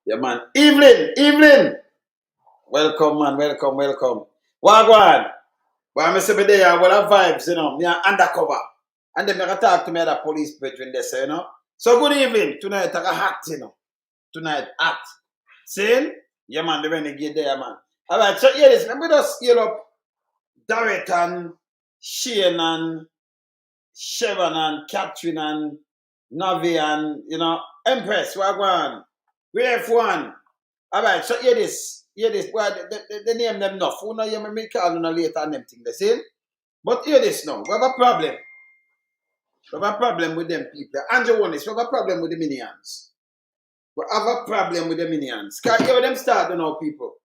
Yeah, man. Evelyn. Welcome, man. Welcome. Wagwan. Well, I'm saying there, well, have vibes, me are undercover. And then I talk to me other police brethren, they say, So good evening. Tonight, I got hot, Tonight, hot. Saying? Yeah, man, the renegade there, man. All right, so here it is. Let me just scale up Darrett and Shane and Chevron and Catherine and Navi and, Empress, Wagwan. We have one. All right, so hear this. Well, the name them enough. Who know you may call them later and them thing, they say. But hear this now. We have a problem. We have a problem with them people. Andrew Holness, we have a problem with the minions. We have a problem with the minions. Can't hear them start, people.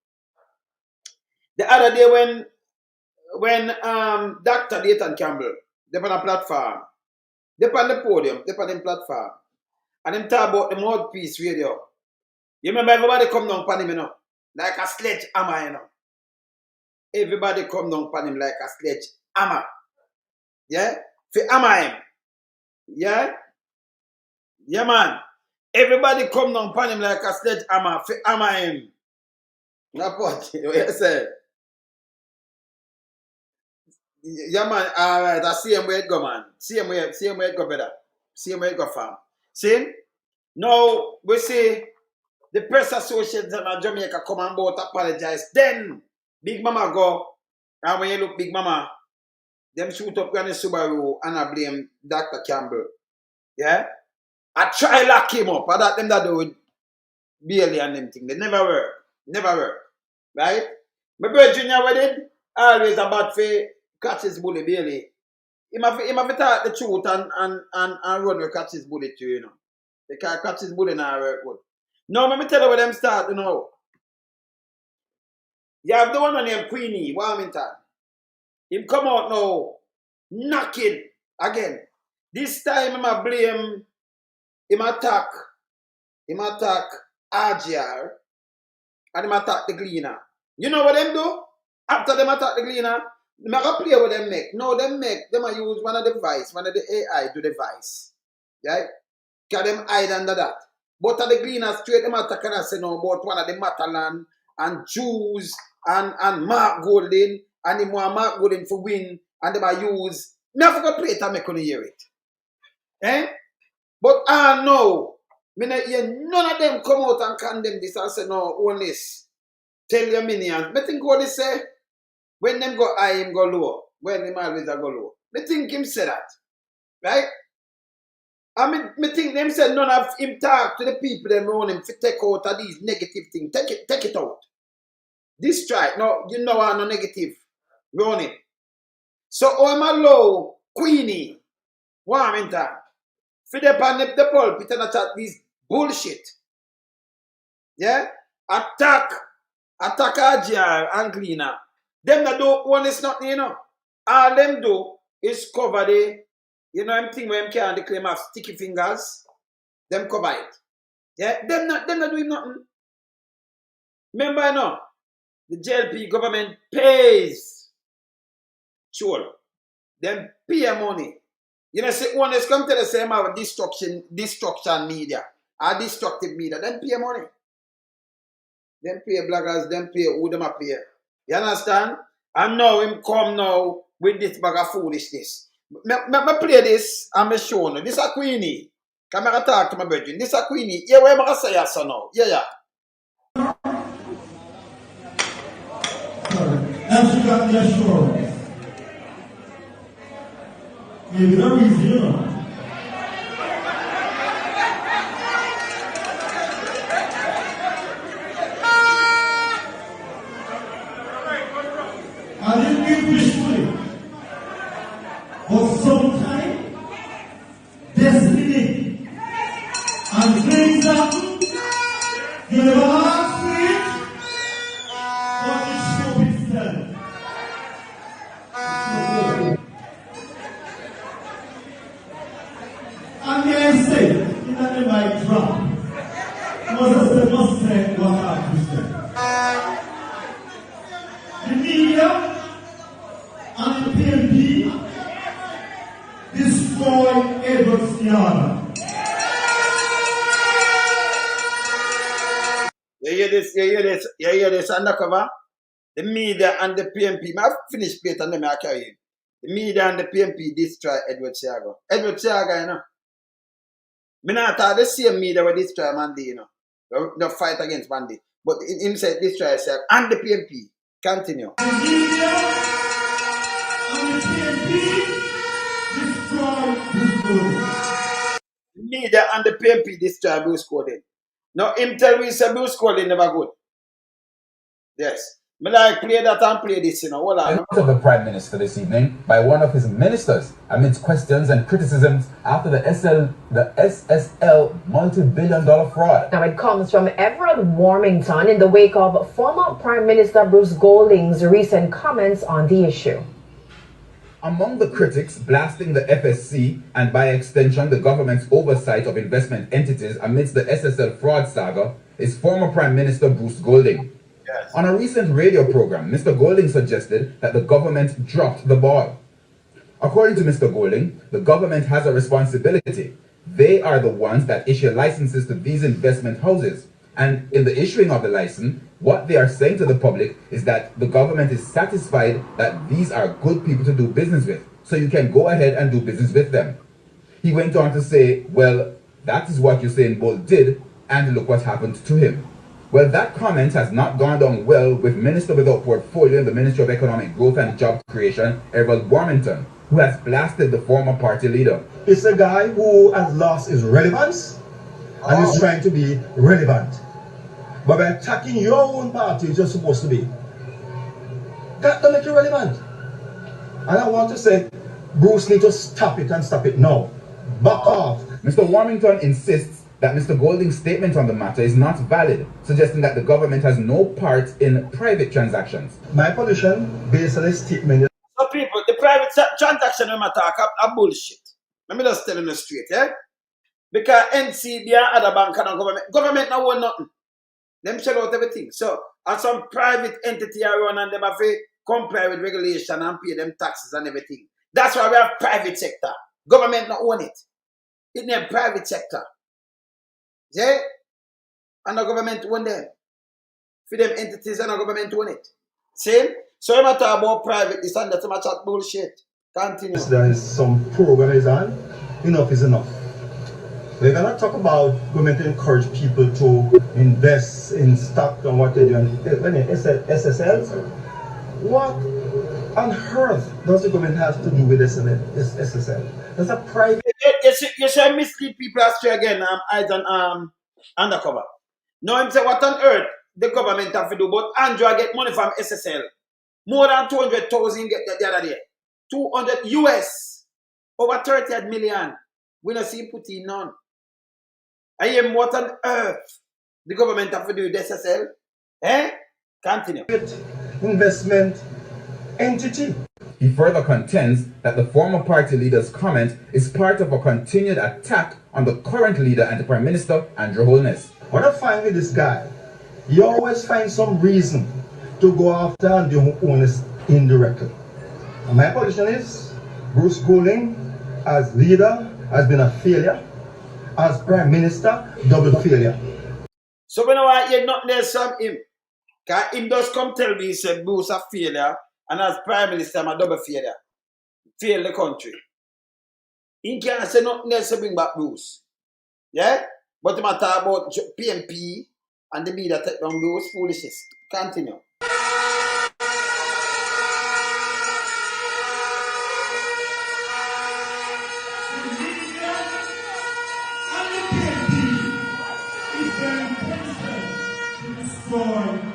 The other day when Dr. Dayton Campbell, they're on a platform, they're on the podium, they're on the platform, and them talk about the mouthpiece radio. You remember everybody come down upon him, like a sledgehammer, Everybody come down upon him like a sledgehammer. Yeah? For hammer him. Yeah? Yeah, man. Everybody come down upon him like a sledgehammer for hammer him. That's what you say. Yeah, man. All right. I see him where it go, man. See him where it go, brother. See him where it go, fam. See? Now, we see the press associates in Jamaica come and both apologize. Then, Big Mama go, and when you look Big Mama, them shoot up Granny Subaru and I blame Dr. Campbell. Yeah? I try lock him up. I thought them that do with Bailey and them thing. They never work. Right? My brother Junior, what did? Always about to catch his bully, Bailey. He have to talk the truth and run with catch his bully too, They can't catch his bully now work good. Now, let me tell you what them start, You have the one named Queenie, Warmington. Him come out now, knocking again. This time I blame him attack RJR and him attack the Gleaner. You know what them do? After them attack the Gleaner, them a play what them make. No, them a use one of the AI do the vice. Right? Can them hide under that. But at the Gleaner straight them attack and I say no about one of the Matalan and Jews and Mark Golden and him want Mark Golden for win and them a use. Never forgot play it and make you hear it. But no. Me not hear none of them come out and condemn this and say no, Holness. Tell your minions. Me think what they say. When them go high, him go low. When them always go low. Me think him say that. Right? I me think them say none of him talk to the people them around him to take out of these negative things. Take it out. This strike, no, you know I'm no negative. Running. So I'm allow Queenie, Warmington, for the pulpit and attack these bullshit. Yeah? Attack RJR and Gleaner. Them that do one is nothing, All them do is cover the, them thing where them can't claim have sticky fingers. Them cover it. Yeah? Them not doing nothing. Remember, the JLP government pays. Sure. Them pay money. See, when they come to the same about destruction media, or destructive media, them pay money. Them pay bloggers, them pay who them a pay. You understand? And now him come now with this bag of foolishness. Me play this and me show you. This a Queenie. Come here talk to my brethren. This a Queenie. Yeah, where I say yes or no? Yeah. As you got the assurance, you're very easy, I didn't give peacefully, but sometimes destiny and things happen. You never ask for it, but it shows itself. And may I say, in that they might drop, must say what I have to say. The media and the PNP destroy Edward's yard. You hear this? You hear this? You hear this undercover? The media and the PNP. I finish plate and then I carry you. The media and the PNP destroy Edward Siaga. Edward Siaga, you know. Me not thought the same media will destroy Mandy, you know. The fight against Mandy. But him said destroy Siaga and the PNP. Continue. The media and the PNP destroy Bruce Golding. The media and the PNP destroy Bruce Golding. Now him tell me say Bruce Golding never good. Yes. Me like play that and play this, you know. Hold on. Of the Prime Minister this evening by one of his ministers amidst questions and criticisms after the SSL multi-billion-dollar fraud. Now it comes from Everett Warmington in the wake of former Prime Minister Bruce Golding's recent comments on the issue. Among the critics blasting the FSC and by extension the government's oversight of investment entities amidst the SSL fraud saga is former Prime Minister Bruce Golding. Yes. On a recent radio program, Mr. Golding suggested that the government dropped the ball. According to Mr. Golding, the government has a responsibility. They are the ones that issue licenses to these investment houses. And in the issuing of the license, what they are saying to the public is that the government is satisfied that these are good people to do business with, so you can go ahead and do business with them. He went on to say, well, that is what Usain Bolt did, and look what happened to him. Well, that comment has not gone down well with Minister without portfolio in the Ministry of Economic Growth and Job Creation, Everett Warmington, who has blasted the former party leader. It's a guy who has lost his relevance and is trying to be relevant. But by attacking your own party, which you're supposed to be, that don't make you relevant. And I want to say, Bruce needs to stop it and stop it now. Back off. Mr. Warmington insists that Mr. Golding's statement on the matter is not valid, suggesting that the government has no part in private transactions. My position, based on this statement, So people, the private transaction we talk are bullshit. Let me just tell you straight, eh? Because NCB and other bank and government not want nothing. Them shut out everything. So, as some private entity are run and them have to comply with regulation and pay them taxes and everything. That's why we have private sector. Government not own it. It's named private sector. Yeah? And the government own them. For them entities and the government own it. See? So I'm talk about private, this and that, much bullshit. Continue. there is some program is on. Enough is enough. We're going to talk about government to encourage people to invest in stock and what they're doing. When SSLs, what on earth does the government have to do with SSL? That's a private. You should mislead people astray again, eyes and undercover. Now I'm saying what on earth the government have to do, but Andrew get money from SSL. More than 200,000 get that the other day. 200 US. Over 30 million. We don't see put in none. I am what on earth the government have to do with SSL? Eh? Continue. Investment entity. He further contends that the former party leader's comment is part of a continued attack on the current leader and the Prime Minister, Andrew Holness. What I find with this guy, you always find some reason to go after and do honest indirectly. And my position is, Bruce Golding, as leader, has been a failure. As Prime Minister, double failure. So when I hear nothing else from him, because him just come tell me he said Bruce a failure, and as Prime Minister, I'm a double failure. Fail the country. He can't say nothing else to bring back Bruce. Yeah? But he talk about PNP and the media take down Bruce foolishness. Continue.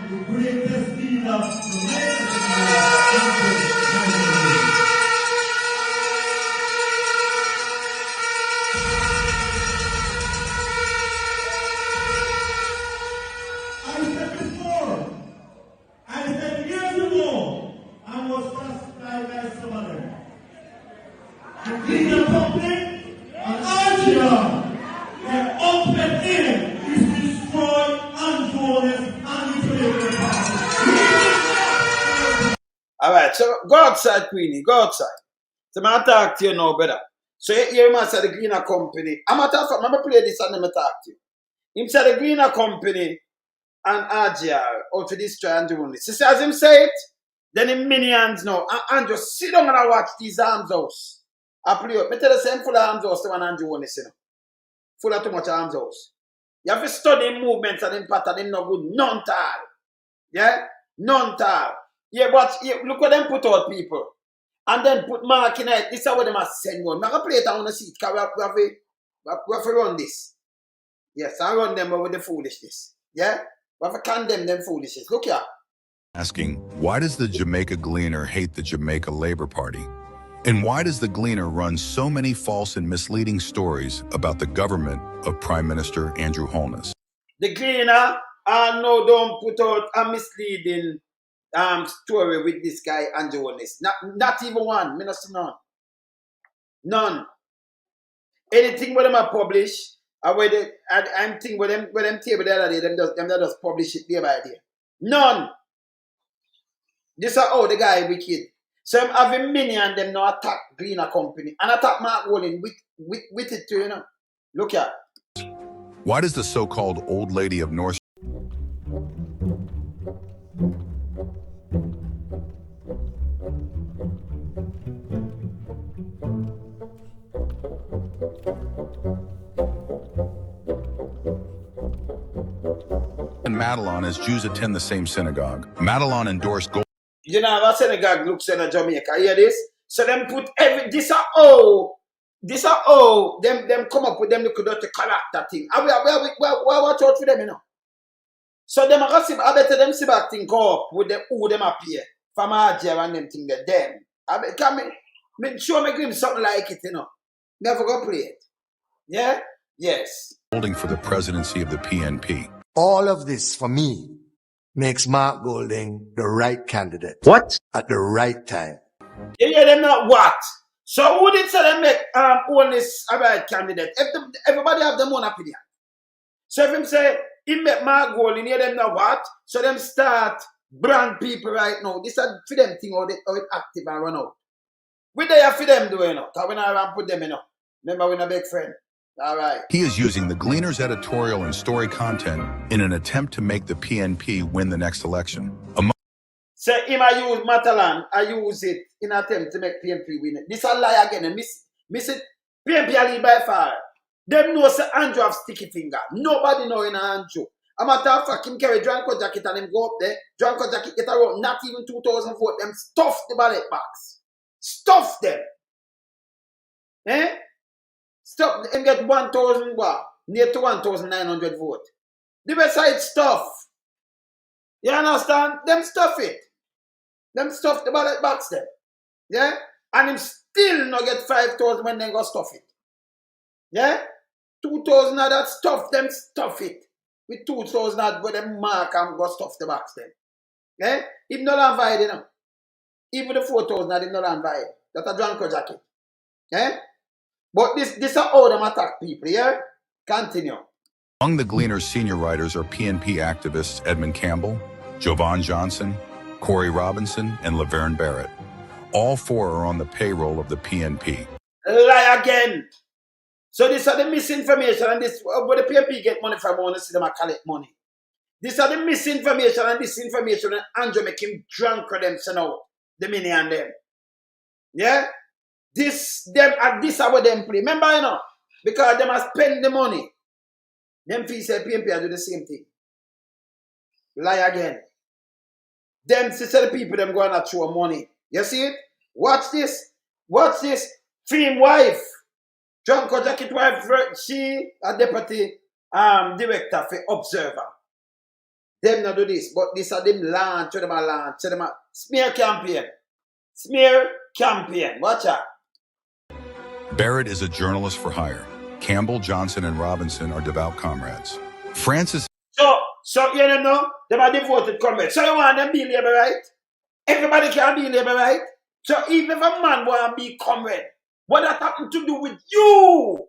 The greatest leader I said years ago, I was classified by somebody. The Gleaner company and RJR, their ultimate aim is to destroy Holness and the Alright, so go outside, Queenie. Go outside. So I'm talk to you now, brother. So you must say the Gleaner company. I'm going to play this and I'm talk to you. Him say the Gleaner company and RJR out to destroy Andrew Holness. See, as him say it, then him minions now. And just sit down and watch these arms house. I play up. Me tell you, same full of arms house to one Andrew Holness, you know. Full of too much arms house. You have to study movements and him pattern, him no good. None tal. Yeah? None tal. Yeah, but yeah, look what them put out people. And then put mark in it. This is what them are send one. I'm going to play it on the seat because we have to run this. Yes, I run them with the foolishness. Yeah? We have to condemn them foolishness. Look here. Asking, why does the Jamaica Gleaner hate the Jamaica Labour Party? And why does the Gleaner run so many false and misleading stories about the government of Prime Minister Andrew Holness? The Gleaner, no, don't put out a misleading story with this guy Andrew Holness. Not even one. Minister, none. None. Anything what them are publish, I'm thinking with them table the other day, them just publish it day by day. None. This is how the guy wicked. So I'm having many and them now attack Gleaner Company and attack Mark Walling with it too, you know. Look here. Why does the so-called old lady of North and Madelon as Jews attend the same synagogue? Madelon endorsed gold. You know, our synagogue looks in Jamaica. Hear this? So them put this are all them come up with them little dirty character thing. And we watch out for them, you know. So them I bet them see back thing go up with them who them appear. From RJR and them thing that them. I bet can me show me give something like it, you know. Never go play it. Yeah? Yes. Holding for the presidency of the PNP. All of this, for me, makes Mark Golding the right candidate. What? At the right time. You hear them not what? So who did say them make Holness a right candidate? Everybody have their own opinion. So if him say, he make Mark Golding, you hear them not what? So them start brand people right now. This is for them thing how it active and run out. We there for them doing, you know. Because we not put them, you know. Remember, we're a big friend. All right. He is using the Gleaner's editorial and story content in an attempt to make the PNP win the next election. So him I use Matalan, I use it in an attempt to make PNP win it. This a lie again. And miss it. PNP are lead by far. Them know say Andrew have sticky finger. Nobody know in Andrew. A matter of fact, him carry Dranko jacket and him go up there. Dranko jacket get around not even 2000 vote. Them stuff the ballot box. Stuff them. Eh? Stop and get 1,000 what? Near to 1,900 vote. The website stuff. You understand? Them stuff it. Them stuff the ballot box them. Yeah? And him still not get 5,000 when they go stuff it. Yeah? 2,000 of that stuff, them stuff it. With 2,000 of where them mark and go stuff the box them. Yeah? Him no land vibe, you know. Even the 4,000 of him no land vibe. That's a Dranko jacket. Yeah? But this is how them attack people, yeah? Continue. Among the Gleaner's senior writers are PNP activists Edmund Campbell, Jovan Johnson, Corey Robinson, and Laverne Barrett. All four are on the payroll of the PNP. Lie again. So these are the misinformation and this where the PNP get money from, I want to see them collect money. These are the misinformation and disinformation and Andrew make him drunk for them send out. The mini and them. Yeah? This are what them play. Remember, you know, because they must spend the money. Them feel say PNP do the same thing. Lie again. Them sister people them going to throw money. You see it? Watch this. Watch this. Film wife. Dranko jacket wife. She a deputy director for Observer. Them not do this, but this are them launch. Them a launch. Them a smear campaign. Smear campaign. Watch out. Barrett is a journalist for hire. Campbell, Johnson, and Robinson are devout comrades. Francis. So you know, them are devoted comrades. So you want them be labor right? Everybody can be labor right? So even if a man want to be comrade, what that happen to do with you?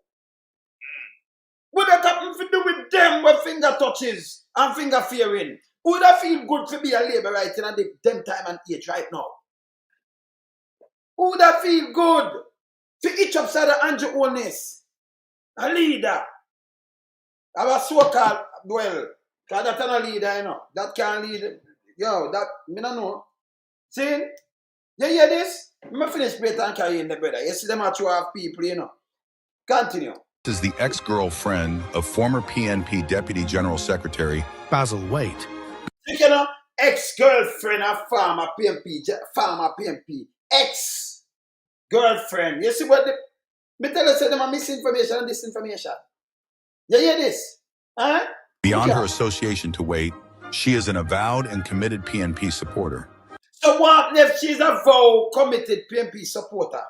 What that happen to do with them with finger touches and finger fearing? Would that feel good to be a labor right in them time and age right now? Would that feel good? For each upside of Andrew Holness, a leader, our so-called, well, Because that's not a leader, you know. That can't lead. Yo, that, me don't know. See? You hear this? I'm going to finish plate and carry in the brother. You see them at you have people, you know. Continue. This is the ex-girlfriend of former PNP Deputy General Secretary Basil Waite. You know, ex-girlfriend of former PNP, ex-girlfriend. You see what me tell you, say them are misinformation and disinformation. You hear this? Huh? Beyond her association to Waite, she is an avowed and committed PNP supporter. So what if she's a vow committed PNP supporter?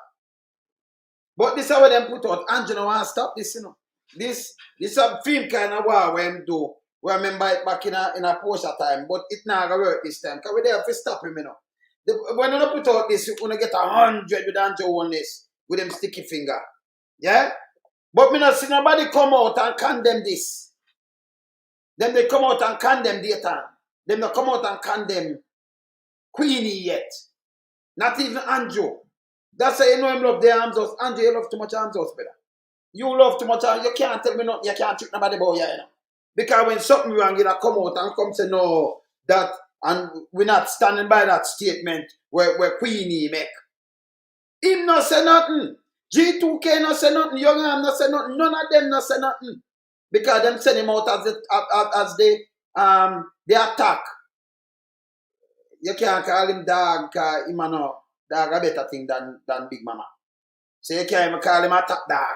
But this is how them put out. Angela want to stop this, you know. This a film kind of war where him do. We remember it back in a Porsche time, but it not gonna work this time. Because we there to stop him, you know. When you put out this, you're gonna get 100 with Andrew Holness with them sticky finger. Yeah? But me not see nobody come out and condemn this. Then they come out and condemn Dayton. Then they come out and condemn Queenie yet. Not even Andrew. That's why you know him love the arms house. Andrew, you love too much arms house, brother. You love too much arms. You can't tell me nothing. You can't trick nobody about you, you know. Because when something wrong, you come out and come say no, that, and we're not standing by that statement where Queenie make. Him not say nothing. G2K not say nothing. Young Arm not say nothing. None of them not say nothing. Because them send him out as they attack. You can't call him dog because him no dog a better thing than Big Mama. So you can't even call him attack dog.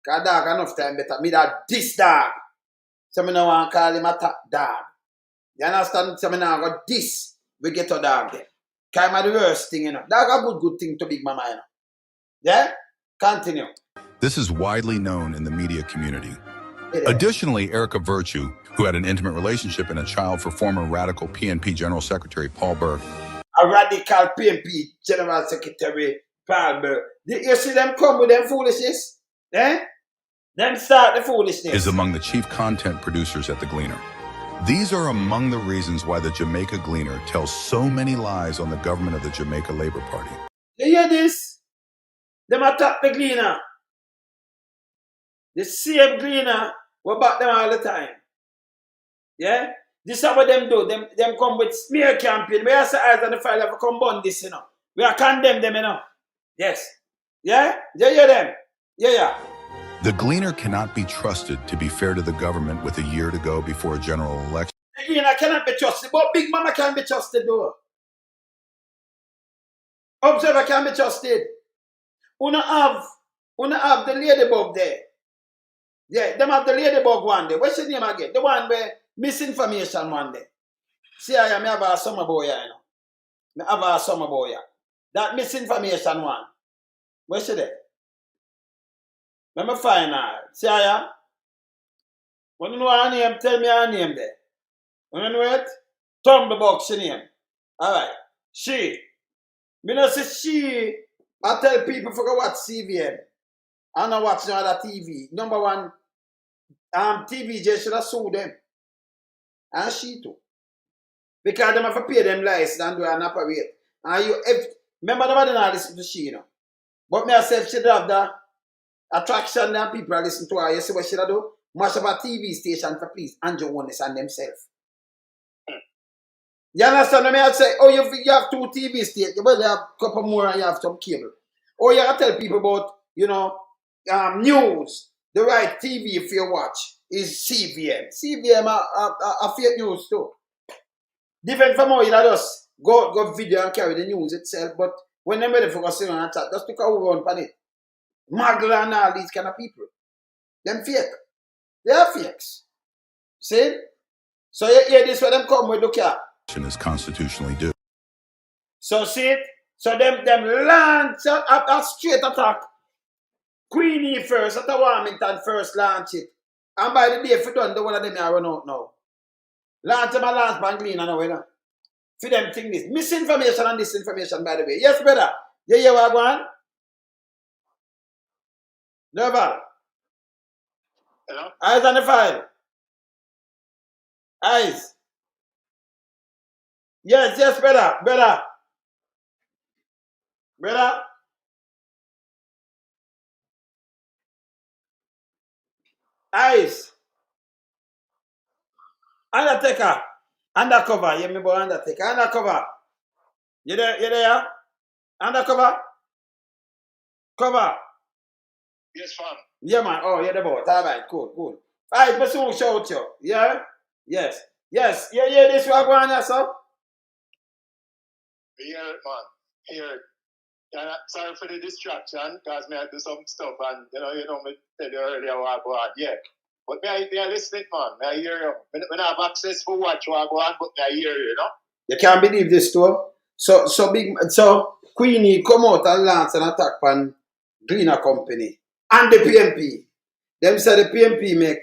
Because dog enough time better. Me that this dog. So I don't want to call him attack dog. You understand? So I don't go this. We get a dog there. Because I'm the worst thing, you know. Dog a good thing to Big Mama, you know. Yeah? Continue. This is widely known in the media community. Additionally, Erica Virtue, who had an intimate relationship and a child for former radical PNP General Secretary Paul Burke. A radical PNP General Secretary Paul Burke. You see them come with them foolishness? Eh? Them start the foolishness. Is among the chief content producers at the Gleaner. These are among the reasons why the Jamaica Gleaner tells so many lies on the government of the Jamaica Labour Party. You hear this? Them attack the Gleaner. The same Gleaner we back them all the time. Yeah? This is what them do. Them come with smear campaign. We are say eyes on the file have come burn this, you know. We are condemn them, you know. Yes. Yeah? You hear them? Yeah. The Gleaner cannot be trusted to be fair to the government with a year to go before a general election. The Gleaner cannot be trusted, but Big Mama can be trusted though. Observer can be trusted. Una have the ladybug there. Yeah, them have the ladybug one day. What's the name again? The one where misinformation one day. See, I have a summer boy, you know. I have a summer boy. That misinformation one. Where's it there? Let me find her. See, I am. When you know her name, tell me her name there. When you know it? Tumblebox, she name. Alright. She. Me know say she. I tell people to go watch CVN. I don't watch no other TV. Number one, TVJ should have sued them. And she too. Because them have to pay them license and do an operate. And remember nobody not listen to she, you know. But me myself should have the attraction that people listen to her. You see what she do? Mash up a TV station for please Andrew Holness and themselves. You understand me? I say, oh, you have 2 TV stations. Well, you have a couple more and you have some cable. Or you have to tell people about, you know, news. The right TV if you watch is CVM. CVM are fake news too. Different from how you just go video and carry the news itself. But when they're ready for go sit on and chat, just look how we run on it. Magla and all these kind of people. Them fake. They are fakes. See? So you hear this where them come with look at. Is constitutionally due. So see it? So them launch a straight attack. Queenie first, at Warmington first launch it. And by the day if you done, the one of them are run out now. Launch them and launch by Gleaner now, you know. For them think this. Misinformation and disinformation, by the way. Yes, brother. You hear what I'm going? Never. Hello? Eyes on the file. Eyes. Yes, brother. Brother. Eyes. Undertaker. Undercover. Yeah, me boy Undertaker. Undercover. You there? You there? Undercover? Cover. Yes, fam. Yeah, man. Oh, you're the boy. All right, cool, cool. All right, but soon shout you. Yeah? Yes. Yes. Yeah, this one going on, sir. Hear it, man. Hear it. Sorry for the distraction, because I do some stuff, and me tell you earlier what I go on. Yeah. But me I listen, man. I hear you. When I have access for watch what I go on, but I hear you, You can't believe this too. So Queenie come out and launch an attack on Gleaner company and the PNP. Them say the PNP make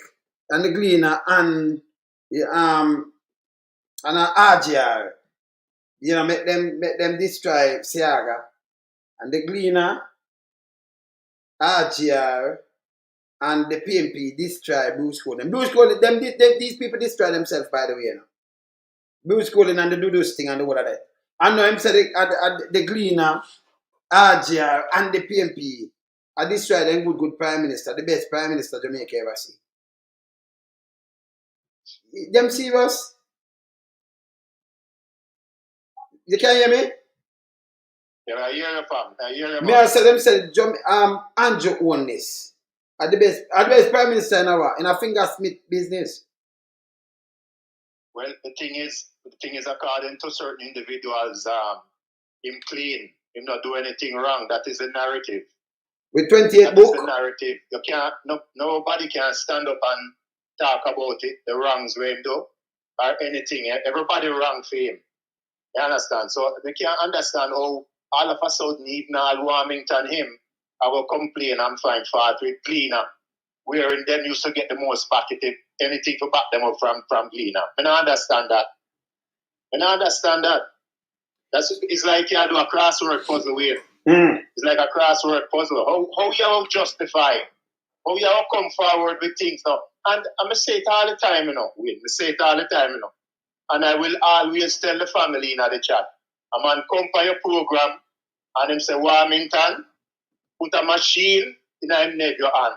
and the Gleaner and RJR, make them destroy Siaga and the Gleaner, RJR and the PNP destroy Bruce Colin. Bruce Colin, these people destroy themselves, by the way. Bruce Colin and they do those things and the what of that. I know him say the Gleaner, RJR and the PNP are destroy them good prime minister, the best prime minister Jamaica ever see. Them serious? You can hear me? Yeah, I hear you, fam. I hear you, Me man. I say them say Andrew Holness are the best prime minister in a fingersmith business. Well, the thing is, according to certain individuals, him clean, him not do anything wrong. That is the narrative. With 28 That book? is the narrative. You can't, nobody can stand up and talk about it, the wrongs we him do, or anything. Everybody wrong for him. You understand? So they can't understand how all of a sudden, even all Warmington him, I will complain and find fault with Gleaner, wherein them used to get the most packeted, anything to back them up from Gleaner. I don't understand that. It's like you do a crossword puzzle with. It's like a crossword puzzle. How you justify? How you come forward with things now? And I'm say it all the time, And I will always tell the family in the chat. A man come for your program and him say, Warmington, put a machine in him neck your hand.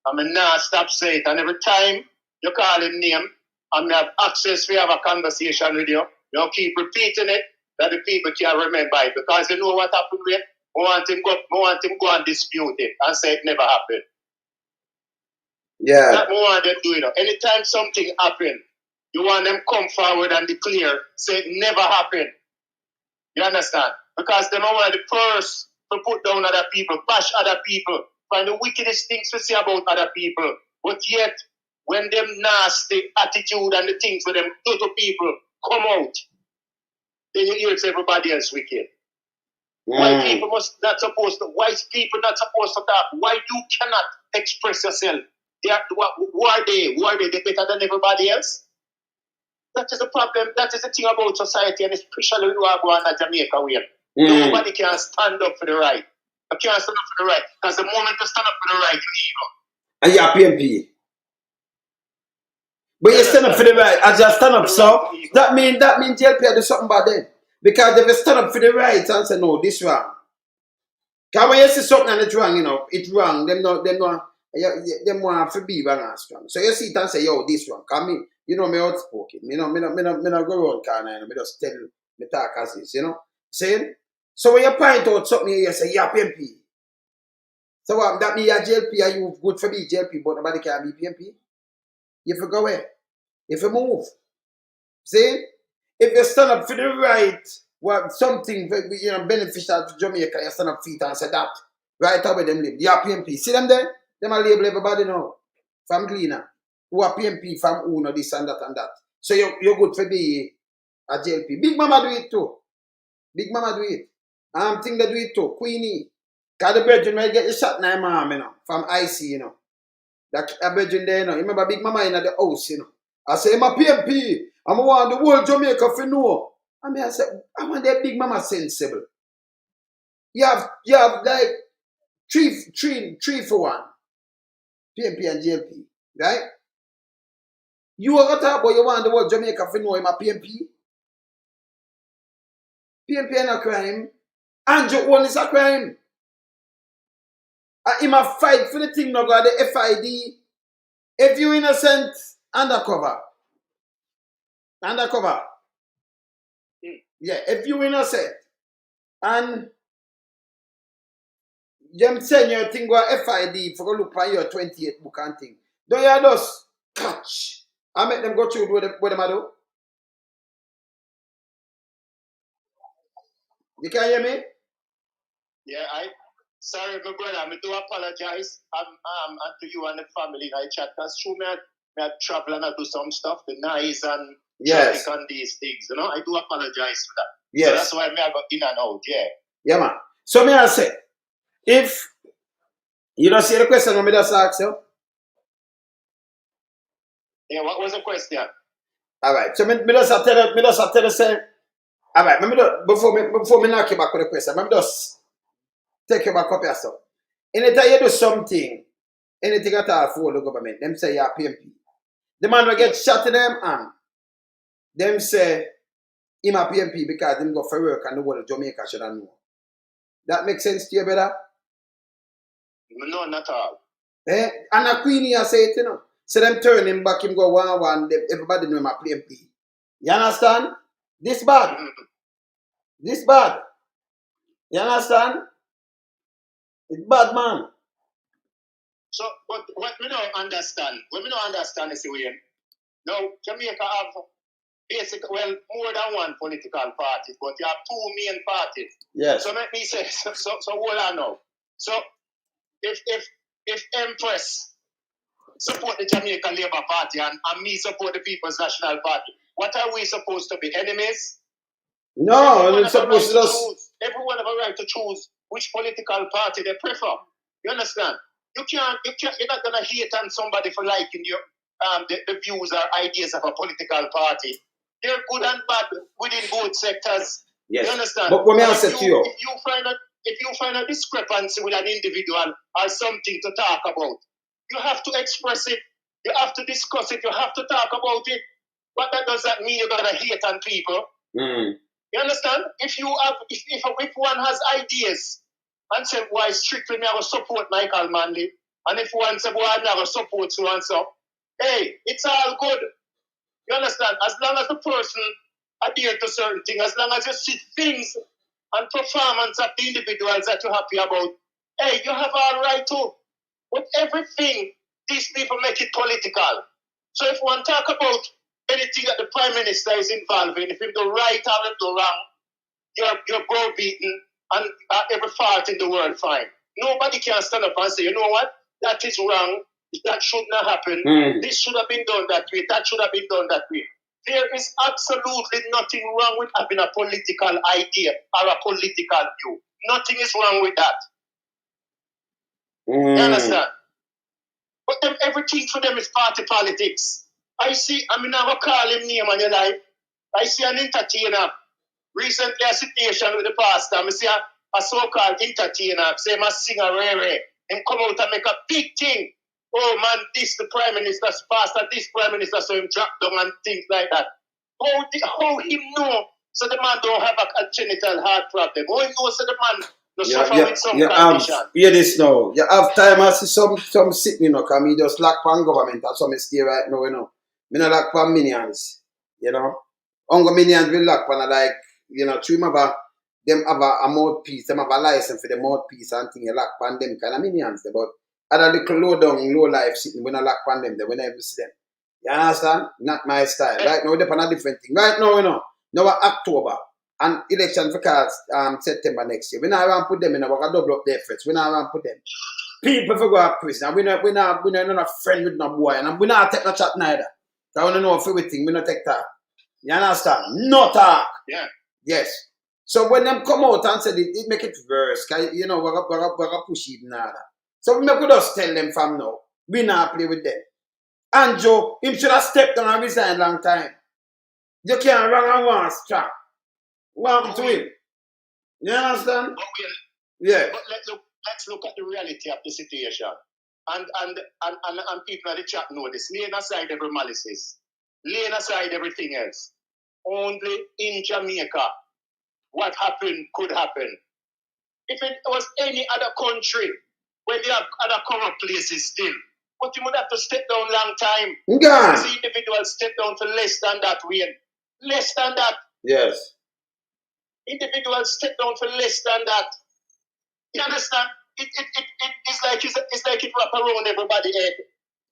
I mean, now stop say it. And every time you call him name, and I have access to have a conversation with you, you keep repeating it, that the people can remember it. Because you know what happened with it. I want him go and dispute it and say it never happened. Yeah. That I want them do it. Anytime something happen, you want them come forward and declare, say it never happened. You understand? Because them are one of the first to put down other people, bash other people, find the wickedest things to say about other people. But yet, when them nasty attitude and the things for them do to people come out, then you hear it's everybody else wicked. White people white people not supposed to talk. Why you cannot express yourself? Who are they? They're better than everybody else? That is the problem. That is the thing about society, and especially when you are going to Jamaica way. Nobody can stand up for the right. You can't stand up for the right. Because the moment you stand up for the right, you evil. And you're PNP. But you stand up for the right, as you stand up, so that mean JLP do something bad then. Because if you stand up for the right and say, no, this wrong. Because when you see something and it's wrong, it's wrong, them want to be wrong and strong. So you see it and say, yo, this wrong. Because me, me outspoken. Me not go around corner, me just tell me talk as is, Saying? So when you point out something, you say, yeah, PNP. So what, that mean you're JLP and you good for me, JLP, but nobody can be PNP? You have to go away. If you move, see, if you stand up for the right, something beneficial to Jamaica, you stand up feet and say that right away them live. You are PNP. See them there? Them are label everybody now. From Gleaner. Who are PNP from Uno, this and that and that. So you're good for be a JLP. Big Mama do it too. Big Mama do it. Thing they do it too. Queenie. Cause the brethren may get the shot now, mom, from IC, That a brethren there, Remember Big Mama in the house, I say, I'm a PNP. I'm want the whole Jamaica to know. I say, I want that Big Mama sensible. You have like three for one. PNP and JLP. Right? You are going to talk about you want the whole Jamaica to know I'm a PNP. PNP is a crime. Andrew One is a crime. Him a fight for the thing now, the FID. If you innocent, undercover. Undercover. Yeah, if you innocent and them send your thing go FID for go look for your 28 book and thing. Don't you just catch? I make them go through what them do. You can hear me? Yeah, sorry, my brother, I do apologize. And to you and the family in I chat. That's true, man. I travel and I do some stuff, the noise and Yes. traffic and these things, you know. I do apologize for that. Yes. So that's why I got in and out, yeah. Yeah, man. So me I say, if you don't see the question, let me just ask you. Yeah, what was the question? All right. So me just tell you say, all right, before me knock you back with the question, let me just take you back up here, so. Anytime you do something, anything at all for the government, them say you're PNP. The man will get shot in them and them say him a PNP because him go for work and the whole of Jamaica should know. That makes sense to you, brother? No, not all. And a queen here say it, you know. So them turn him back, him go one, everybody know him a PNP. You understand? This bad. This bad. You understand? It's bad, man. So, what we don't understand, is the way, now, Jamaica have basically, well, more than one political party, but you have two main parties. Yes. So let me say, so hold on now. So, if Empress support the Jamaica Labour Party and me support the People's National Party, what are we supposed to be, enemies? No, we're supposed to just... Everyone have a right to choose which political party they prefer. You understand? You're not gonna hate on somebody for liking your the views or ideas of a political party. They're good and bad within both sectors. Yes. You understand? But me answer to you. If you find a discrepancy with an individual or something to talk about, you have to express it. You have to discuss it. You have to talk about it. But that doesn't mean you're gonna hate on people. You understand? If one has ideas and say, why strictly me I will support Michael Manley, and if one say, why I will support so and so, hey, it's all good. You understand? As long as the person adhere to certain things, as long as you see things and performance of the individuals that you're happy about, hey, you have all right to. But everything, these people make it political. So if one talk about anything that the Prime Minister is involved in, if him do right or him do wrong, you're browbeaten and every fault in the world fine. Nobody can stand up and say, you know what, that is wrong, that should not happen, this should have been done that way, that should have been done that way. There is absolutely nothing wrong with having a political idea or a political view. Nothing is wrong with that. You understand? But everything for them is party politics. I mean, I will call him name on your life. I see an entertainer. Recently, a situation with the pastor. I see a so-called entertainer, say my singer Ray. Him come out and make a big thing. Oh man, this the Prime Minister's pastor, this Prime Minister, so him drop down and things like that. How him know so the man don't have a genital heart problem? How him know so the man suffer with some condition? Hear this now. You have time I see some sitting, you know, because me just lack pan government. That's what I stay right now, you know. Me not lack pan minions, you know. Ongo minions will lack pan like, you know, them have a mouthpiece, them have a license for the mouthpiece and thing, you lack pan them kind of minions there. But other little low down, low life sitting, we not lack pan them there, we never see them. You understand? Not my style. Right now, they're on a different thing. Right now, you know, now October and election for September next year. We not want to put them in, we're going to double up their efforts. We not want to put them. People for go to prison. We not friend with no boy. And we not take no chat neither. I want to know everything. We not take talk. You understand? No talk. Yeah. Yes. So when them come out and say it make it worse, you know, we're going to push it now. So we could just tell them from now, we not play with them. And Joe, him should have stepped down and resigned long time. You can't run and one strap. What happened to him? You understand? Yeah. But let's look at the reality of the situation. And people at the chat know this. Laying aside every malices. Laying aside everything else. Only in Jamaica, what happened could happen. If it was any other country where they have other corrupt places still, but you would have to step down long time. Gone. These individuals step down for less than that way. less than that. Yes. Individuals step down for less than that. You understand? It's like it wrap around everybody's head.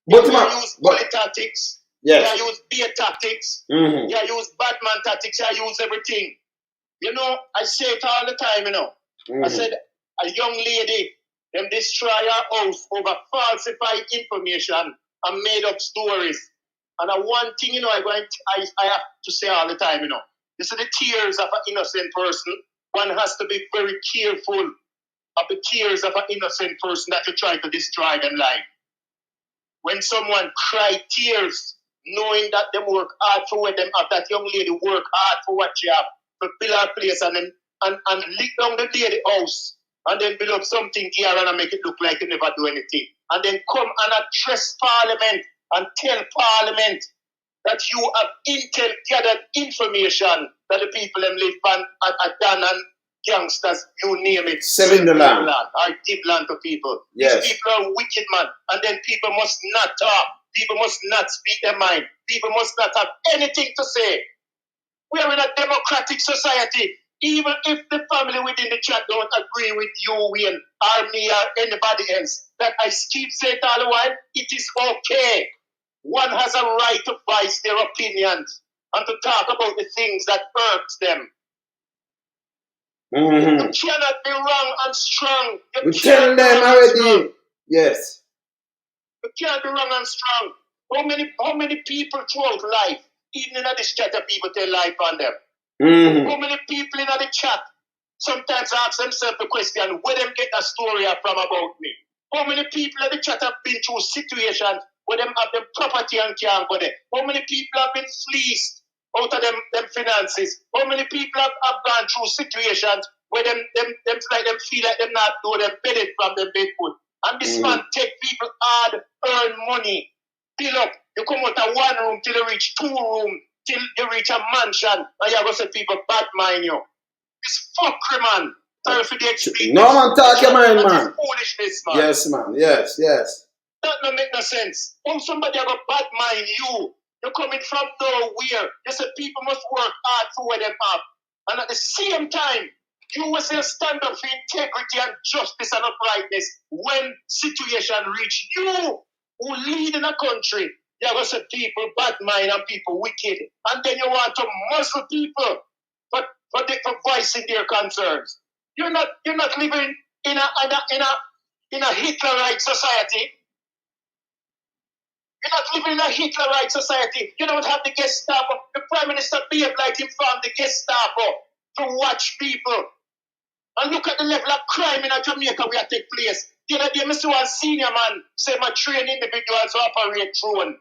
But you use bully tactics. Yes. You use beer tactics. Mm-hmm. You use Batman tactics. You use everything. You know, I say it all the time, you know. Mm-hmm. I said, a young lady, them destroy her house over falsified information and made up stories. And one thing, you know, I have to say all the time, you know. This is the tears of an innocent person. One has to be very careful of the tears of an innocent person that you try to destroy them life. When someone cry tears, knowing that them work hard for what them have, that young lady work hard for what she have, to build her place and lick down the lady house and then build up something here and make it look like you never do anything. And then come and address Parliament and tell Parliament that you have gathered information that the people them live on at Dan and youngsters, you name it, selling the land. Or give land to people. Yes. These people are wicked, man. And then people must not talk. People must not speak their mind. People must not have anything to say. We are in a democratic society. Even if the family within the chat don't agree with you, Wayne, or me, or anybody else, that I keep saying all the while, it is okay. One has a right to voice their opinions and to talk about the things that hurts them. Mm-hmm. You cannot be wrong and strong. We tell them already. Yes. You can't be wrong and strong. How many people throughout life, even in this chat, people tell life on them? Mm-hmm. How many people in the chat sometimes ask themselves the question, where them get a story from about me? How many people in the chat have been through situations where them have them property and can't go there? How many people have been fleeced out of them finances? How many people have gone through situations where them feel like them not do them bedded from them bed food? And this man take people hard earned money. Fill up. You come out of one room till you reach 2 rooms, till you reach a mansion, and you go say people bad mind you. It's fuckery, man. Sorry for the experience. No man talk your mind, man. Foolishness, man. Yes, man. Yes, yes. That don't make no sense. When somebody have a bad mind, you're coming from nowhere. You say people must work hard for what they have. And at the same time, you will say stand up for integrity and justice and uprightness when situation reach you who lead in a country. You have say people bad mind and people wicked. And then you want to muzzle people for voicing their concerns. You're not living in a Hitlerite society. You're not living in a Hitlerite society. You don't have the Gestapo. The Prime Minister behaved like him from the Gestapo to watch people. And look at the level of crime in Jamaica where it take place. The other day, I see one senior man say, "My train individuals to operate drone."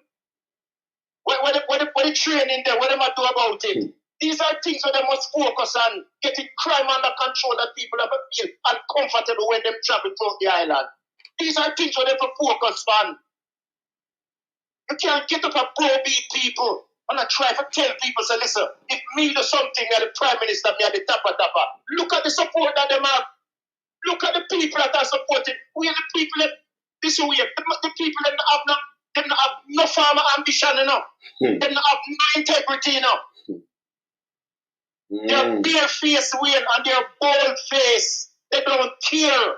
What the training there? What am I do about it? These are things where they must focus on getting crime under control, that people have feel uncomfortable when they travel through the island. These are things where they have to focus on. You can't get up and browbeat people and I try to tell people, say, listen, if me do something, me the Prime Minister, me the tapper. Look at the support that they have. Look at the people that are supporting. We are the people that, this way, the people that have no farmer ambition, you know. They don't have no integrity, you know. They're bare-faced way and they're bold-faced. They don't care.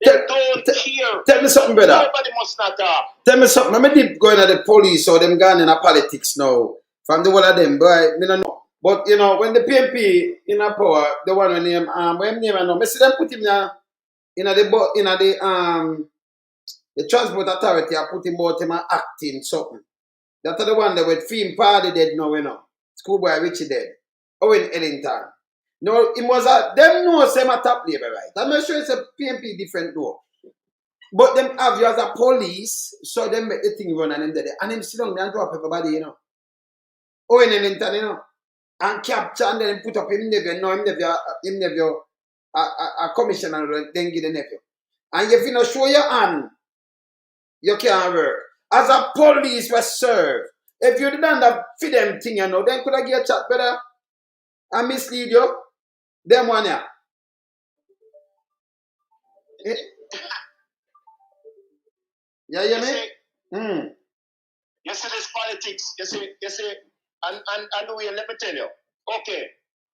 Tell me something, brother. Nobody must not talk. Tell me something. I did going to the police or them gone in a politics now. From the one of them, but I don't know. But you know, when the PNP in a power, the one when name when name I know, I see them put him in the transport authority. I put him out him acting something. That's the one that with film party dead now, you know. Schoolboy Richie dead. Owen Ellington. No, it was them know same a top labor, right? I'm not sure it's a PNP different though. But them have you as a police, so them make the thing run and them dead. And them sit down there and drop everybody, you know. Owen Ellington, you know. And capture and then put up him nephew, no, him nephew a commissioner and then give the nephew. And if you not show your hand, you can't work. As a police was served. If you didn't have feed them thing, you know, then could I get a chat better and mislead you? Them one yeah. Yeah, you hear me? You see this politics. You see And let me tell you. Okay,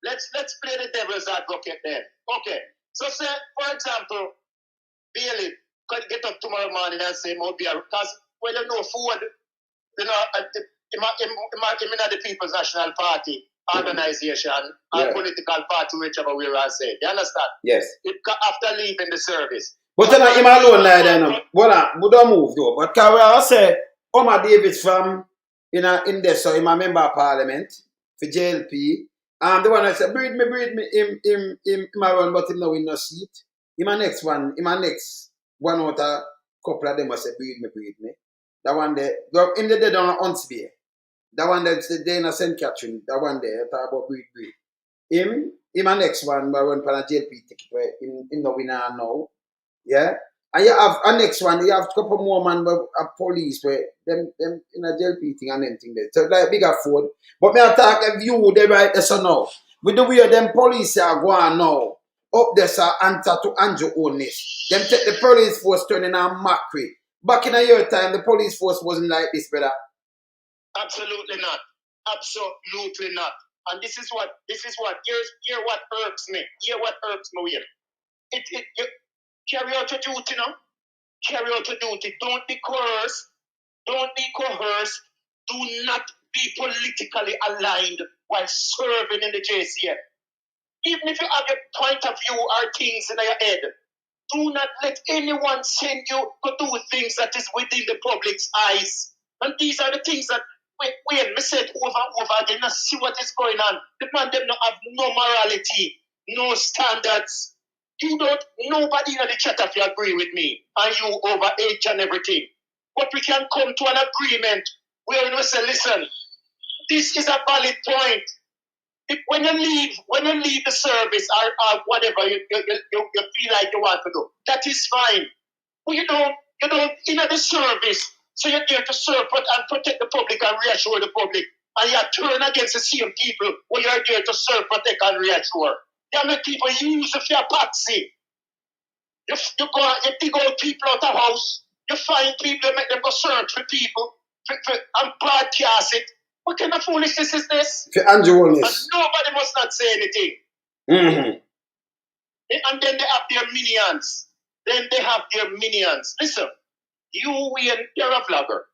let's play the devil's advocate then. Okay, so say for example, Bailey could get up tomorrow morning and say, because well, you know, forward, you know, the People's National Party organization or political party, whichever way I say. You understand? Yes. After leaving the service. But then him alone like that. Well, we don't move though. But can we say Omar Davis from in this, so him a member of parliament for JLP. The one I said, breed me, him a run, but him no win no seat. Him a next one out a couple of them I say, breed me. That one there, in the dead on Huntsville. That one there, they in a St. Catherine. That one there, talk about breed. Him a next one, but run for a JLP ticket where him no winner now. Yeah? And you have a next one, you have a couple more man a police where them in a jail thing and them thing there. So like bigger Ford. But me I talk a view they right there so now. With the way them police are going now. Up there sir answer to Andrew Holness. Them take the police force turning on mockery. Back in a year time the police force wasn't like this, brother. Absolutely not. Absolutely not. And this is what hear what irks me. Hear what irks me here. You carry out your duty now. Carry out your duty. Don't be coerced. Don't be coerced. Do not be politically aligned while serving in the JCF. Even if you have your point of view or things in your head, do not let anyone send you to do things that is within the public's eyes. And these are the things that we said over and over again. Now see what is going on. The man them not have no morality, no standards. Nobody in the chat if you agree with me and you over age and everything. But we can come to an agreement where we say, listen, this is a valid point. When you leave the service or whatever you feel like you want to do, that is fine. But you don't in the service, so you're there to serve and protect the public and reassure the public. And you turn against the same people when you're there to serve, protect, and reassure. You make people use it for your patsy. You dig out people out of the house. You find people, you make them go search for people and broadcast it. What kind of foolishness is this? For Andrew Holness. And nobody must not say anything. Mm-hmm. And then they have their minions. Listen, you're a vlogger.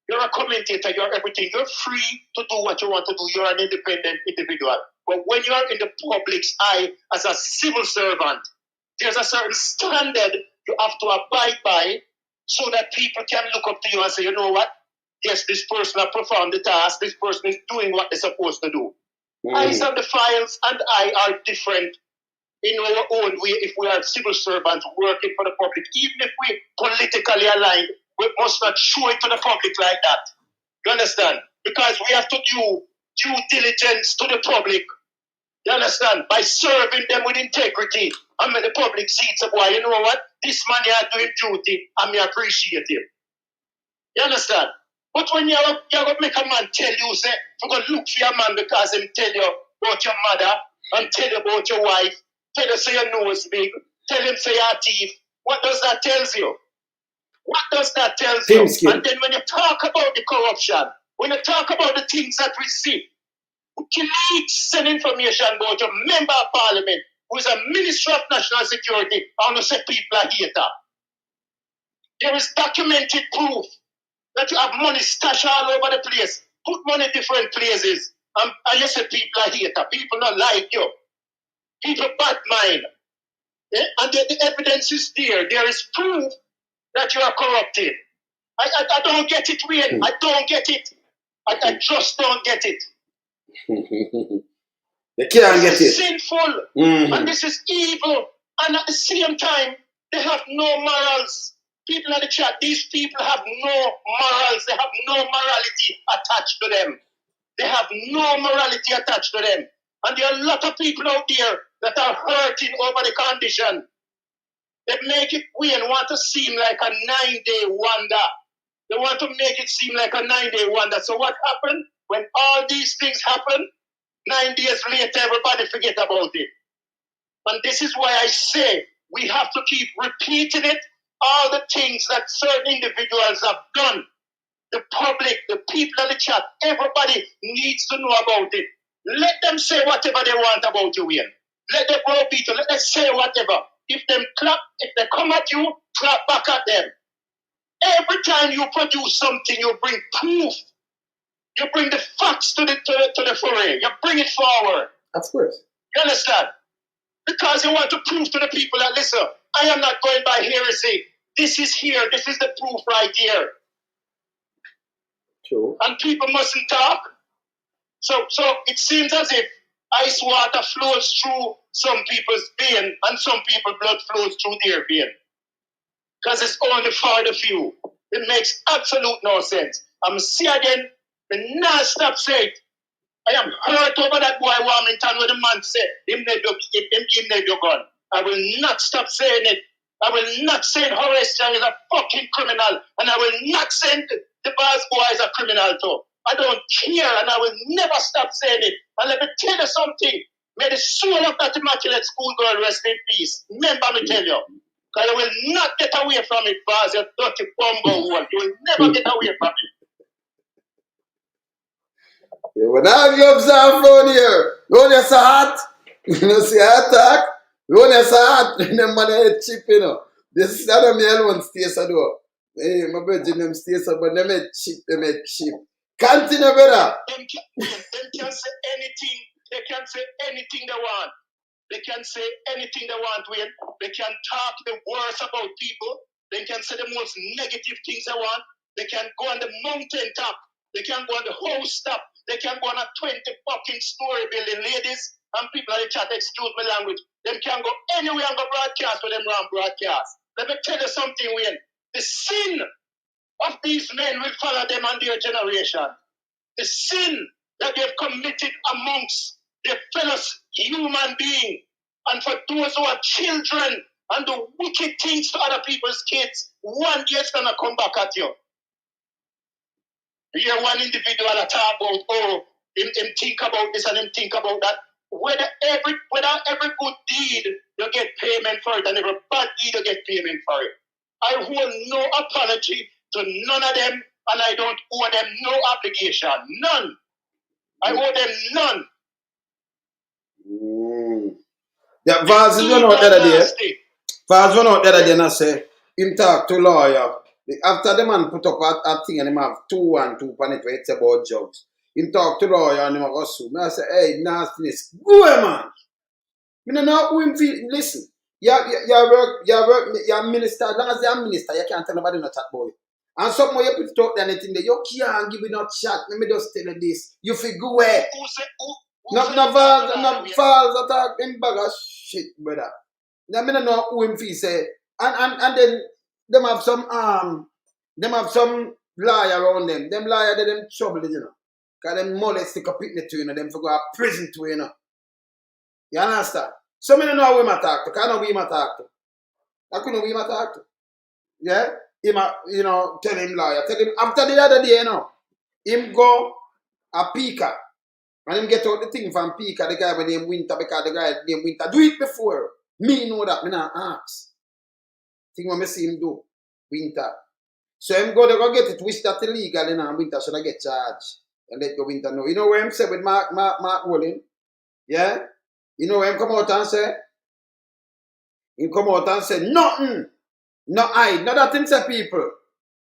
You're a commentator. You're everything. You're free to do what you want to do. You're an independent individual. But when you're in the public's eye as a civil servant, there's a certain standard you have to abide by so that people can look up to you and say, you know what? Yes, this person has performed the task. This person is doing what they're supposed to do. Eyes on the files and I are different in our own way if we are civil servants working for the public. Even if we politically aligned, we must not show it to the public like that. You understand? Because we have to do due diligence to the public. You understand? By serving them with integrity and make the public see it. Boy, you know what? This man here doing duty and me appreciate him. You understand? But when you're going to make a man tell you, say, you're going to look for your man because him tell you about your mother and tell you about your wife, tell you say your nose big, tell him say your teeth. What does that tell you? What does that tell you? And then when you talk about the corruption, when you talk about the things that we see, leaks send information about a member of parliament who is a minister of national security, I want to say people are hater. There is documented proof that you have money stashed all over the place. Put money in different places. And you say people are hater. People not like you. People bad mind. Yeah? And the evidence is there. There is proof that you are corrupted. I don't get it, Wayne. I don't get it. I just don't get it. They can't get it. This is sinful. And this is evil. And at the same time, they have no morals. People in the chat, these people have no morals. They have no morality attached to them. They have no morality attached to them. And there are a lot of people out there that are hurting over the condition. They make it Wayne want to seem like a 9-day wonder. They want to make it seem like a 9-day wonder. So what happened? When all these things happen, 9 days later, everybody forget about it. And this is why I say we have to keep repeating it. All the things that certain individuals have done the public, the people in the chat, everybody needs to know about it. Let them say whatever they want about you, Wayne. Let them go beat you. Let them say whatever. If they come at you, clap back at them. Every time you produce something, you bring proof. You bring the facts to the foray. You bring it forward. Of course. You understand? Because you want to prove to the people that, listen, I am not going by heresy. This is here. This is the proof right here. True. And people mustn't talk. So it seems as if ice water flows through some people's vein and some people's blood flows through their vein. Because it's only for the few. It makes absolute no sense. I'm see again, the not stop say it. I am hurt over that boy Warmington where the man said, him need your gun. I will not stop saying it. I will not say Horace Young is a fucking criminal. And I will not say the boss boy is a criminal too. I don't care and I will never stop saying it. And let me tell you something. May the soul of that immaculate schoolgirl rest in peace. Remember me tell you. Because I will not get away from it, boss, you dirty bumbo one. You will never get away from it. When I gloves off round here, round here so hot. You know, see attack. Round here so hot. Them man head cheap, you know. This is not me alone stay so though. Hey, my brother, them stay so, but them head cheap, them head cheap. Continue, brother. Them can say anything. They can say anything they want. They can say anything they want, Wayne. They can talk the worst about people. They can say the most negative things they want. They can go on the mountain top. They can go on the house top. They can go on a 20 fucking story building, ladies and people in the chat, excuse my language. They can go anywhere and go broadcast with them around broadcast. Let me tell you something, Wayne. The sin of these men will follow them and their generation. The sin that they've committed amongst their fellow human beings, and for those who are children and do wicked things to other people's kids, one day it's gonna come back at you. You hear one individual talk about, oh, him think about this and him think about that. Whether every good deed you get payment for it, and every bad deed you get payment for it. I hold no apology to none of them, and I don't owe them no obligation. None. I owe them none. Yeah, Vaz went out the other day. Vaz went out the other day and I say, him talk to lawyer. After the man put up a thing and him have 2 and 2 pan it where it's about jobs. Him talk to lawyer and him go sue. I say, hey, nastiness. Go away, man. You don't know who him feel. Listen, you're minister. As long as you're minister, you can't tell nobody no chat boy. And something more you put it out there anything there. You can't give me no chat. Let me just tell you this. You feel go away. No false attack him bag of shit, brother. I don't know who him feel say. And then them have some lawyer around them. Them lawyer they them trouble, you know. Cause them molest stick a picnic to you know, them for go to prison to you know. You understand? So I don't know who him a talk to, cause I know who him a talk to. I couldn't know who him a talk to. Yeah? Him a, you know, tell him lawyer. Tell him after the other day, you know, him go a Pika. And him get out the thing from Pika, the guy with name Winter, because the guy named Winter do it before. Me know that, me not ask. Thing what me see him do, Winter. So him go, they go get it, wish that illegal, you know, and Winter should I get charged. And let the Winter know. You know where him say with Mark Wolin? Yeah? You know where him come out and say? Him come out and say, nothing. No hide. Not that him say, people.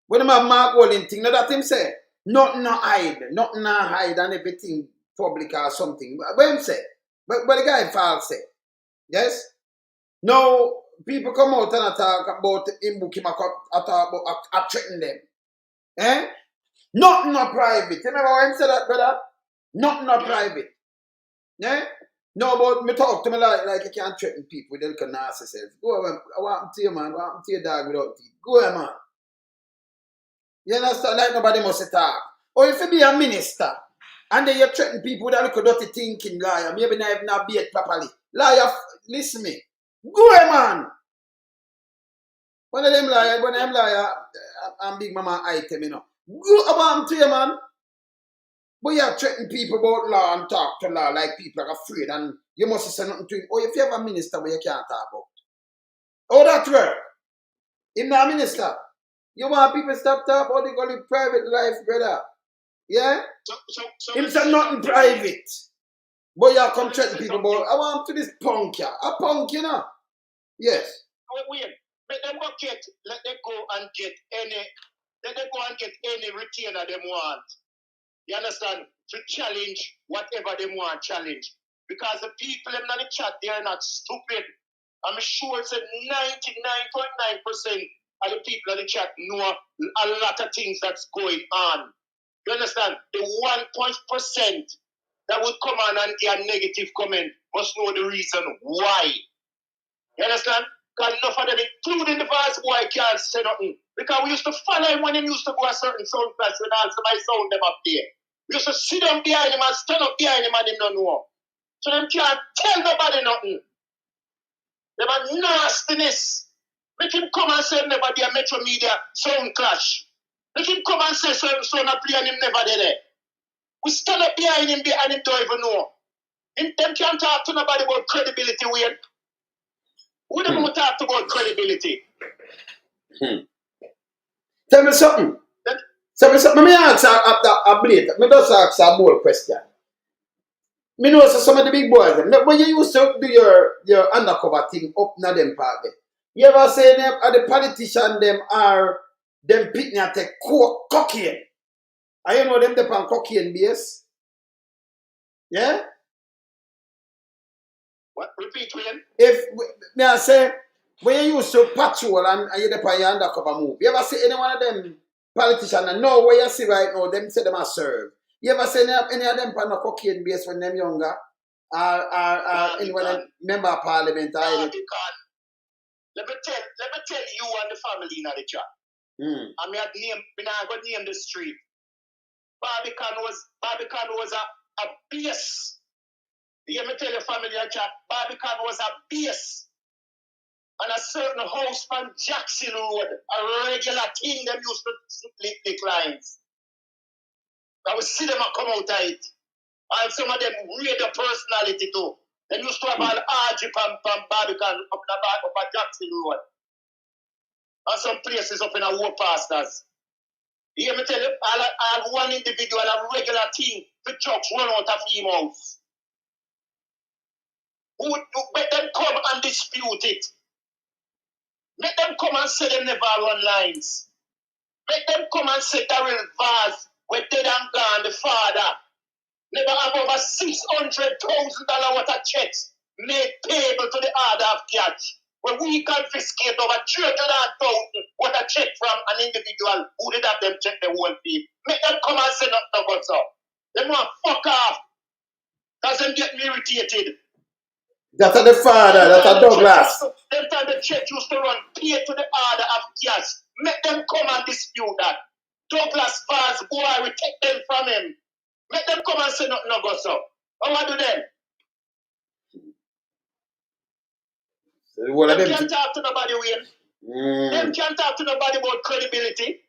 When him have Mark Wolin thing, not that him say. Nothing no hide. Nothing no hide and everything public or something. What him say? But the guy false say. Yes? Now, people come out and talk about him book him, talk about threaten them. Eh? Nothing no private. You remember when him say that, brother? Nothing no private. Eh? No, but me talk to me like you can't threaten people with a little nasty self. Go away. I want to you, man. I want to your dog without teeth. Go away, man. You understand? Like nobody must talk. Or if you be a minister, and then you threaten people with a little dirty thinking, liar, maybe not even be it properly. Liar, listen me. Go away, man. One of them liar, I'm big mama item, you know. Go about to you, man. But you threaten people about law and talk to law like people are afraid, and you must say nothing to him. Or if you have a minister where you can't talk about. Oh, that work. Him not a minister. You want people stop talk about they go live private life, brother. Yeah? Him say nothing private. But you come threaten people, but I want to this punk, yeah. A punk, you know? Yes. Wait. Let them go let them go and get any retainer they want. You understand? To challenge whatever they want challenge. Because the people in the chat, they are not stupid. I'm sure it's 99.9% of the people in the chat know a lot of things that's going on. You understand? The 1% that would come on and give a negative comment must know the reason why. You understand? Because enough of them, including the vast boy, can't say nothing. Because we used to follow him when he used to go a certain sound class and answer my sound them up there. We used to sit down behind him and stand up behind him and him don't know. So them can't tell nobody nothing. Them are nastiness. Make him come and say never be a Metro Media sound clash. Make him come and say so not play and him never there. We stand up behind him and him don't even know. Them can't talk to nobody about credibility, Wayne. We don't want to talk about credibility. Tell me something. Let me ask a blade. Let me just ask a bold question. Me know so some of the big boys, when you used to do your undercover thing up na them part there, you ever say them the politician them are them picking at a cocaine? I you know them depend cocaine base? Yeah? What? Repeat, Wayne? If me I say when you used to patrol and you depend your undercover move, you ever see any one of them politicians and know where you see right now, them say them are serve. You ever see any of them on a cocaine base when them younger? Anyone member of parliament or anything? Let me tell you and the family in the chat. I mean, I got name the street. Barbican was a base. You hear me tell your family in the chat, Barbican was a base. And a certain house from Jackson Road, a regular thing them used to lick the clients. I will see them come out of it. And some of them read the personality too. They used to have all RJ from Barbican up at Jackson Road. And some places up in a war pastors. You hear me tell you, I have one individual, a regular thing, the trucks run out of him house. Who would make them come and dispute it? Make them come and say they never run lines. Make them come and say Daryl Vaz, where dead and gone, the father, never have over $600,000 worth of checks made payable to the order of cash. When we confiscate over $300,000 worth of check from an individual who did have them check the whole fee. Make them come and say nothing about so. They want fuck off. Because them get me irritated. That's the father, that's a Douglas. Them time the check used to run pay to the order of cash. Make them come and dispute that. Douglas Vaz, boy, we take them from him. Make them come and say nothing about so. And what do them? Them can't talk to nobody, Wayne. Them can't talk to nobody about credibility.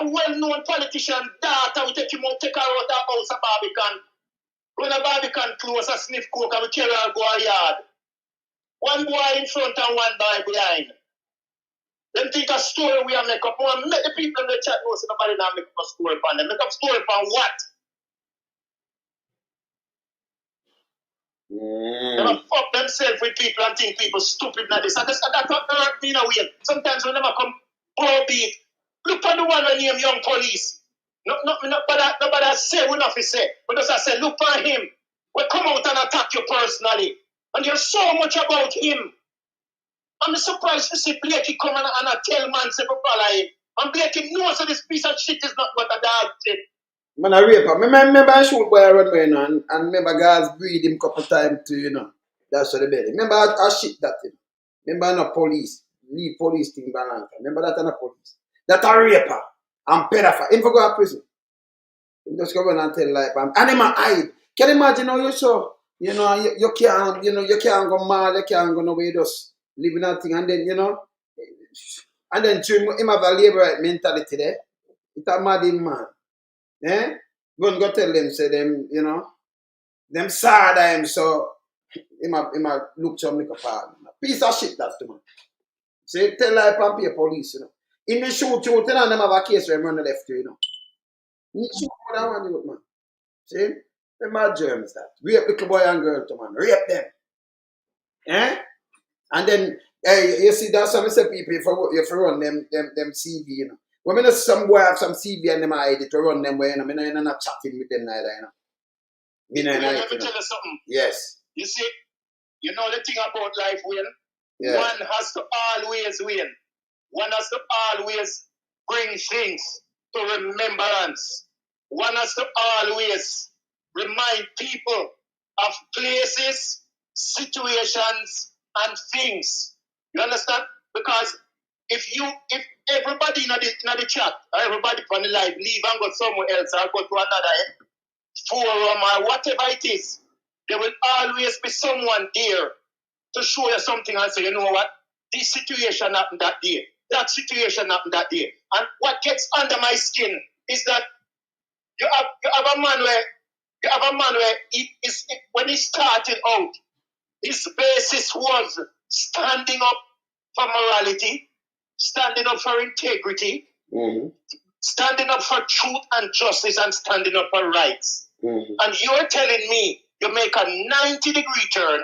A well-known politician daughter will take him out, take her out of the house of Barbican. When a Barbican close a sniff coke and we carry her go a yard. One boy in front and one boy behind. Them think a story we are make up. We want to make the people in the chat know so nobody now make up a story upon them. Make up a story upon what? They fuck themselves with people and think people stupid now this. And that's what hurt me in a way. Sometimes when they come browbeat, look at the one who name young police. Nobody say we not say. But just I say, look at him. We come out and attack you personally. And there's so much about him. I'm surprised to see Blakey come and tell man say follow him. And Blakey knows that this piece of shit is not but a dog shit. Man, a raper. Remember I shoot boy run away, and remember guys breed him couple times to, that's what they belly. Remember I shit that thing. Remember no police. Leave police thing balance. Remember that no police. That a raper and pedophile. Him for go to prison. Him just go run and tell life. And him a hide. Can you imagine how you saw? You can't, you can't go mad, you can't go nowhere, just living that thing, and then, and then him have a labor right mentality there. It's a mad man. Eh? Go tell them, say them, them sad at him, so him a look some like a part. Piece of shit that to man. See, tell lie and pay police, you know. In the shoot you, tell them have a case where run the left you, you know. You shoot for that one, you man. See? Them bad germs that. Rape little boy and girl to man. Rape them. Eh? And then, hey, you see, that's some say people if you run them CV, you know. When I know some boy have some CV and them ID to run them way, you know, I'm not chatting with them neither, you know. Let me tell you something. Yes. You see, you know the thing about life, Wayne? Yeah. One has to always win. One has to always bring things to remembrance. One has to always remind people of places, situations, and things. You understand? Because if everybody in the chat, or everybody from the live leave and go somewhere else or go to another forum or whatever it is, there will always be someone there to show you something and say, you know what? This situation happened that day. That situation happened that day. And what gets under my skin is that you have a man where when he started out, his basis was standing up for morality, standing up for integrity, standing up for truth and justice, and standing up for rights. And you're telling me you make a 90-degree turn,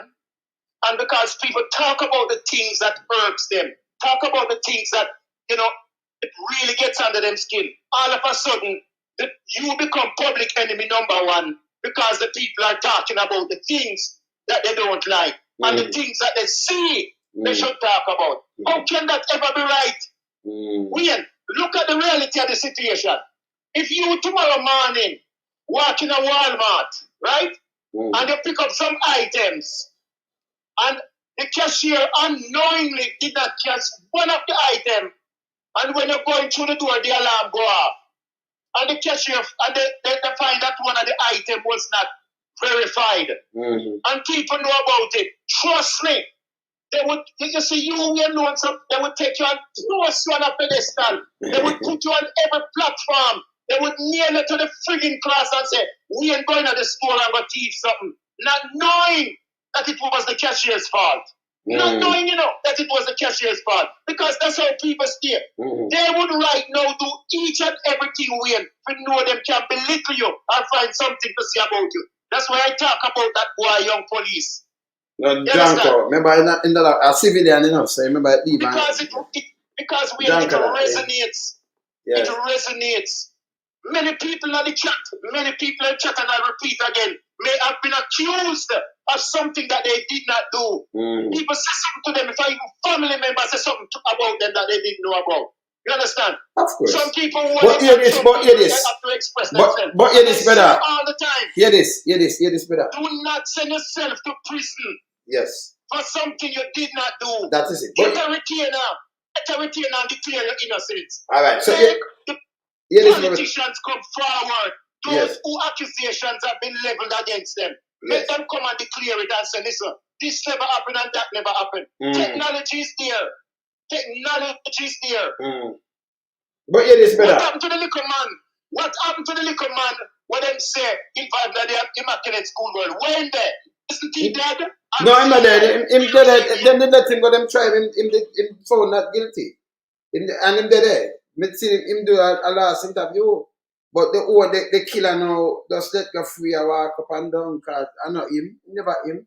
and because people talk about the things that irks them, talk about the things that, you know, it really gets under them skin, all of a sudden, you become public enemy number one because the people are talking about the things that they don't like and the things that they see they should talk about. How can that ever be right? Wayne, look at the reality of the situation. If you tomorrow morning walk in a Walmart, right, and you pick up some items, and the cashier unknowingly did not catch one of the items, and when you're going through the door, the alarm go off, and the cashier, and they find that one of the items was not verified, and people know about it. Trust me, they would, you see, you alone, so they would take you and place you on a pedestal. They would put you on every platform. They would nail you to the frigging cross and say, we ain't going to the store and go thief something. Not knowing that it was the cashier's fault. Not knowing, you know, that it was the cashier's fault. Because that's how people stay. They would right now do each and everything, Wayne, to know them can belittle you and find something to say about you. That's why I talk about that boy, young police. Janko, remember in the a civilian, you know, so remember because we it resonates. Yeah. It resonates. Many people in the chat, and I repeat again, may have been accused of something that they did not do. People say something to them, if even family members say something about them that they didn't know about. You understand? Of course. Some people want to express themselves. But hear this, brother. All the time. Hear this, brother. Do not send yourself to prison. Yes. For something you did not do. That is it. Get a retainer and declare your innocence. All right. So the politicians come forward. Those who accusations have been leveled against them. Let them come and declare it and say, listen, this never happened and that never happened. Technology is there. But hear this, brother. What happened to the little man? What them say involved in the immaculate school world? Where in there? Isn't he dead? No, I'm not dead. Him dead. Then they let him go. Them try him found not guilty. And him dead. Me see him do a last interview. But the killer now just let go free and walk up and down. Cause I know him. Never him.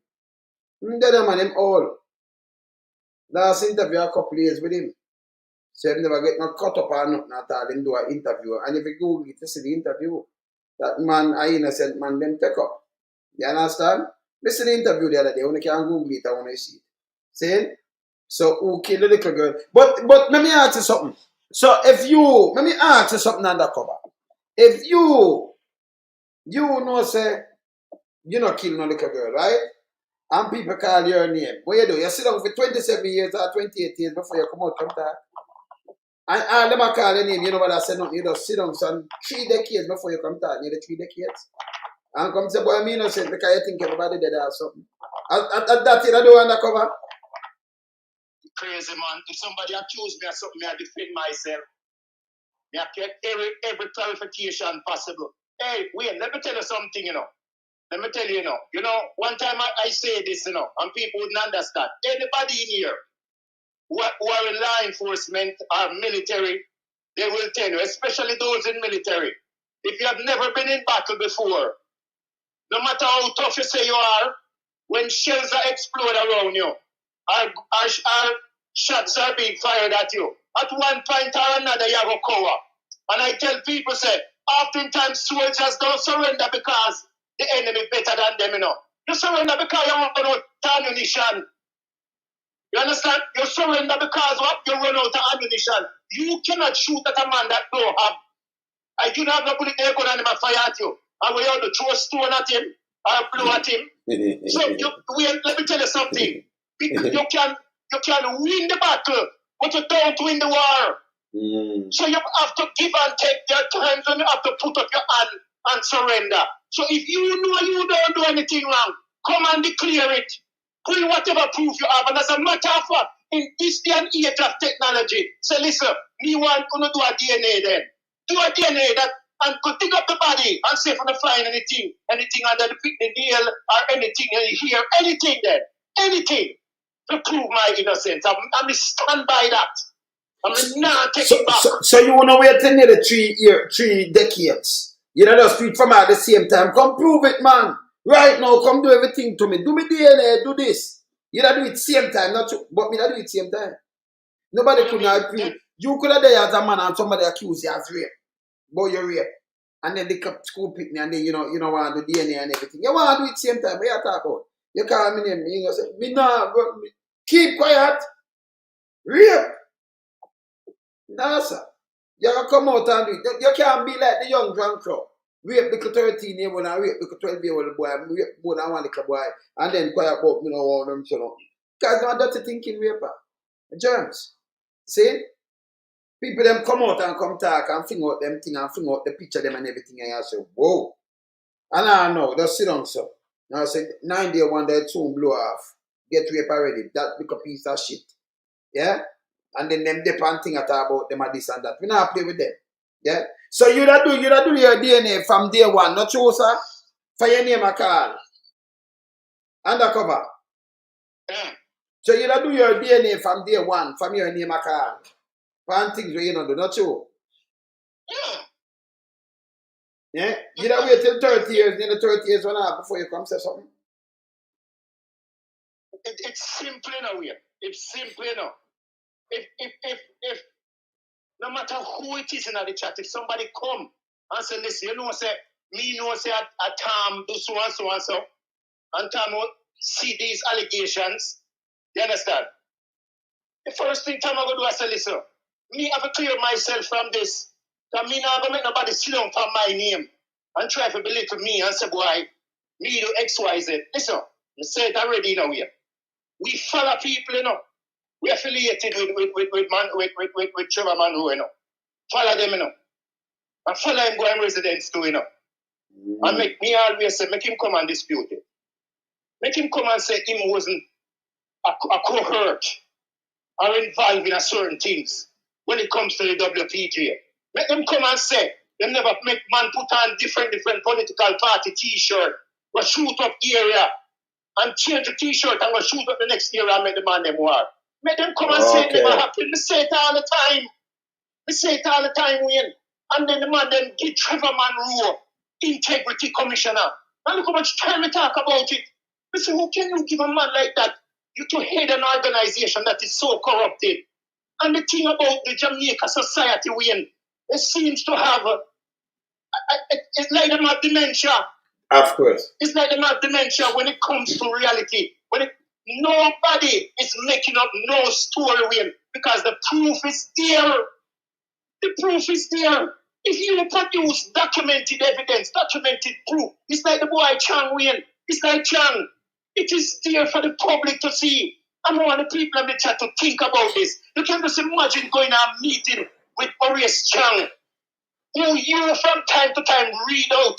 Him dead man. Him all. Last interview a couple years with him. So him never get no cut up or nothing at all. Him do an interview. And if you Google it, you see the interview. That man, a innocent man, them take up. You understand? Listen to the interview the other day, when you can Google it, I want to see it. See? So, who killed the little girl? But let me ask you something. So, let me ask you something undercover. If you know, say, you not kill no little girl, right? And people call your name. What you do? You sit down for 27 years or 28 years before you come out from that. And all them call your name, you know what I say nothing. You just sit down for 3 decades before you come talk. You the 3 decades. And come say, boy, I'm innocent because you think everybody dead or something. That's it, I do undercover. Crazy man. If somebody accuse me of something, I defend myself. I get every clarification possible. Hey, wait, let me tell you something, you know. Let me tell you, you know, one time I say this, you know, and people wouldn't understand. Anybody in here who are in law enforcement or military, they will tell you, especially those in military, if you have never been in battle before, no matter how tough you say you are, when shells are explode around you, or shots are being fired at you, at one point or another you have a cover. And I tell people, say, oftentimes soldiers don't surrender because the enemy better than them, you know. You surrender because you run out of ammunition. You understand? You surrender because what? You run out of ammunition. You cannot shoot at a man that don't have. I do not have no bullet there gun and him fire at you. And we have to throw a stone at him or blow at him. So let me tell you something. You can win the battle, but you don't win the war. So you have to give and take. There are times when you have to put up your hand and surrender. So if you know you don't do anything wrong, come and declare it. Bring whatever proof you have. And as a matter of fact, in this day and age of technology, say, listen, me want to do a DNA then. Do a DNA that and go dig up the body and see if you find anything under the nail or anything here, anything then. Anything to prove my innocence. I'm stand by that. I'm not taking back. So you wanna wait till nearly 3 decades. You know just tweet from at the same time. Come prove it, man. Right now, come do everything to me. Do me DNA, do this. You don't do it same time, not to, but me not do it same time. Nobody could not accuse. You could have there as a man and somebody accuse you as rape. But you rape. And then they school pick me and then you know want to do DNA and everything. You want to do it same time. What you talk about? You call me name, you say, me no, keep quiet. Rape. No, sir. You can come out and do it. You can't be like the young drunk crowd. Rape the 13-year-old and rape the 12-year-old boy, rape more than one little boy, and then quiet about me, all them, so on. Because you're dirty thinking raper. Germs. See? People them come out and come talk and fling out them thing and fling out the picture them and everything, and you say, whoa. And I know, just sit down, so. Now I say, 9 day, 1 day, 2 blow off. Get rape already. That big a piece of shit. Yeah? And then them depend thing at about them and this and that. We not play with them. Yeah? So you that do your DNA from day one, not true, sir? For your name a call. Undercover. Yeah. So you that do your DNA from day one, from your name a call. For things where you don't do, not true? Yeah. Yeah? You that wait till 30 years, then the 30 years run out before you come say something? It's simple in a way. It's simple enough. If no matter who it is in the chat, if somebody come and say, listen, you know, say, me know, say, at Tom do so and so and so, and Tom will see these allegations, you understand? The first thing Tom will go do is say, listen, me have to clear myself from this. Because me not going to make nobody sit down for my name and try to belittle me and say, boy, me do X, Y, Z. Listen, I say it already in a way. We follow people, you know. We affiliated with Trevor Monroe, you know. Follow them, you know. And follow him going residence too, you know. And make me always say, make him come and dispute it. Make him come and say him wasn't a cohort or involved in a certain things when it comes to the WPJ. Make them come and say, they never make man put on different political party t-shirt, go shoot up area and change the t-shirt and go shoot up the next area and make the man them war. Make them come and say it never happened. We say it all the time. We say it all the time, Wayne. And then the man then give Trevor Monroe integrity commissioner. And look how much time we talk about it. We say, how can you give a man like that? You to head an organization that is so corrupted. And the thing about the Jamaica society, Wayne, it seems to have, it's like them have dementia. Of course. It's like them have dementia when it comes to reality. Nobody is making up no story, Wayne, because the proof is there. The proof is there. If you produce documented evidence, documented proof, it's like the boy Chang Wayne. It's like Chang. It is there for the public to see. I want the people in the chat to think about this. You can just imagine going to a meeting with Maurice Chang, who you from time to time read out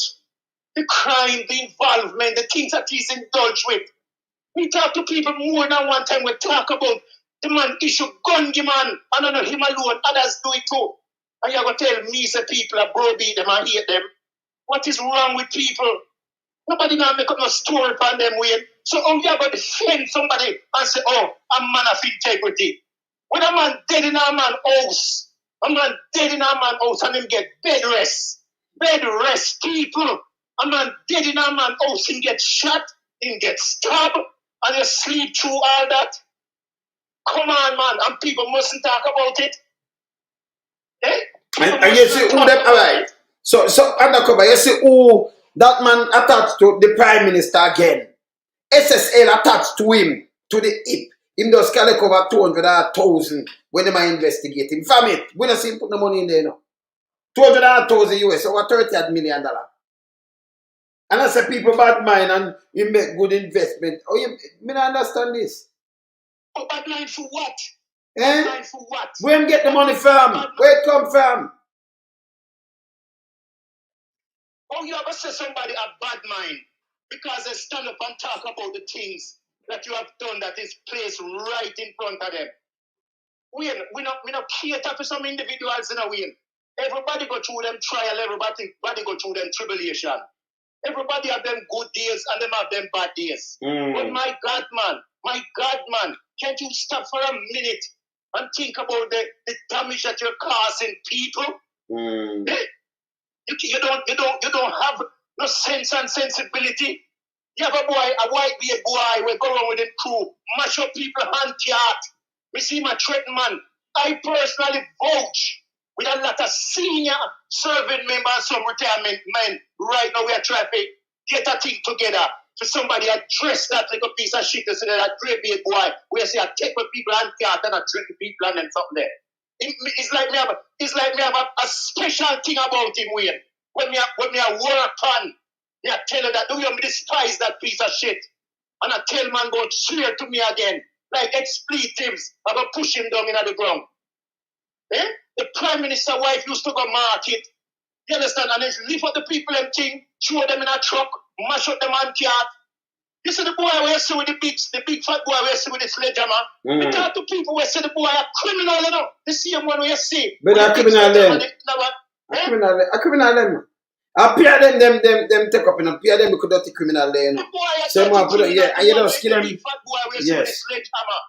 the crime, the involvement, the things that he's indulged with. We talk to people more than one time. We talk about the man issue gun, man. I don't know him alone. Others do it too. And you're going to tell me, say people are browbeat them and hate them. What is wrong with people? Nobody now make up no story upon them, Wayne. So you're going to defend somebody and say, oh, I'm a man of integrity. When a man dead in a man house, a man dead in a man house and him get bed rest. Bed rest, people. A man dead in a man house, him get shot, him get stabbed, and you sleep through all that. Come on, man, and people mustn't talk about it. Eh? And you see who them, alright. So undercover, you see who that man attached to the Prime Minister again. SSL attached to him, to the hip. Him does collect over 200,000 when they might investigate him. From it, we don't see him put the money in there now. 200,000 US, over $30 million. And I say people bad mind and you make good investment. Oh, you don't understand this. Oh, bad mind for what? Eh? Bad mind for what? Where him get the money from? Where it come from? Oh, you ever say somebody a bad mind because they stand up and talk about the things that you have done that is placed right in front of them. We not cater for some individuals in a way. Everybody go through them trial, everybody go through them tribulation. Everybody have them good days and them have them bad days. But my God, man, can't you stop for a minute and think about the damage that you're causing people? Eh? You don't have no sense and sensibility. You have a white beard boy, we go around with him crew, mash up people hand heart. We see my threaten man. I personally vouch with a lot of senior serving members, some retirement men. Right now we are trying to get a thing together for somebody to address that little piece of shit to say that great beard boy, where say I take with people hand heart and I threaten people and then something there. It's like me have a special thing about him, Wayne. When me a work on, me I tell you that do you despise that piece of shit? And I tell man go swear to me again, like expletives, I go push him down in the ground. Eh? The Prime Minister wife used to go market, you understand, and then lift up the people and thing, throw them in a truck, mash up them and cat. You see the boy where you see with the big fat boy where you see with the sledgehammer. We talk to people where you see the boy a criminal, you know. The same one where you see. But a criminal then. A criminal them. I peer them take up in a peer them because dirty criminal there, you know. Some one put yeah, and you don't skill them. Yes.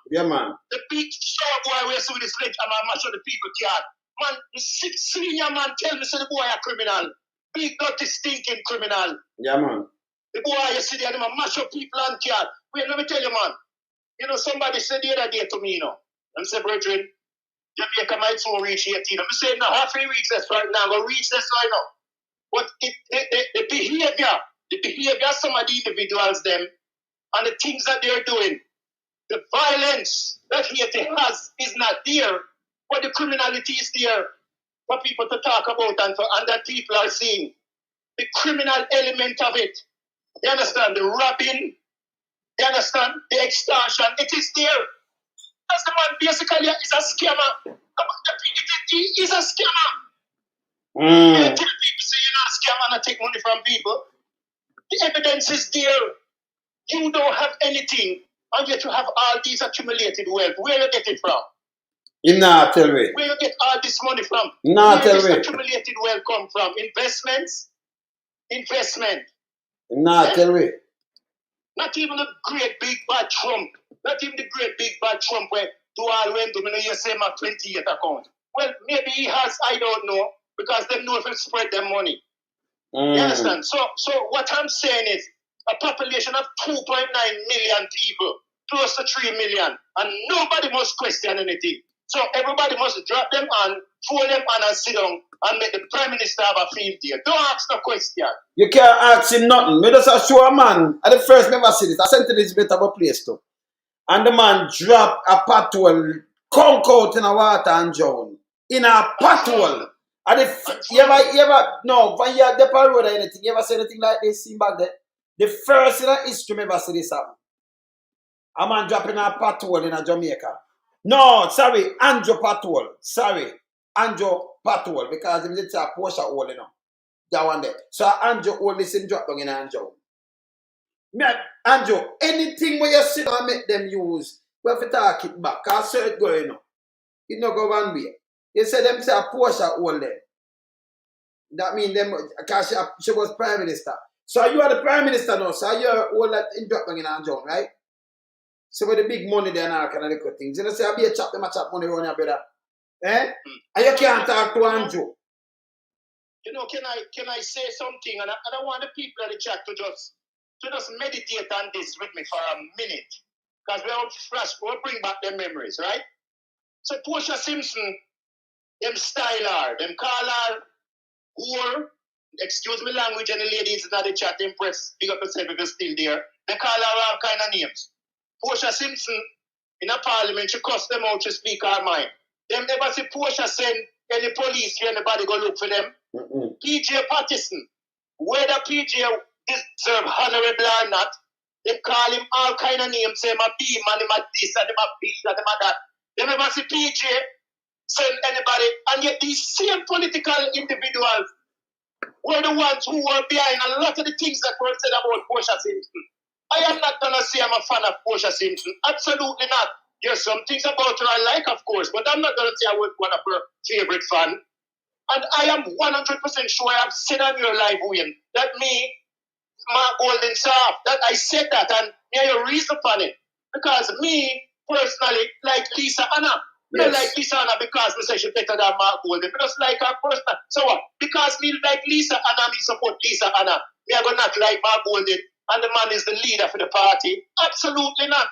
Yeah, man. The big short boy where you see with the sledgehammer and mash up the people cat. Man, the senior man tell me say the boy a criminal. Big dirty stinking criminal. Yeah, man. The boy you see there, them mash up people and cat. Wait, let me tell you, man. You know, somebody said the other day to me, you know. And said, brethren, Jamaica might soon reach 18. I'm saying, no, half 3 weeks that's right now. Go reach this right now. But the behavior of some of the individuals, them, and the things that they're doing, the violence that Haiti has is not there, but the criminality is there for people to talk about and that people are seeing. The criminal element of it. You understand? The robbing, you understand? The extortion, it is there. That's the man basically is a scammer. He is a scammer. You tell people say you're not a scammer and take money from people. The evidence is there. You don't have anything, and yet you have all these accumulated wealth. Where you get it from? You not tell me. Where you get all this money from? Not tell me. Where this accumulated wealth come from? Investment. Not tell me. Not even the great big bad Trump. Not even the great big bad Trump where do all went to me, you say my 28 account. Well, maybe he has, I don't know, because they know if it spread their money. You understand? So what I'm saying is a population of 2.9 million people, close to 3 million, and nobody must question anything. So everybody must drop them on, fold them on and sit down and make the Prime Minister have a field day. Don't ask no question. You can't ask him nothing. Me just show a man. At the first never see it. I sent Elizabeth of a place too. And the man drop a patrol, conk out in a water and drown. In a patrol. And you ever, no, when you're at the road or anything, you ever see anything like this seen back there? The first in the history me ever see this happen. A man dropping a patrol in a Jamaica. No, sorry, Andrew Patrol. Sorry, Andrew Patrol, because him did say a Porsche hole, you know. That one there. So Andrew all listen drop down in Andrew. Andrew, anything where you sit and make them use, we have to talk it back. Because so it going, you know. It not go one way. You say them say a Porsche hole there. That means them, because she was Prime Minister. So you are the Prime Minister now, so you're all that in drop down in Andrew, right? So with the big money there and all kind of little things. You know, say, I be a chop, them a chop money around your brother. Eh? And you can't talk to Andrew. You know, can I say something? And I want the people in the chat to just meditate on this with me for a minute. Because we'll bring back their memories, right? So Portia Simpson, them style her, them call her whore, excuse me language, and the ladies in the chat, impress, big up yourself if you're still there. They call her all kind of names. Portia Simpson, in a parliament, she cuss them out to speak her mind. Them never see Portia send any police here, anybody go look for them. PJ Patterson, whether PJ deserve honorable or not, they call him all kind of names, say him a B man, him a this, and him a B, and him a that. They never see PJ send anybody, and yet these same political individuals were the ones who were behind a lot of the things that were said about Portia Simpson. I am not going to say I'm a fan of Portia Simpson. Absolutely not. There's some things about her I like, of course, but I'm not going to say I was one of her favorite fans. And I am 100% sure I've said on your live, Wayne, that me, Mark Golden soft, that I said that, and here's a reason for it. Because me, personally, like Lisa Anna. Yes. I like Lisa Anna because me say she's better than Mark Golden. I just like her personally. So what? Because me like Lisa Anna, me support Lisa Anna. Me are going to not like Mark Golden, and the man is the leader for the party. Absolutely not.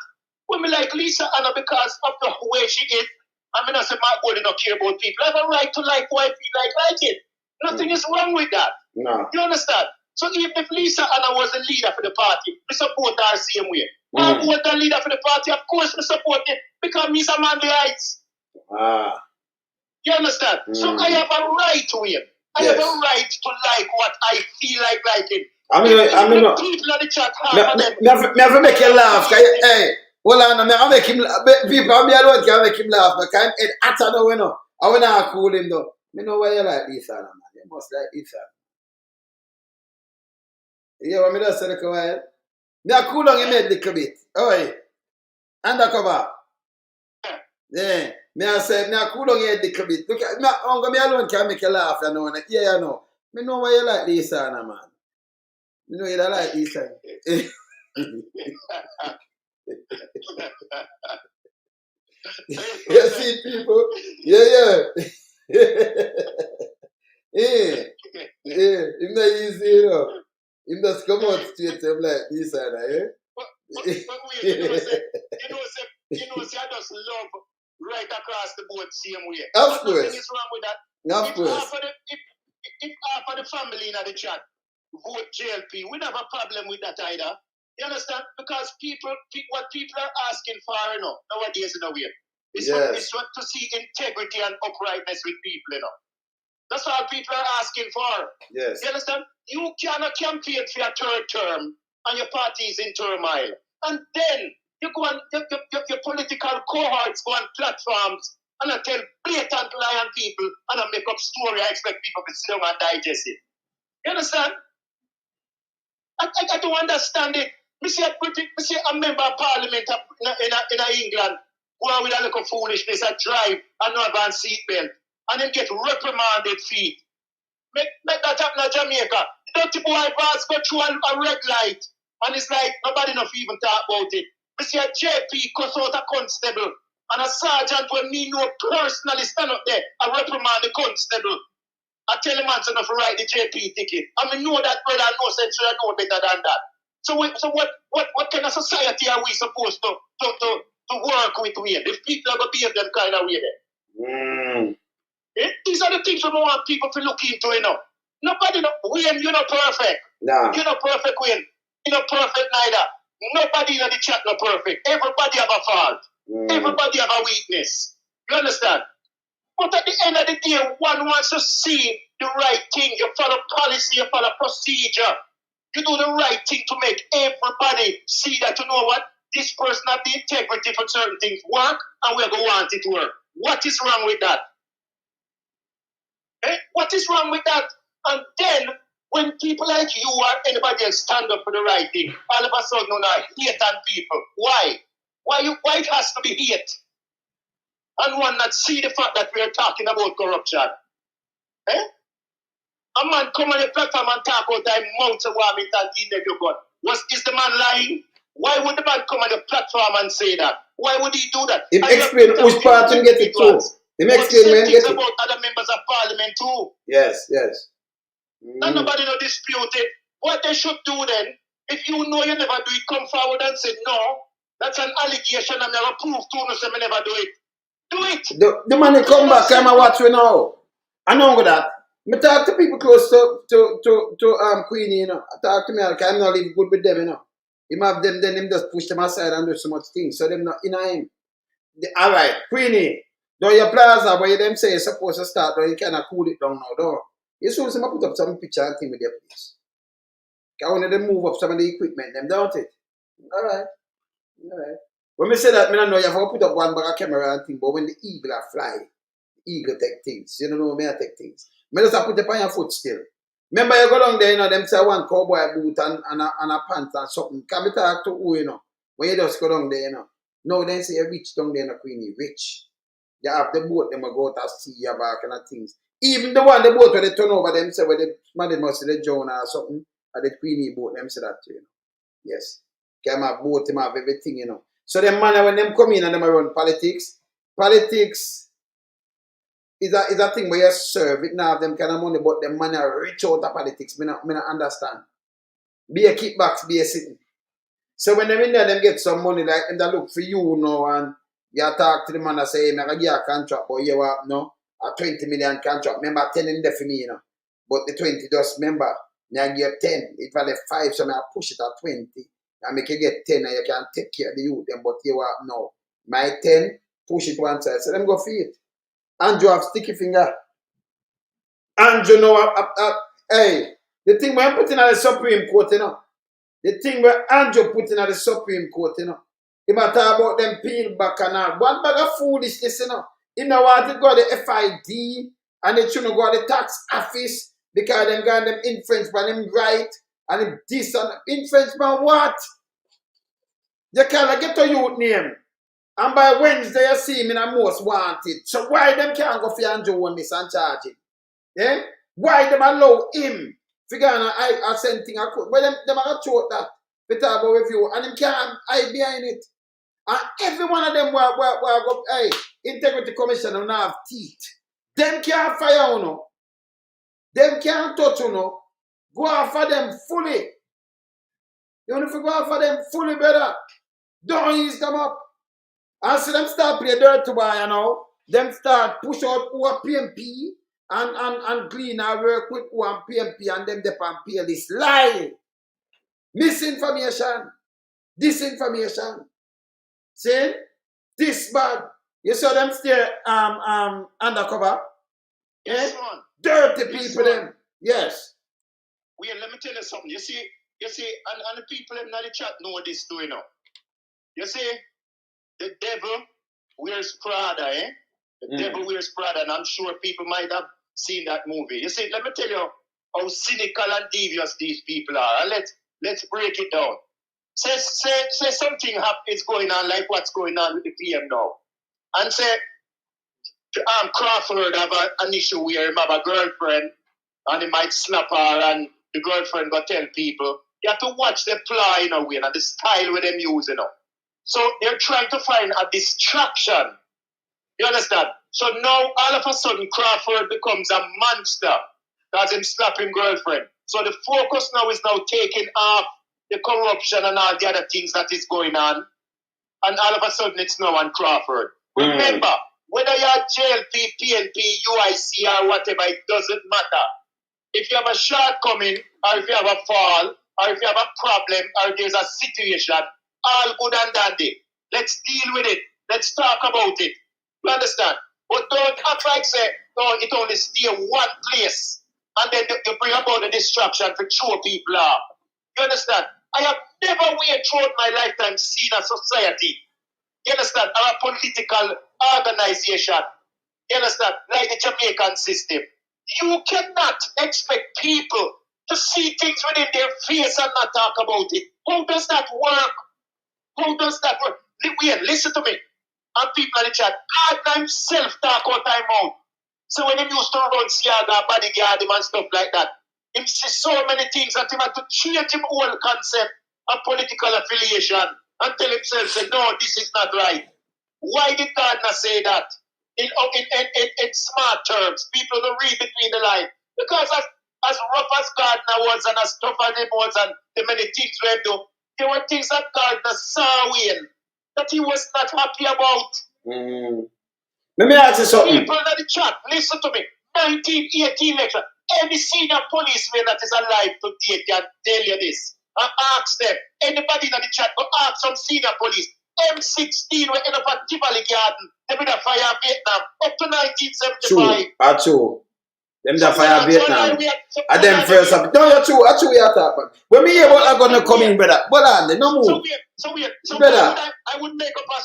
But me like Lisa Anna because of the way she is. I mean, I say Mark Golden don't care about people. I have a right to like who I feel like it. Nothing is wrong with that. No. You understand? So even if Lisa Anna was the leader for the party, we support her same way. Mark was the leader for the party, of course we support it because he's a man rights. You understand? So I have a right to him. I have a right to like what I feel like liking. I mean, no. People in the chat me have to make you laugh. Hey, hold on, I make him people. I alone can make him laugh. But I'm utter no, you know. I want to cool him though. Me know why you like Lisa, man. You must like Lisa. You want me to say the quiet? Me a cool on him head a little bit. Oi, undercover. Yeah, me a say me a cool on him head a little bit. Look at me alone can make you laugh. You know, yeah, you know. Me know why you like Lisa, man. You know you don't like Lisa. You see people? Yeah. Yeah. It's not easy, you know. Him just come out straight to him like this and that, But wait, you know, say I just love right across the board same way. Of But nothing course. is wrong with that. Of course. If half of the family in the chat vote JLP, we don't have a problem with that either. You understand? Because what people are asking for, you know, nowadays in a way, is to see integrity and uprightness with people, you know. That's all people are asking for. Yes. You understand? You cannot campaign for your third term and your party is in turmoil. And then you go on, your political cohorts go on platforms and I tell blatant lie on people and I make up story. I expect people to sit down and digest it. You understand? I don't understand it. I see a member of parliament in England go on with a little foolishness, a drive and no advance seatbelt and then get reprimanded feet. Make that happen in Jamaica. The dirty boy pass go through a red light and it's like nobody enough even talk about it. I see a JP cuss out a constable and a sergeant when me know personally stand up there and reprimand the constable. I tell him man to write the JP ticket. I mean know that brother no sense should know better than that. So what kind of society are we supposed to work with? If people are going to behave them kind of way there? These are the things we want people to look into, you know. Nobody, Wayne, you're not perfect. Nah. You're not perfect, Wayne. You're not perfect neither. Nobody in the chat not perfect. Everybody have a fault. Everybody have a weakness. You understand? But at the end of the day, one wants to see the right thing. You follow policy, you follow procedure. You do the right thing to make everybody see that, you know what? This person have the integrity for certain things work, and we're going to want it to work. What is wrong with that? What is wrong with that? And then, when people like you or anybody else stand up for the right thing, all of a sudden, you know, hate on people. Why? Why it has to be hate? And one not see the fact that we are talking about corruption. A man come on the platform and talk about time mouth to warm it and give you gun. Is the man lying? Why would the man come on the platform and say that? Why would he do that? Him explain which part him get it too. Him explain when get it. About other members of parliament too. Yes. And nobody no dispute it. What they should do then, if you know you never do it, come forward and say, no, that's an allegation and never proof to no say me never do it. Do it. The money come back, I'm watch you now. I know that. I talk to people close to Queenie, you know. I talk to me, I'm not living good with them, you know. Him have them, then him just push them aside and do so much things. So them not in him. Alright, Queenie, though your plaza where them say you're supposed to start, though you cannot cool it down now, though. You soon see me put up some picture and thing with your place. I want them move up some of the equipment, them, don't it? Alright. When me say that, I don't know you have to put up one bag of camera and thing, but when the eagle are fly, the eagle take things. You don't know me I take things. Me just have to put it on your foot still. Remember you go down there, you know, them say one cowboy boot and a pants and something. Can we talk to who, you know? When you just go down there, you know. No, then say you're rich down there in the Queenie, rich. You have the boat, them will go to see your back and things. Even the boat where they turn over, them say where the man must see the Jonah or something, or the Queenie boat, them say that too, you know. Yes. Can have boat, them have everything, you know. So them man when them come in and them run politics is a thing where you serve it now have them kind of money, but them man are rich out of politics. Me not understand. Be a kickbacks, be a sitting. So when them in there, them get some money, like them that look for you now, and you talk to the man and say, hey, I give you a contract, but you have no a 20 million contract. Remember 10 in there for me, you know. But the 20 just remember, I give you 10. If I left 5, so I push it at 20. And make you get 10 and you can take care of the youth, them, but you have no. My 10, push it one side. So them go for it. Andrew have sticky finger. Andrew know hey, the thing we're putting at the Supreme Court, you know. The thing where Andrew putting at the Supreme Court, you know. He might talk about them peel back and all. One bag of foolishness, you know. He know want to go to the FID and they shouldn't go to the tax office because them got them infringed by them right and them this and infringed by what? You can't get a youth name. And by Wednesday you see him in a most wanted. So why them can't go for Andrew Holness and charge him? Yeah? Why them allow him? Figure I send thing I could. Well, them are throat that. We talk about review. And them can't hide behind it. And every one of them will go, hey, Integrity Commission don't have teeth. Them can't fire you know. Them can't touch you know. Go after them fully. You want to go after them fully, brother. Don't ease them up. And so them start play dirty boy, you know. Them start push out who are PNP and Gleaner work with who are PNP and them dep and pay this lie. Misinformation. Disinformation. See? This bad. You saw them stay undercover. Yes, eh? man. Dirty Yes, people man. them. Yes. Wait, let me tell you something. You see, and the people in the chat know this too, you know. You see, the devil wears Prada, eh? The devil wears Prada, and I'm sure people might have seen that movie. You see, let me tell you how cynical and devious these people are. And let's break it down. Say something is going on like what's going on with the PM now. And say Crawford have an issue where he have a girlfriend and he might slap her and the girlfriend will tell people. You have to watch the ploy in a way and the style with them using it. So they're trying to find a distraction. You understand? So now all of a sudden Crawford becomes a monster because him slapping girlfriend. So the focus now is now taking off the corruption and all the other things that is going on. And all of a sudden it's now on Crawford. Remember, whether you're JLP, PNP, UIC or whatever, it doesn't matter. If you have a shortcoming or if you have a fall or if you have a problem or if there's a situation, all good and dandy. Let's deal with it. Let's talk about it. You understand? But don't act like say, no, it only stay one place. And then you bring about the distraction to throw people off. You understand? I have never throughout my lifetime seen a society, you understand, or a political organization, you understand, like the Jamaican system. You cannot expect people to see things within their face and not talk about it. How does that work? How does that work? Listen to me. And people in the chat, God himself talk all time out. So when he used to run Siaga, bodyguard him and stuff like that, him see so many things that him had to change him whole concept a political affiliation and tell himself, say, no, this is not right. Why did Gardner say that? In smart terms, people will read between the lines. Because as rough as Gardner was and as tough as he was and the many things we have done, there were things that Gardner saw in that he was not happy about. Let me ask you something. People in the chat, listen to me. 1918 election. Any senior policeman that is alive today can tell you this. And ask them. Anybody in the chat, go ask some senior police. M16 will end up at Tivoli Garden. They been a fire Vietnam up to 1975. True. Them the fire Vietnam. And them first up. No, you're true. That's true. You're talking. When we hear about that going to come in, brother. But no move. So brother. I would make up a.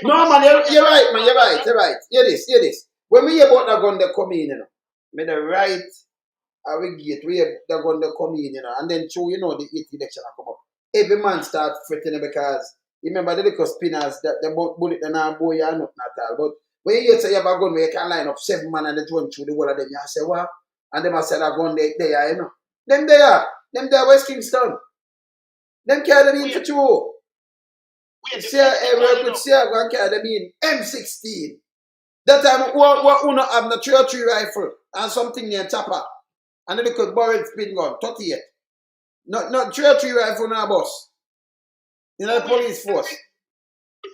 No, man. You're right, man. You're right. Hear this. When we hear about that going to come in, you know, me the right. I will get where they're going to come in, you know, and then through, you know, the 8th election will come up. Every man start fretting because remember the little spinners that they bullet and now boy are not all. But when you say you have a gun where you can line up 7 man and they run through the wall of them, you say, what? And them I said a gun there, you know. Them there West Kingston. Them carry them in for two. See every could see a gun carry them in M16. That time what uno have no 303 rifle and something near chopper. And then they could borrow spin gun, 38. Not 303 rifle on our bus. You know the police force.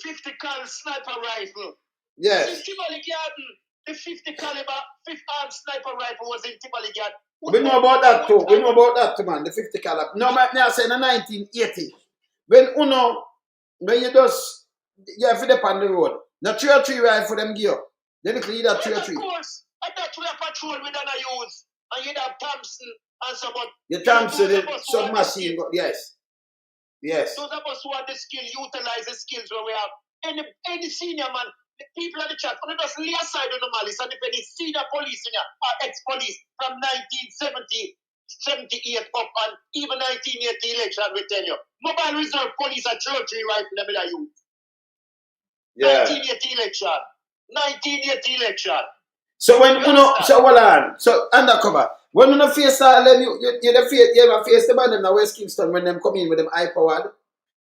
50 caliber sniper rifle. Yes. In Tivoli Garden, the 50 caliber 5th sniper rifle was in Tivoli Garden. We know about that too. We know about that too, man. The 50 caliber. No, I say in the 1980. When you just you have to dip on the road. Not 303 rifle them gear. Then you can that 303. Of course. And that's where patrol we don't use. And you have Thompson and so on. The Thompson, the submachine, yes. Those of us who have the skill, utilize the skills where we have. Any senior man, the people in the chat, when just lay aside on the malice, and if any senior police in here, or ex-police from 1978 up and even 1980 election, we tell you, mobile reserve police are churchy rifle, them that use. Yeah. 1980 election. So when so undercover. When you face them, you face the man in the West Kingston when them come in with them high powered.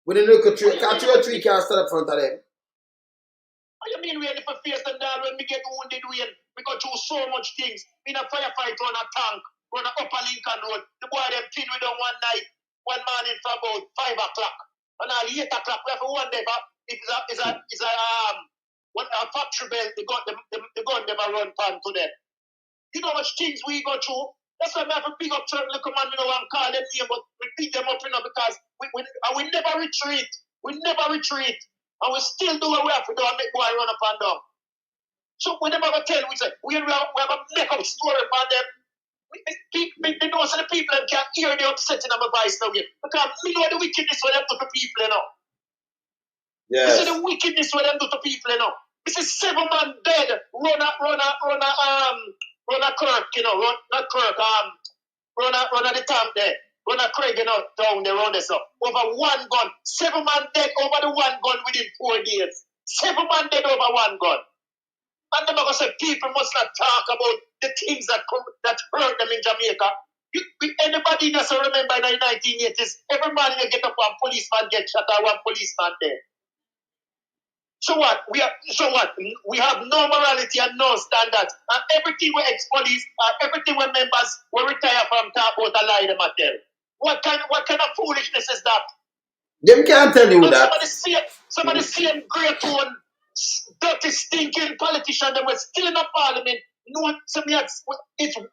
When they look at 3 can't stand in front of them. What you mean we have to face them down when we get wounded we go through so much things. In a firefight on a tank, on a upper Lincoln Road, the boy them pin with them one morning for about 5 o'clock. And all 8 o'clock we have to wonder if when a factory bell, the gun them a run pan to them. You know how much things we go through? That's why we have to big up certain little man, and call them name, but we beat them up, because we never retreat. We never retreat. And we still do what we have to do and make boy run up and down. So we never tell, we say, we have a make-up story about them. They know so the people can't hear the upsetting of my voice now yet. Because we know the wickedness what them do to people, you know. Yes. This is the wickedness what them do to people, you know. This is 7 man dead. Run a Kirk, you know, run a the tank there. Run a Craig, you know, down there, run this up. Over 1 gun. 7 man dead over the 1 gun within 4 days. 7 man dead over 1 gun. And they're going to say people must not talk about the things that hurt them in Jamaica. Anybody doesn't remember in the 1980s, every man you get up, 1 policeman get shot or 1 policeman dead. So what? We have no morality and no standards. And everything we ex-police, everything we members, we retire from talk about a lie them at tell. What kind of foolishness is that? Them can't tell you that. Some of the same great tone, dirty, stinking politicians that were still in the parliament. No, it's 100%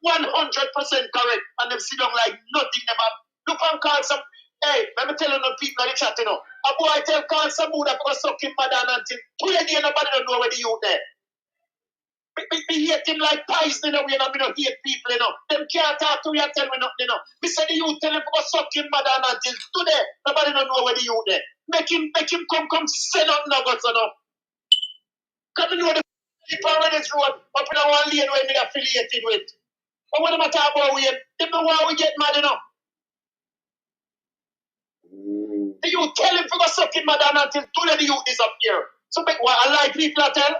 correct. And them sit down like nothing never. Look and call some. Hey, let me tell you the people in the chat, you know. A boy tell Carl Samu that for suck him mother until 2 days nobody don't know where the youth there. We hate him like poison, you know, we don't hate people, you know. Them can't talk to me and tell me nothing, you know. We say the youth tell him for suck him mother until today nobody don't know where the youth there. Make him come send out nuggets, you know. Come in with the people on this road up in a 1 lane where we affiliated with. But what am I talking about with him? Them the one we get mad, you know. The youth tell him to go suck him mother until today the youth disappear. So I like people I tell.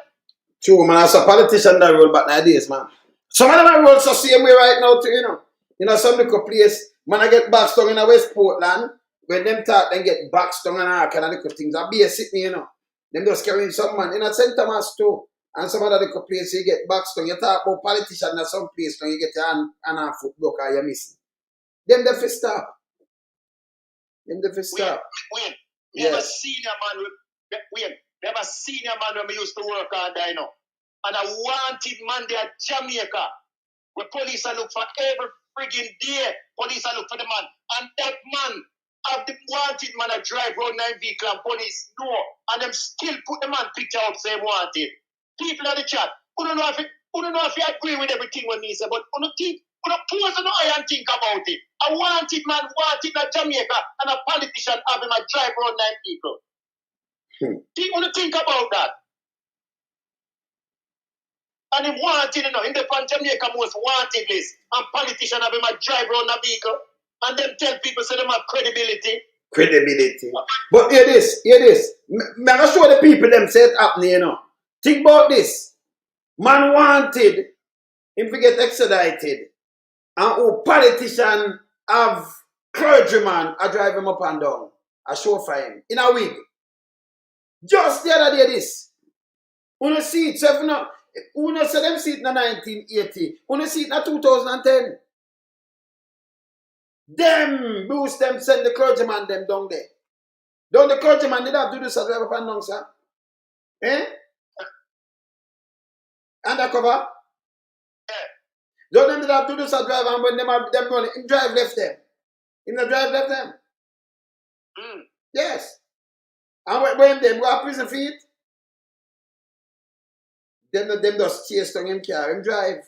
True, man. As a politician that roll back nowadays, man. Some of them are roll so same way right now too, you know. You know, some little place, man, I get back in a West Portland. when them talk, then get boxed down and all kind of little things. I be a sitting, you know. Them just carrying some man in a St. Thomas too. And some other little place you get boxed down. You talk about politicians in some place when you get your hand and a foot block or you missing. Them the first stop. Them the first stop. Wait. We Yes. have a senior man. We have a senior man when we used to work on there, you know. And a wanted man there at Jamaica. Where police are look for every friggin' day. Police are look for the man. And that man, of the wanted man that drive road 9 vehicle and police know. And them still put the man picture up say wanted. People in the chat, who don't know if you agree with everything when me say, but who don't think, who don't pose no eye and think about it. A wanted man wanted in Jamaica and a politician have him a drive road 9 people. People don't think about that. And him wanted, you know, in the Jamaica most wanted list. And politician have him a drive around a vehicle. And then tell people say them have credibility. Credibility. But hear this. Me I show the people them say it happening, you know. Think about this. Man wanted him to get extradited. And who politician have clergyman I drive him up and down. I show for him. In a wig. Just the other day this. Uno see it, so no, Uno say them see it in 1980. Uno see it in 2010. Them boost them send the clergyman them down there. Don't the clergyman did have to do this drive up and down, sir? Eh? Undercover? Don't them did have to do this drive and when them running, him drive left them. Him the drive left them. Yes. And when them go to prison for it, them just chase down him car, him drive.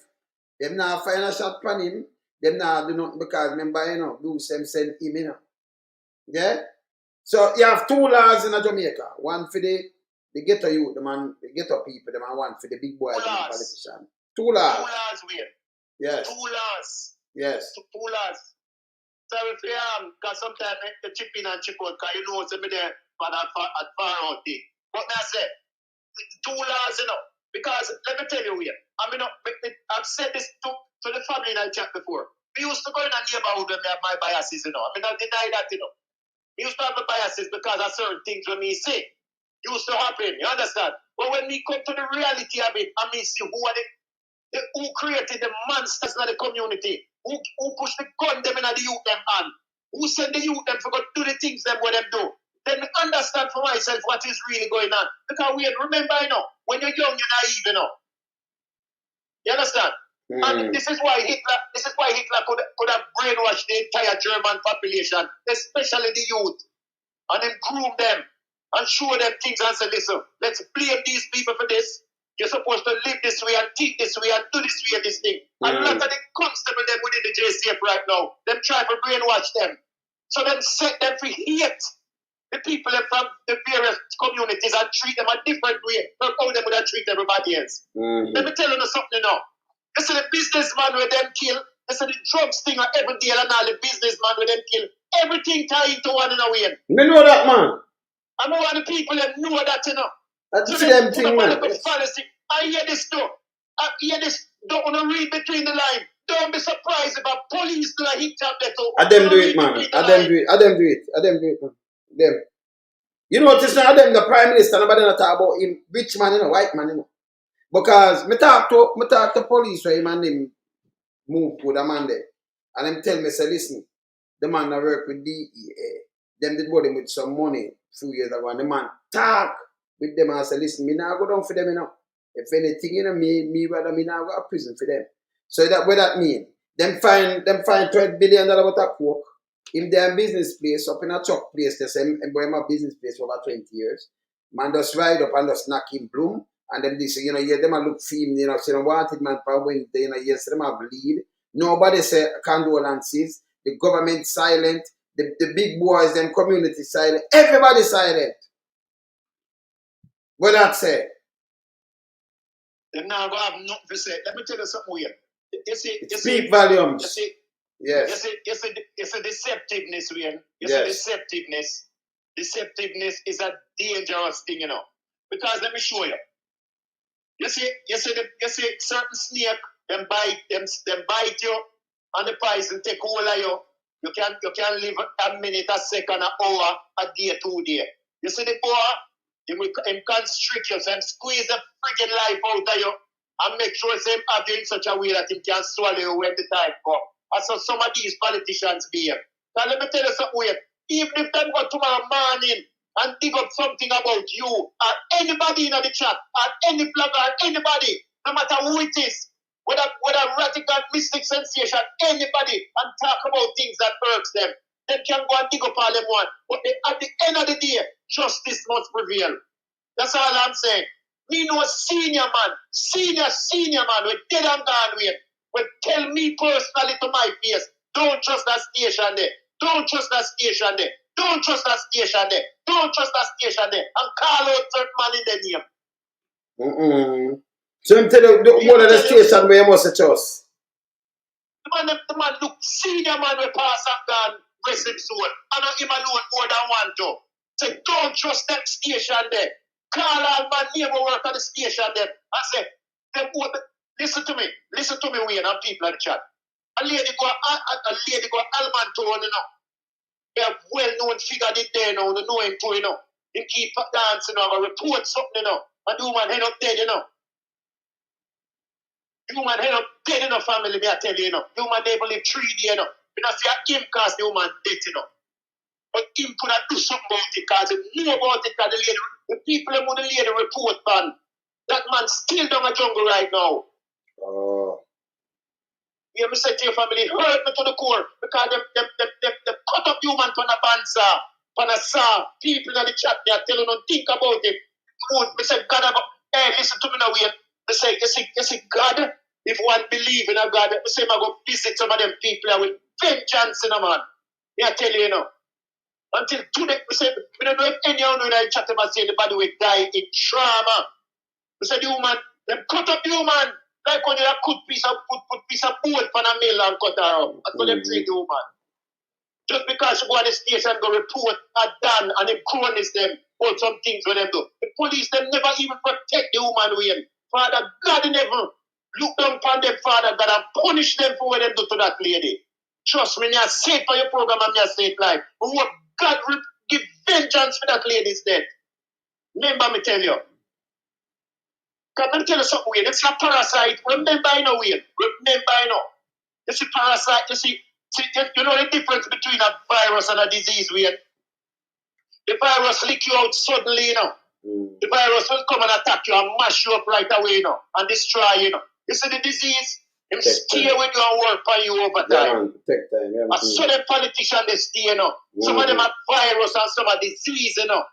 Them now find a shot pan him. Them now do nothing because remember, you know, do them send him, you know. Yeah? So you have 2 laws in Jamaica. One for the ghetto youth, the ghetto people, and one for the big boys and the politician. 2 laws. 2 laws, Wayne. Yes. 2 laws. Yes. 2 laws. So if you because sometimes the chip in and chip out, because you know it's me there for that far out thing. But I say, 2 laws, you know. Because let me tell you here, I mean, I've said this to the family in I chat before. We used to go in a neighborhood when we have my biases, you know. I mean, I deny that, you know. We used to have the biases because of certain things when me say. Used to happen, you understand? But when we come to the reality of it, I mean, see who created the monsters in the community, who pushed the gun them in the youth them hand, who send the youth them for go do the things them what them do. Then understand for myself what is really going on. Because we remember, you know, when you're young, you're naive, you know. You understand? And this is why Hitler could have brainwashed the entire German population, especially the youth, and then groom them and show them things and say, listen, let's blame these people for this. You're supposed to live this way and think this way and do this way, this thing. And a lot of the constable them within the JCF right now, them try to brainwash them. So them set them to hate the people from the various communities and treat them a different way from how they would have treated everybody else. Let me tell you something now. You see the businessman with them kill, you see the drugs thing on every day and all the businessman with them kill. Everything tie into one in a way. Me know that, man. I know all the people that know that, you know. That's so them thing, man. I hear this too. Don't want to read between the lines. Don't be surprised if a police do a hit job there too. I them do it, man. I them do it, man. Them. You know what is now them the prime minister, nobody not talk about him, rich man, you know, white man, you know. Because me talk to police where him and him move with a man there. And them tell me, say, listen, the man that work with DEA, them did bought him with some money a few years ago, and the man talk with them and say, listen, me now go down for them, you know. If anything, you know, me rather me now go to prison for them. So that what that mean? Them find $12 billion worth of coke in their business place, up in a truck place, they say, boy, my business place for over 20 years. Man just ride up and just knock him bloom. And then they say, you know, yeah, them a look for him, you know, so you know, wanted man for Wednesday, you know, yes, them have lead. Nobody say condolences. The government silent. The big boys, them community silent. Everybody silent. What that say? They now go have nothing to say. Let me tell you something weird. Speak volumes. Yes. It's a deceptiveness, Wayne. It's yes. a deceptiveness. Deceptiveness is a dangerous thing, you know. Because let me show you. You see certain snake, them bite you, and the poison take hold of you, You can live a minute, a second, an hour, a day, 2 days. You see the boy, him constrict you and squeeze the freaking life out of you and make sure him have you in such a way that he can swallow you when the time comes. That's how some of these politicians behave. Now let me tell you something weird. Even if they go tomorrow morning and dig up something about you or anybody in the chat or any blogger or anybody, no matter who it is, whether radical, mystic sensation, anybody, and talk about things that irks them, they can go and dig up all them one. But at the end of the day, justice must prevail. That's all I'm saying. Me know a senior man, senior man, with dead and gone with, will tell me personally to my face, don't trust that station there. Don't trust that station there. Don't trust that station there. Don't trust that station there. And call out certain man in the name. So I'm telling you, one of the station where you must trust. The man look senior man will pass up and rest him soul. And not him alone more than one too. Say, don't trust that station there. Call all my neighbor work at the station there. I say, listen to me, Wayne, and people in the chat. A lady go Almanton, you know. They have well-known figure there now, you know him too, you know. He keep dancing, you know, report something, you know. And the woman end up dead, you know. The woman end up dead in the family, me I tell you, you know. The woman never live 3 days, you know. Because see him cause the woman dead, you know. But him could have do something about it because he knew about it because the people who the lady report ban. That man still down a jungle right now. You me say to your family, hurt me to the core because they cut up human on a bansa, on a saw. People in the chat they are telling them think about it. Me say God about hey, listen to me now, Wayne. Me say you see God, if one believe in a God, me say I go visit some of them people with vengeance in a man. Me I tell you, you know. Until today, we say, we don't know if any of you in the chat about say the body will die in trauma. We say the woman, them cut up the woman, like when you cut piece of wood from a mill and cut her up. That's what them say the woman. Just because she go to the station go report a Dan and them cronies them about some things with them do. The police them never even protect the woman with. Father God in heaven, look down upon them, Father God, and punish them for what them do to that lady. Trust me, I say it for your program and I say it live. We want God give vengeance for that lady's death. Remember me tell you. Can I tell you something weird? It's a parasite. Remember I know weird. Remember I know. You see parasite, you see you know the difference between a virus and a disease weird? The virus lick you out suddenly, you know. The virus will come and attack you and mash you up right away, you know, and destroy you, know. You see the disease? Him stay with you and work for you over time. Take time. And so the politicians they stay, you know. Some of them have virus and some are disease, you know.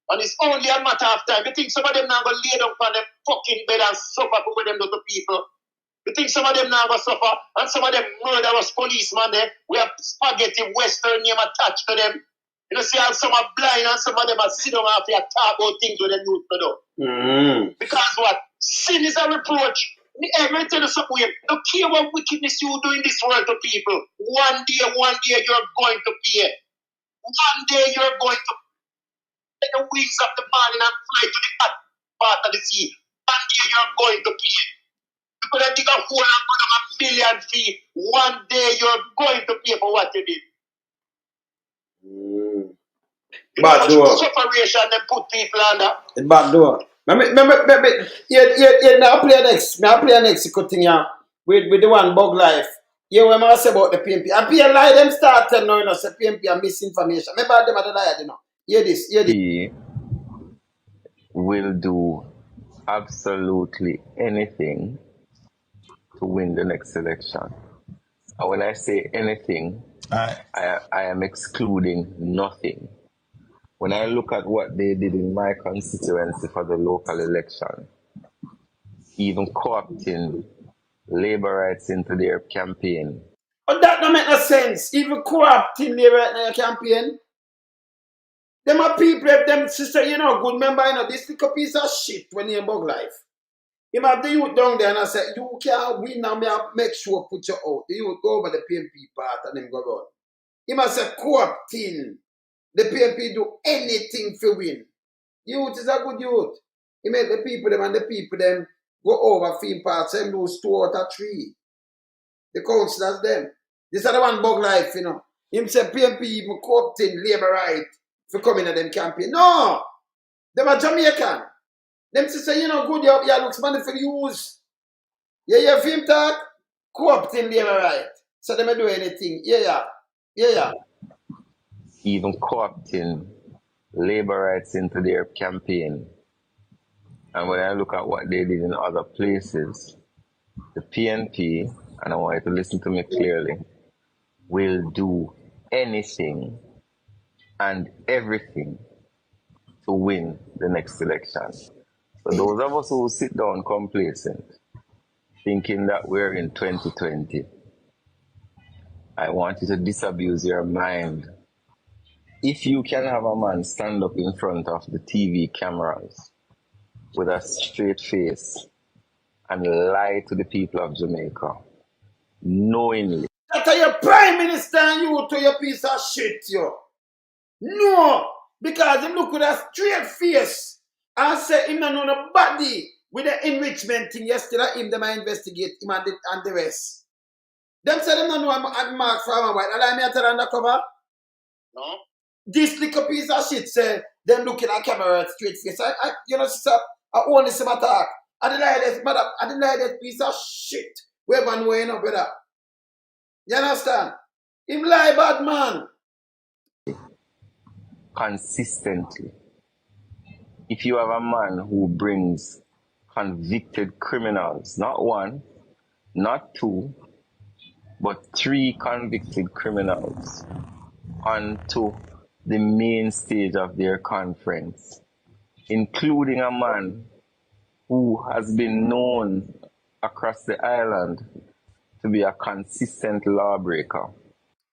And it's only a matter of time. You think some of them now going to lay down on them fucking bed and suffer for what them do to people? You think some of them now going to suffer? And some of them murderous policemen there, we have spaghetti western name attached to them. You know, see how some are blind and some of them are sit down after you talk about things with them used to do. Because what? Sin is a reproach. Let me tell you something weird. Don't care what wickedness you do in this world to people. One day you're going to pay. One day you're going to take the wings of the morning and fly to the hot part of the sea. One day you're going to pay. You could have dig a hole and go down 1,000,000 feet. One day you're going to pay for what you did. Bad door. Separation they put people under. It's bad door. I'll play next good thing here with the one bug life. Yeah, when I say about the PNP. I pay a lie them start telling you know, say PNP and misinformation. Maybe them are the liar, you know. Hear this. He will do absolutely anything to win the next election. And when I say anything, I am excluding nothing. When I look at what they did in my constituency for the local election, even co-opting labor rights into their campaign. But that don't make no sense. Even co-opting labor right in your campaign. Them are people, if them sister, you know, good member, you know, this little piece of shit when you're in bug life. You have the youth down there and I say, you can't win now, make sure put you out. The youth go over the PNP part and them go on. He must say co-opting. The PNP do anything for win. Youth is a good youth. He make the people them go over film parts and lose 2 out of 3. The councillors them. This is the one bug life, you know. Him say PNP even co-opting labor right for coming at them campaign. No! Them are Jamaican. Them say, you know, good, you looks money for use. Yeah, film talk, co-opting labor right. So they may do anything. Yeah. Even co-opting labor rights into their campaign. And when I look at what they did in other places, the PNP, and I want you to listen to me clearly, will do anything and everything to win the next election. So those of us who sit down complacent, thinking that we're in 2020, I want you to disabuse your mind. If you can have a man stand up in front of the TV cameras with a straight face and lie to the people of Jamaica, knowingly. That are your prime minister and you to your piece of shit, yo. No, because him look with a straight face and say him not know nobody with the enrichment thing yesterday. Him them investigate him and the rest. Them say them not know I'm Mark Farmer White. Allow me to tell undercover. No. This little piece of shit say them looking at camera at straight face. You know, sister, I only see my talk. I didn't like that piece of shit. Where man way up with that. You understand? Him lie bad man. Consistently. If you have a man who brings convicted criminals, not one, not two, but 3 convicted criminals onto the main stage of their conference, including a man who has been known across the island to be a consistent lawbreaker.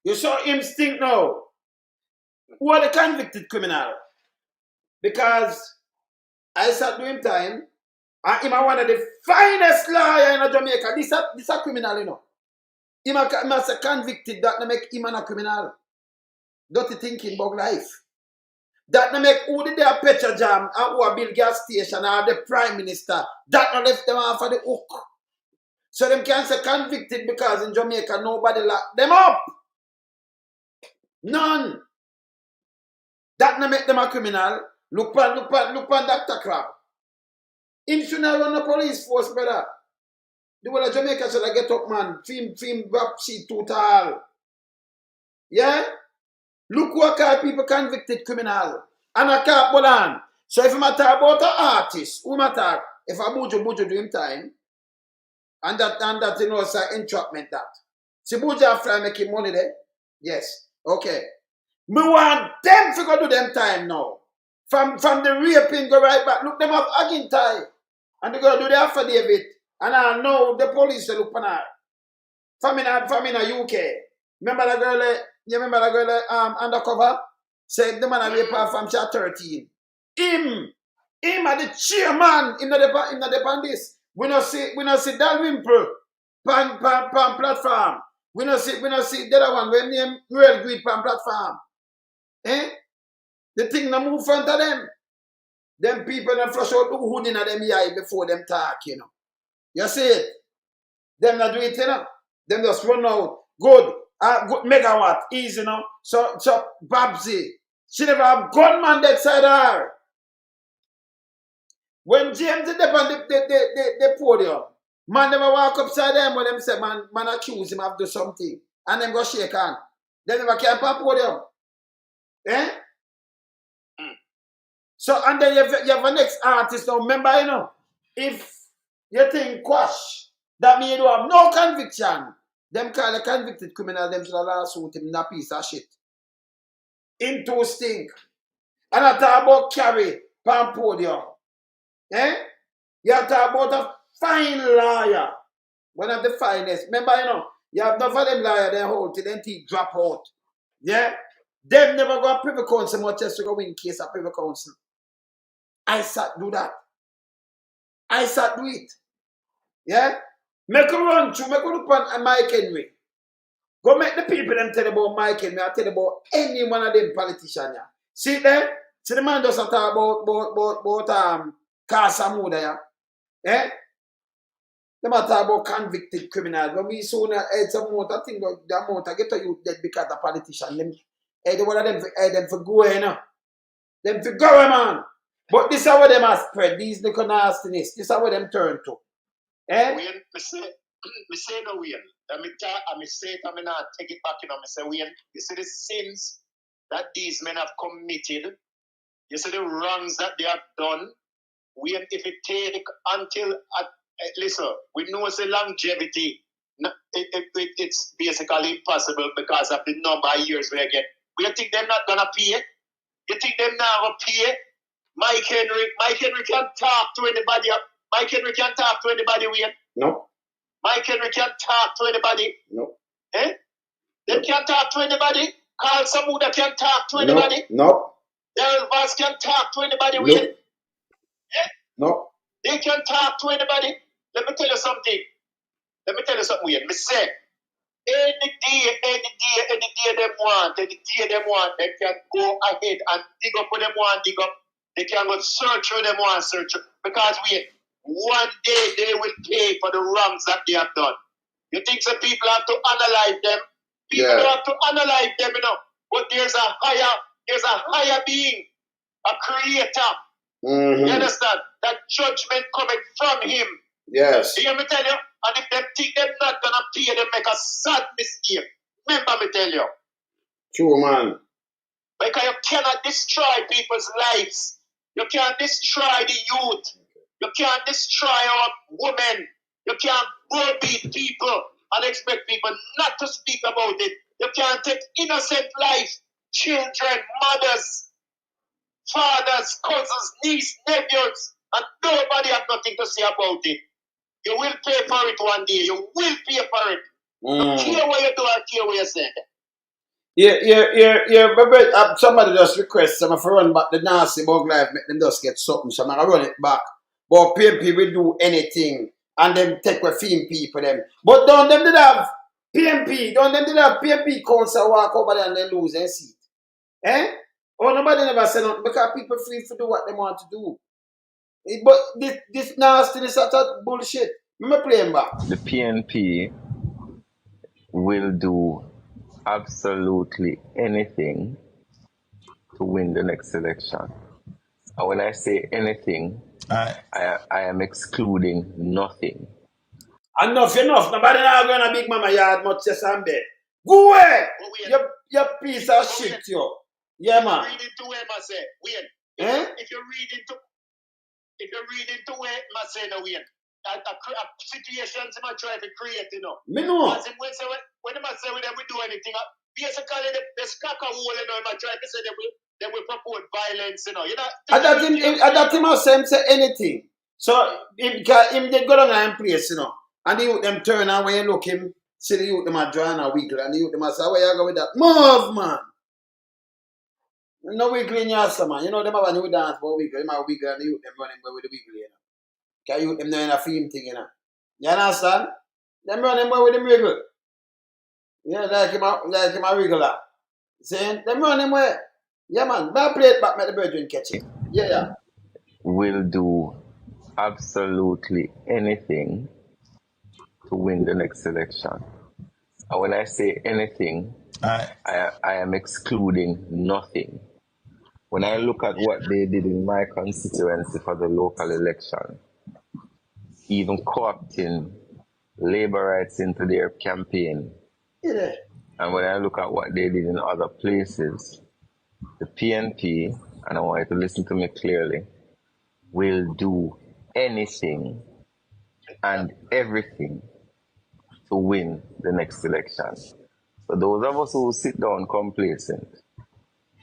You saw him stink now. Who are the convicted criminal? Because I sat doing time, and him one of the finest lawyer in Jamaica. This a criminal, you know. Him a convicted that no make him a criminal. Dirty thinking bug life. That no make who did their petrol jam and who a build gas station or the prime minister. That no left them off of the hook. So them can't say convicted because in Jamaica nobody locked them up. None. That no make them a criminal. Look on Dr. Crab. Him should not run the police force, brother. The whole of Jamaica should get up, man. Film rap sheet total. Yeah? Look what call people convicted criminal. And I can't hold on. So if you matter about an artist, who matter? If I Buju do him time, and that you know, it's an entrapment that. See Buju after making money there? Yes. Okay. Me want them to go do them time now. From the raping go right back. Look them up again tie. And they go do the affidavit. And I know the police will look on her. From in UK. Remember the girl, you remember the girl undercover? Said the man a rape her from she 13. Him are the chairman in the pandis. We not see Dalrymple pan platform. We not see the other one when name Real Greed pan platform. Eh? The thing na move front of them. Them people na flush out the hood in them eye before them talk, you know. You see it? Them not do it, you know. Them just run out. Good. Good megawatt, easy, you know. So Babsy, she never have gunman that side of her. When James is up on the podium, man never walk upside them when them say man accuse him of do something. And them go shake hand. They never camp on podium. Eh? So, and then you have a next artist now. Remember, you know, if you think quash, that means you don't have no conviction. Them call a convicted criminal, them should have lawsuit him in a piece of shit. Into stink. And I talk about carry, pan podium. Eh? You talk about a fine lawyer. One of the finest. Remember, you know, you have enough of them lawyer, they hold till then he drop out. Yeah? Them never go to privy council much as to go win case of privy council. I sat do that. I sat do it. Yeah? Make a run through, make a look on Mike Henry. Go make the people them tell about Mike Henry. I tell about any one of them politicians. Yeah. See there? See the man does talk about Casa Muda. Yeah? Eh? Them a talk about convicted criminals. When we saw it's a amount of thing, the amount of get to you dead because the politician. Them, the one of them for go, you know. Them for go, man. But this is how them are spread. These little nastiness. This is how them turn to. Eh? Wayne, me say no Wayne. I say it, I not take it back, you know. Me say Wayne, you see the sins that these men have committed, you see the wrongs that they have done. Wayne, if it take until listen, we know it's a longevity. It's basically impossible because of the number of years we get. You think they're not gonna pay? You think they're not gonna pay? Mike Henry can't talk to anybody. Mike Henry can't talk to anybody, Wayne. No. Mike Henry can't talk to anybody. No. Eh? They can't talk to anybody. Carl Samuda can't talk to anybody. No. Daryl Voss can't talk to anybody, No. Wayne. Eh? No. They can't talk to anybody. Let me tell you something. Wayne. Me say, any day them want, they can go ahead and dig up what them want, dig up. They can go search where them want, search. Because one day they will pay for the wrongs that they have done. You think some people have to analyze them? People don't have to analyze them, you know. But there's a higher being, a creator. Mm-hmm. You understand? That judgment coming from him. Yes. You hear me tell you? And if they think they're not gonna pay, they make a sad mistake. Remember me tell you. True, man. Because you cannot destroy people's lives. You can't destroy the youth. You can't destroy our women. You can't browbeat people and expect people not to speak about it. You can't take innocent life, children, mothers, fathers, cousins, nieces, nephews, and nobody have nothing to say about it. You will pay for it one day. You will pay for it. Don't care what you do or care what you say. Yeah. But somebody just request some for run back the nasty bug life, make them just get something. So I'm gonna run it back. But PNP will do anything and them take a theme people them. But don't them did have PNP, don't them did have PNP council walk over there and they lose their seat. Eh? Oh, nobody never said nothing because people free to do what they want to do. But this nastiness is that bullshit. Let me play him back. The PNP will do absolutely anything to win the next election. And when I say anything, I am excluding nothing. Enough. Nobody now going to big mama yard much just and bed. Go away! You piece of shit, yo. Yeah, man. Read into where I say, Wayne. If you read into where I say, no, Wayne. Situations I try to create, you know. Me know. As in, when I say we do anything, basically the scatter hole, you know, I try to say they will propose violence, you know. That him say anything. So him they go down in place, you know. And the youth them turn and when you look him, see the youth them are drawing a wiggle and the youth them are say, where you go with that? Move, man. No wiggle in your man. You know them have a new dance about wiggle. Them have wiggle and the youth them running with the wiggle, you know. Because youth them doing a film thing, you know. You understand? Them running with the wiggle. You know, like him a wriggler. See? Them running where? Yeah, man. But play it back, make the brethren catch it. Yeah. Will do absolutely anything to win the next election. And when I say anything, I am excluding nothing. When I look at what they did in my constituency for the local election, even co-opting labor rights into their campaign, and when I look at what they did in other places, the PNP, and I want you to listen to me clearly, will do anything and everything to win the next election. So those of us who sit down complacent,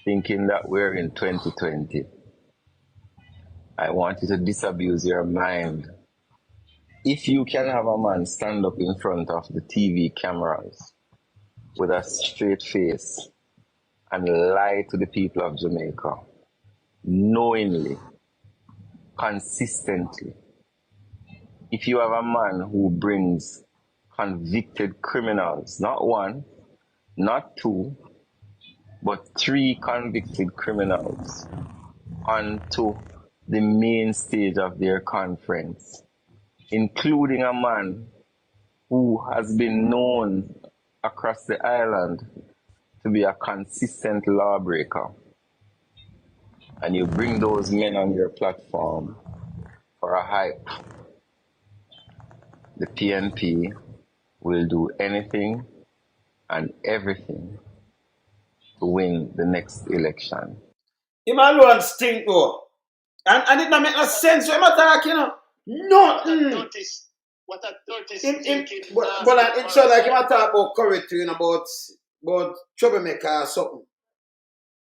thinking that we're in 2020, I want you to disabuse your mind. If you can have a man stand up in front of the TV cameras with a straight face and lie to the people of Jamaica, knowingly, consistently, if you have a man who brings convicted criminals, not one, not two, but 3 convicted criminals onto the main stage of their conference, including a man who has been known across the island to be a consistent lawbreaker, and you bring those men on your platform for a hype, the PNP will do anything and everything to win the next election. Him alone stink though. And it don't make no sense when I'm talking, you know. Nothing. What a dirty But it's so like him talk about courage, you know, about troublemaker or something.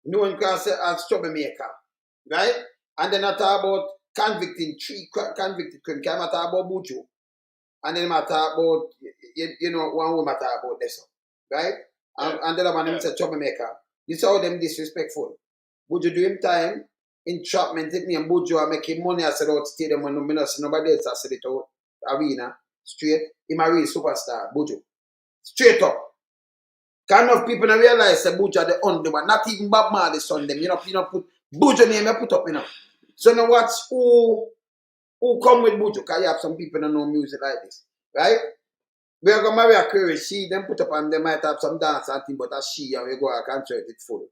No one can say as troublemaker. Right? And then I talk about convicted criminals. I talk about Buju. And then I talk about, you know, one woman talk about this. Right? And then one say troublemaker. This is how them disrespectful. Buju do him time, entrapment, it name Buju and make him money as a out stadium when nobody else has it out arena. Straight. Him a real superstar, Buju. Straight up. Kind of people don't realize that Buju are the only one. Not even Bob Marley's on them. You know, put Buju name you put up, you know. So now watch who come with Buju, because you have some people that know music like this. Right? We are going to marry a query. She then put up and they might have some dance and thing, but as she and we go a concert, it's full.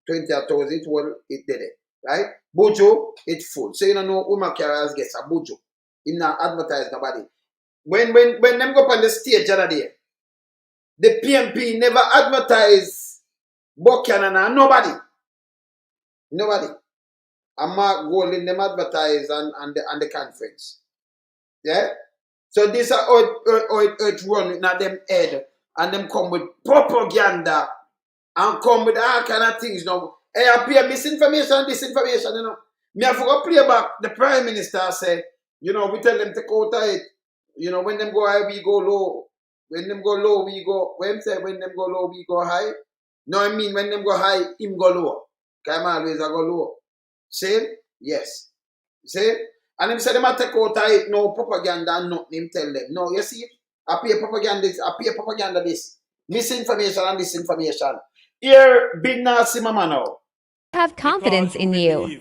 20,000, it well, it did it. Right? Buju, it's full. So you don't know woman carriers gets a Buju. He not advertise nobody. When them go up on the stage the other day, the PNP never advertise Buchanan and nobody. Nobody. And Mark Golding them advertise and the conference. Yeah? So this is how it run in them head. And them come with propaganda and come with all kind of things now. Hey, I appear misinformation, disinformation, you know. Me have to go play back the Prime Minister say, you know, we tell them to go to it. You know, when them go high, we go low. When them go low, we go. When them go low, we go high. No, I mean when them go high, him go low. Because I'm always I go low. See? Yes. See? And him say them a take out it, no propaganda and nothing. Him tell them. No, you see? I pay propaganda this. Misinformation and disinformation. Here, big nasty mama now. Have confidence in you.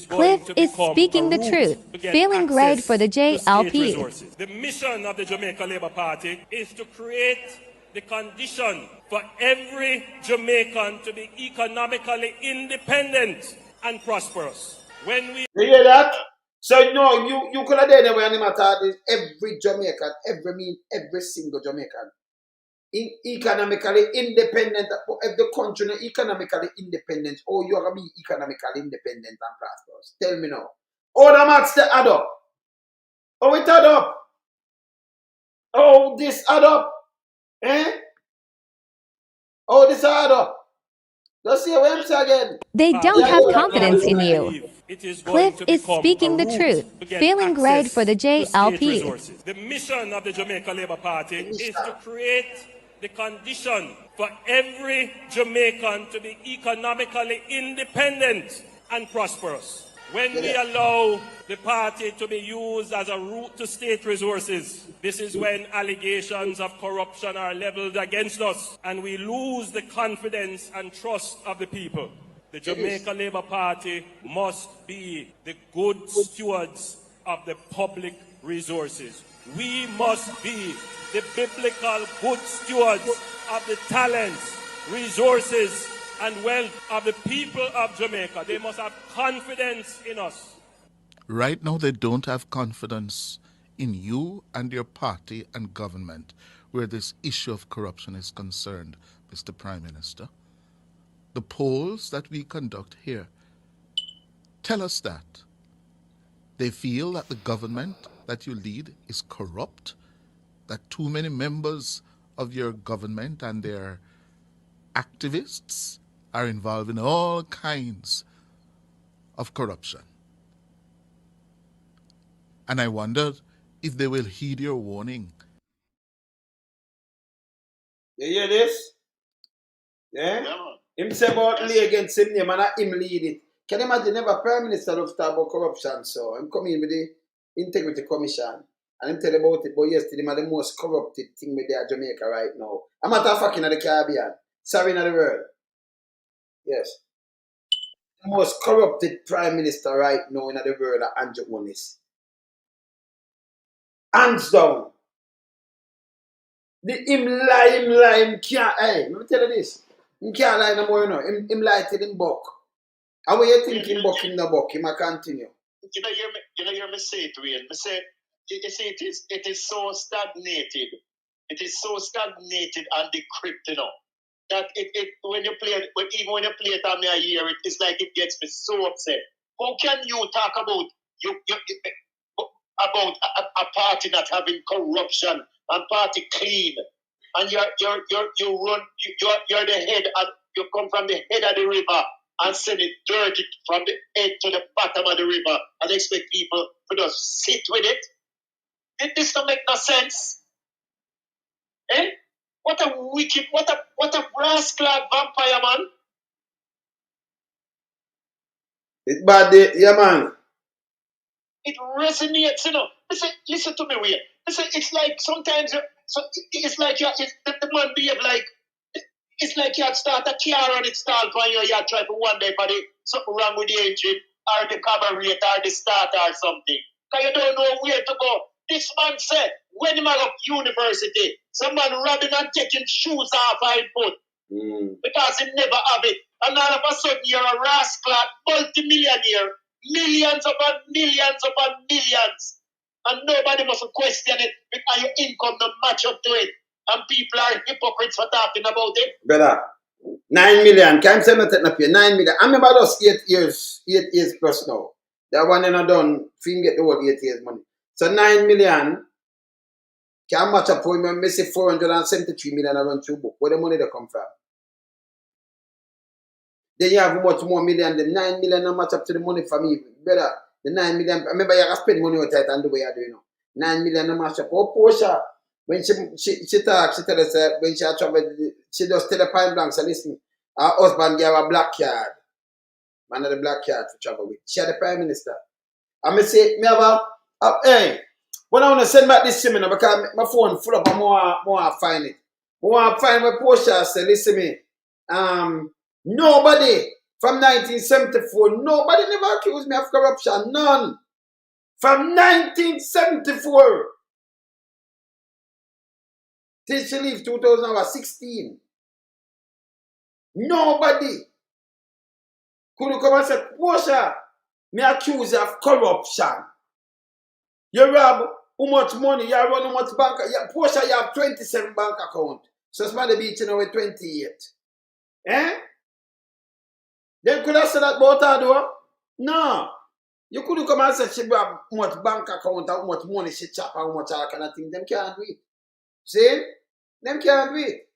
Cliff is speaking the truth, failing grade for the JLP. The mission of the Jamaica Labour Party is to create the condition for every Jamaican to be economically independent and prosperous. When we You hear that? So no, you could have done it when this every Jamaican, every single Jamaican. Economically independent of the country, economically independent, or you're gonna be economically independent and prosperous. Tell me now. Oh, the maths they add up. Oh, it add up. Oh, this add up. Eh? Oh, this add up. Let's see what I'm saying again. They don't have confidence in you. Cliff is speaking the truth, failing grade for the JLP. The mission of the Jamaica Labour Party is to create the condition for every Jamaican to be economically independent and prosperous. When we allow the party to be used as a route to state resources, this is when allegations of corruption are leveled against us and we lose the confidence and trust of the people. The Jamaica Labour Party must be the good stewards of the public resources. We must be the biblical good stewards of the talents, resources, and wealth of the people of Jamaica. They must have confidence in us. Right now, they don't have confidence in you and your party and government where this issue of corruption is concerned, Mr. Prime Minister. The polls that we conduct here tell us that. They feel that the government that you lead is corrupt, that too many members of your government and their activists are involved in all kinds of corruption. And I wondered if they will heed your warning. You hear this? Yeah? Him say about lay against him name and him lead it. Can you imagine never Prime Minister of talk about corruption? So I'm coming with the Integrity Commission and him tell about it, but yesterday him are the most corrupted thing with the Jamaica right now. I'm not a fucking in the Caribbean. Sorry in the world. Yes. The most corrupted Prime Minister right now in the world are Andrew Holness. Hands down. Him lie, can't, hey, let me tell you this. Him can't lie no more, you know. Him lie till him buck. And when you think him buck, him no buck, him a continue. You know, hear me say it, Wayne. Me say, you see, it is so stagnated. It is so stagnated and decrypted, you know, that when you play it, even when you play it on me, I hear it, it's like it gets me so upset. How can you talk about a party not having corruption and party clean, and you're the head, and you come from the head of the river and send it dirty from the head to the bottom of the river and expect people to just sit with it? This don't make no sense. Eh? What a wicked, what a rascal vampire, man. It's bad, yeah, man. It resonates, you know. Listen to me, Wayne. Listen, it's like sometimes, it's like the man behave like, it's like you had start a car and it stalled for you, you had try for one day, but something wrong with the engine or the carburetor or the starter or something. Because you don't know where to go. This man said, when he went up university, some man robbing and taking shoes off of his foot because he never have it. And all of a sudden you're a rascal, multi-millionaire, millions upon millions. And nobody must question it because your income don't match up to it. And people are hypocrites for talking about it. Brother, 9 million. Can't say nothing up here. 9 million. I remember those 8 years plus now. That one ain't done. Fin get the whole 8 years money. So 9 million can match up for him. I say 473 million around 2 book. Where the money they come from? Then you have much more million. The 9 million not match up to the money for me. Brother, the 9 million. I remember you have to spend money out and the way you do, you know. 9 million not match up. Oh, Portia. When she talk, she tell us when she travel, she just tell the point blank, so listen, her husband gave her a black card. Man of the black card to travel with. She had the Prime Minister. I may say, me have hey, when I want to send back this seminar because my phone full up and more find it. More find where Portia say, listen me, nobody from 1974, nobody never accused me of corruption. None. From 1974. Till she leave 2016. Nobody could come and say, Portia, me accuse you of corruption. You rob how much money, you run how much bank, Portia, you have 27 bank account. So somebody beat you now with 28. Eh? Then could I say that about her though? No. You couldn't come and say she have how much bank account, how much money she chop, how much all kind of thing. Them can't do it. See? Them can't do it.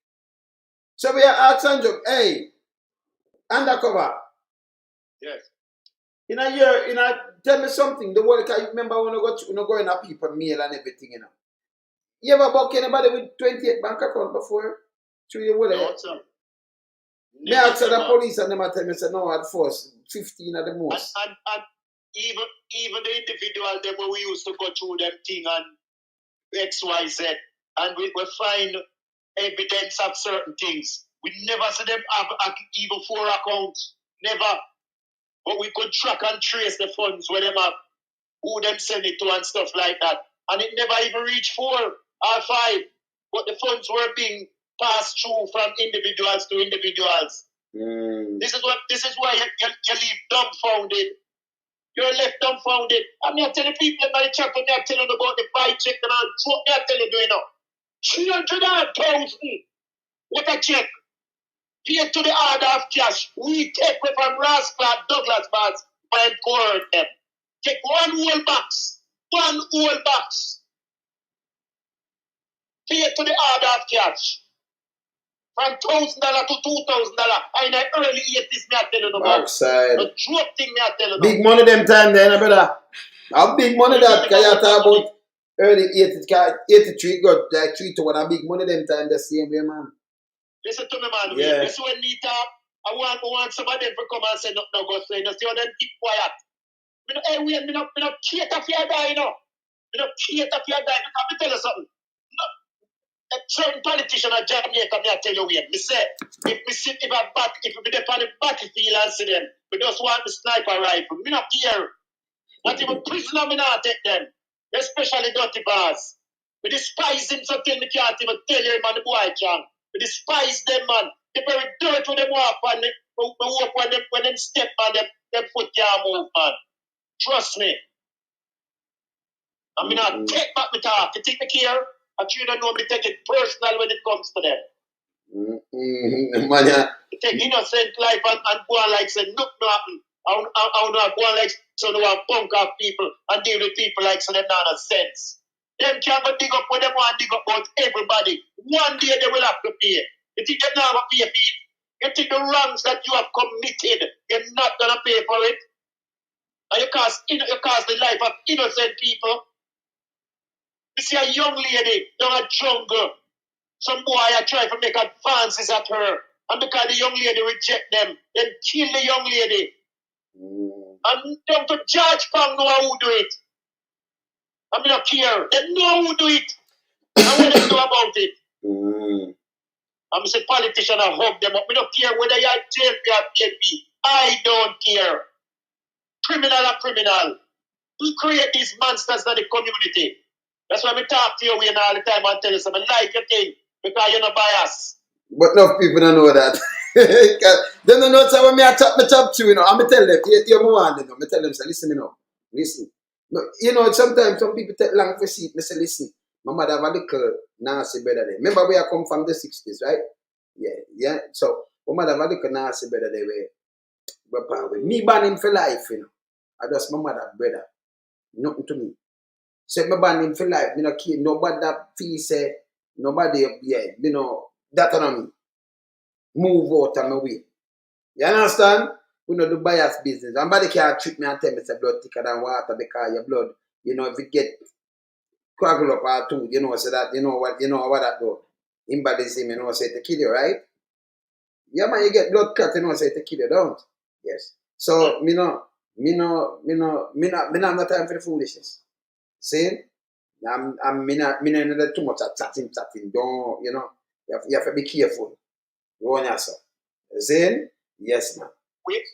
So we are asking you, hey, undercover. Yes. In a year, tell me something. The world, you remember when you go in a people mail and everything, you know. You ever book anybody with 28 bank account before? Through your wallet? No, sir. Me ask the police and them tell me, say, no, at first, 15 at the most. And even the individual them where we used to go through them thing and XYZ, and we find evidence of certain things. We never see them have even 4 accounts. Never. But we could track and trace the funds where them have, who them send it to and stuff like that. And it never even reached 4 or 5. But the funds were being passed through from individuals to individuals. This is why you leave dumbfounded. You're left dumbfounded. I'm not telling people in my chat, I'm not telling them about the buy check and all. What I'm telling you now. 300,000. What a check. Pay to the order of cash. We take it from Rascal Douglas Bass and forward them. Take one whole box. Pay to the order of cash. From $1,000 to $2,000. In the early 80s, me I tell you about. Backside. The joke thing me I tell you about. Big money them time then, brother. How big money that? Because you talk about early 80s, 83 got like 3 to 1. How big money them time the same way, man. Listen to me, man. Yeah. This is when me talk. I want somebody to come and say, no, go say, no, see how them keep quiet. Me not cater for your guy, you know. Me not cater for your guy. Because me tell you something. No, a certain politician at Jamaica, me I tell you, Wayne. Me say, if we be on the battlefield and see them, we just want the sniper rifle. Me not care. Not even prisoner, me not take them. especially dirty bars. We despise him so till me can't even tell you, man, the boy can. We despise them, man. They very dirt when them walk and they walk when them step on them foot can't move, man. Trust me. I mean, I take back my talk. You think me care? I you don't know me take it personal when it comes to them. Man, yeah. You take innocent life and go on like say nothing. I don't go on like so no one punk off people and deal with people like so them not a sense. Them can't go dig up what they want to dig up about everybody. One day they will have to pay. You think they're not going to pay for it? You think the wrongs that you have committed, you're not going to pay for it? And you cause the life of innocent people. You see a young lady down a jungle. Some boy I try to make advances at her. And because the young lady reject them, then kill the young lady. And them to George Pang know who do it. I mean, not care. They know who do it. And what they do about it. I'm say politician I hug them up. I don't care whether you're JP or PNP. I don't care. Criminal or criminal. We create these monsters in the community. That's why I talk to you all the time and tell you something. Like your thing. Because you're not biased. But enough people don't know that. They don't know when me I chop to, you know. I'm tell them, you want them. I tell them, say, listen, you know. Listen. But, you know, sometimes some people take long for see it. I say, listen, my mother have a little nasty brother there. Remember where I come from the 60s, right? Yeah. So, my mother have a little nasty brother there where me ban him for life, you know. I just my mother brother. Nothing to me. So, me ban him for life. Me no care. Nobody that feel say, nobody, you know, that on me. Move out of my way. You understand? We don't do bias business. Somebody can't treat me and tell me it's blood thicker than water because your blood, you know, if it get coagulate up or two, you know, so that, you know what that do. Embolism, you know, say to kill you, right? Yeah, man, you get blood clot, you know, say to kill you, don't? Yes. So, me no have no time for the foolishness. See? I'm not too much of chatting. Don't, you know, you have to be careful. Go on yourself. Zane? Yes, ma'am.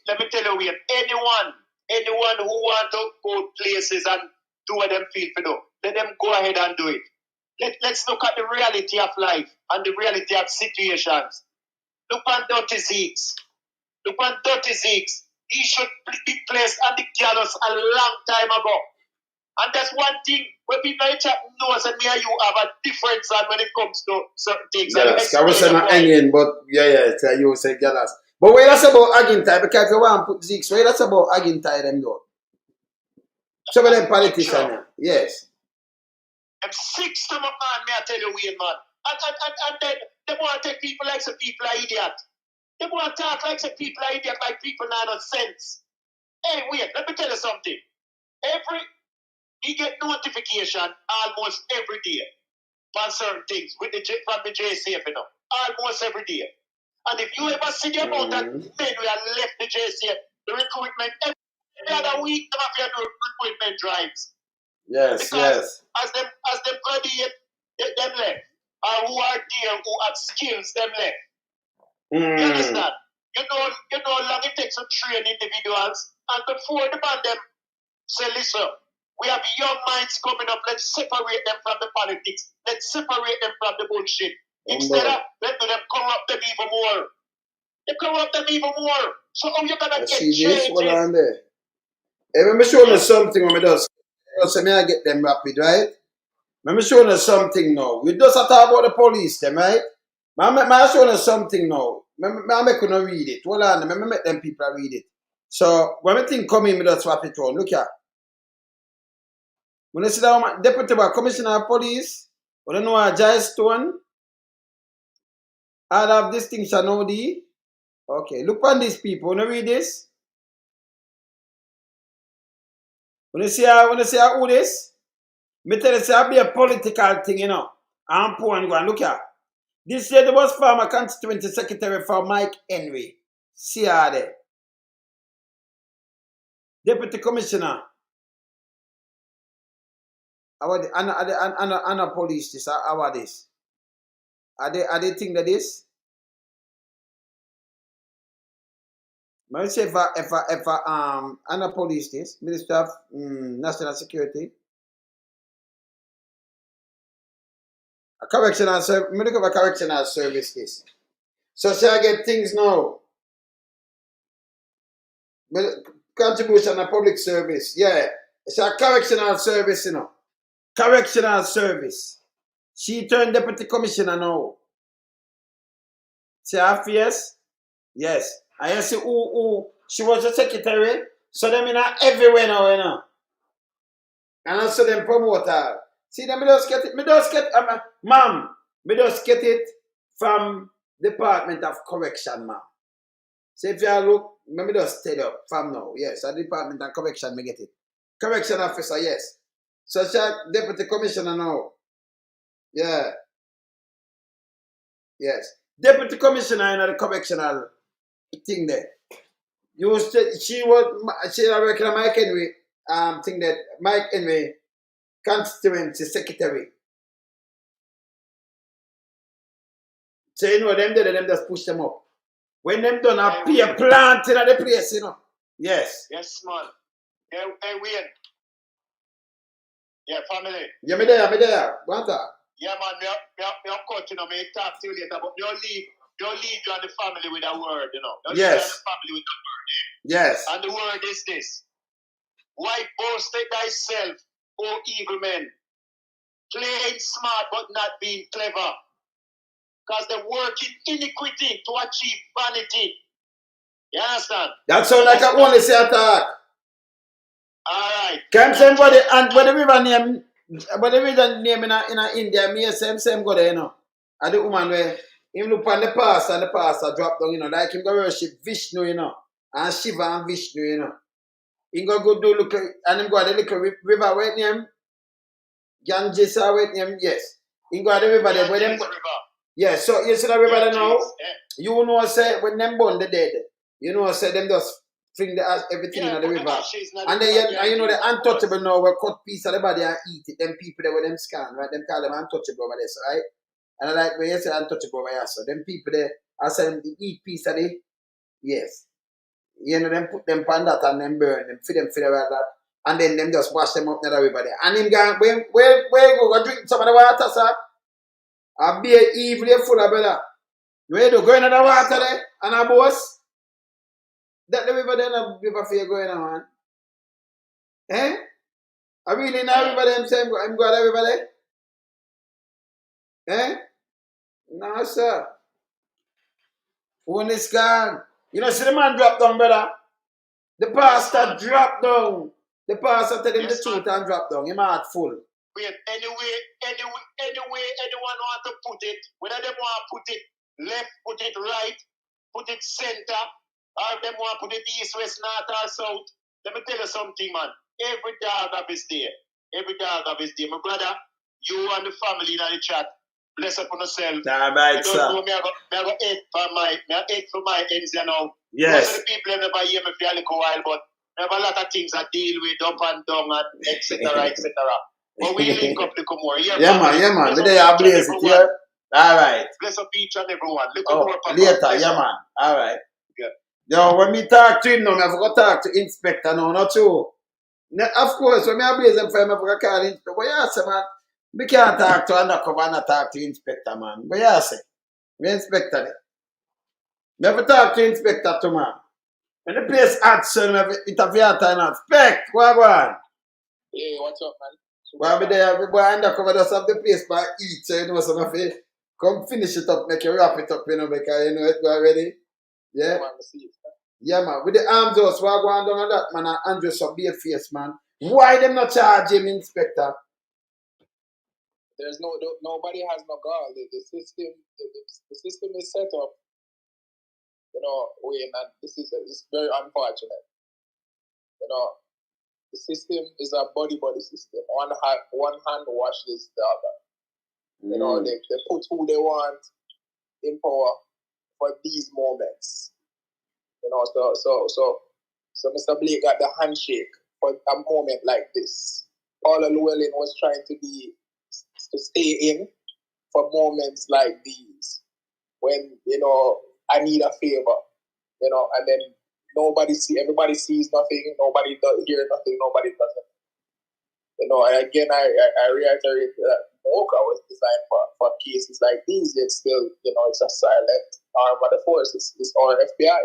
Let me tell you, anyone who want to go places and do what them feel to do, let them go ahead and do it. Let's look at the reality of life and the reality of situations. Look on Dirty Zeeks. He should be placed on the gallows a long time ago. And that's one thing when people in chat knows that me and you have a difference when it comes to certain things. Gallas. I was saying not onion, but yeah, you say gallas. But wait, that's about Agin tie, because if you want to put Zeeks, wait, that's about Agin tie them though. Some of them politicians, yes. I'm six to my man, may I tell you, Wayne, man. And then they want to take people like some people are idiot. They want to talk like some people are idiot, like people not no sense. Hey, Wayne, let me tell you something. You get notification almost every day on certain things from the JCF, you know. Almost every day. And if you ever see the amount of men who have left the JCF, the recruitment, every other week, they have to do recruitment drives. Yes, because as them graduate, them left. Or who are there who have skills, them left. You understand? You know how long it takes to train individuals, and before the man them say, listen, we have young minds coming up, let's separate them from the politics, let's separate them from the bullshit. Instead of let them corrupt them even more. They corrupt them even more. So how you gonna get changes? Hold on there. Hey, let me show you something when I does. So may I get them rapid, right? Let me show you something now. We just talk about the police, them, right? I show you something now. I make you read it. Hold on, let me make them people read it. So when I think come in, we just swap it on. Look here. When I see that Deputy Commissioner of Police, when I know a Jai Stone, all of distinction now the. Okay, look on these people. When I read this. When you see who this, me tell you say I be a political thing, you know. I'm poor and go and look here. This year, the was former constituency secretary for Mike Henry. See her there. Deputy Commissioner. Anna police this. How are this? Are they think that this? Maybe say if Anna police this, Minister of National Security. A correctional service. Me look up a correctional service case. So shall I get things now? Contribution of public service. Yeah. It's a correctional service, you know. Correctional service. She turned deputy commissioner now. See her face? Yes. And you see who she was the secretary. So them in everywhere now, you know. And also them promote her. See them, me just get it. Ma'am, me just get it from Department of Correction, ma'am. So if you look, me just tell you from now. Yes, at Department of Correction, me get it. Correction officer, yes. So she deputy commissioner now. Yeah. Yes. Deputy commissioner in the correctional thing there. She was working on Mike Henry thing that Mike Henry constituency secretary. So you know them there, them just push them up. When them done a peer planting at the place, you know. Yes. Yes, man. Hey, Wayne. Yeah, family. Yeah, me there. What's that? Yeah, man, me cut, you know, me talk to you later, but don't leave you and the family with a word, you know. Don't leave you and the family with a word. Yes. And the word is this. Why boasted thyself, O evil men, playing smart but not being clever? Because they work in iniquity to achieve vanity. You understand? That sounds like a Holness attack. Alright. Can somebody, and whatever name in India, me same go there, you know. And the woman where him look on the pastor and the pastor drop down, you know, like him go worship Vishnu, you know, and Shiva and Vishnu, you know. He go do look and him go at the little river where name Ganges or where name, yes. He go at the river there where them. Yeah, so you see the river there now. You know say when them born the dead, you know say them just fling everything in the river. And then you know the untouchable now we cut piece of the body and eat it. Them people there with them scan, right? Them call them untouchable over there, so, right? And I like when you say untouchable over here, so them people there I say them eat piece of the yes. You know them put them pan that and them burn them, feed them like that. And then them just wash them up in the river there. And him going where go drink some of the water, sir? I be evil full of brother. Where do go in the water there and a boss? That the river there no river for you going on, man. Eh? I really know everybody them say I'm going to river there? Eh? No, sir. When it's gone. You know, see the man drop down, brother. The pastor drop down. The pastor tell him the truth and drop down. Him heart full. Wait, anyway, anyone want to put it, whether they want to put it left, put it right, put it center, or them want to put it east, west, north, or south. Let me tell you something, man. Every dog of his day. Every dog of his day. My brother, you and the family in the chat, bless up on yourself. Nah, right, you don't know me, I go eight for my ends, you know. Yes. Most of the people never hear me for a little while, but I have a lot of things I deal with up and down and etc. etc. But we link up little more. Yeah, man. But they are blazing it, yeah. Alright. Bless up each and everyone. Later, yeah, man. Alright. Yeah. Yo, when me talk to him now, I forgot to talk to Inspector now, not you. Of course, when I blaze him for him, I forgot to call Inspector. But yeah, say, man, we can't talk to undercover and not talk to Inspector, man. But yeah, say, we Inspector there. We have to talk to Inspector too, man. When the place hot, so it have your time and Spect, what go on? Hey, what's up, man? Well, the boy undercover just have the place by eat, so you know, some of it. Come finish it up, make you wrap it up, you know, because you know it go already. Yeah? Yeah, man. With the arms house, what go on down on that, man, and Andrew some be a face, man. Why them not charge him, Inspector? There's nobody has no guard. The system is set up, you know, and this is very unfortunate. You know, the system is a body system. One hand washes the other. You know, they put who they want in power for these moments. You know, so Mr. Blake got the handshake for a moment like this. Paula Llewellyn was trying to stay in for moments like these when, you know, I need a favor, you know, and then everybody sees nothing, nobody hears nothing, nobody does nothing. You know, and again, I reiterate that MOCA was designed for cases like these, yet still, it's a silent arm of the force. It's our FBI.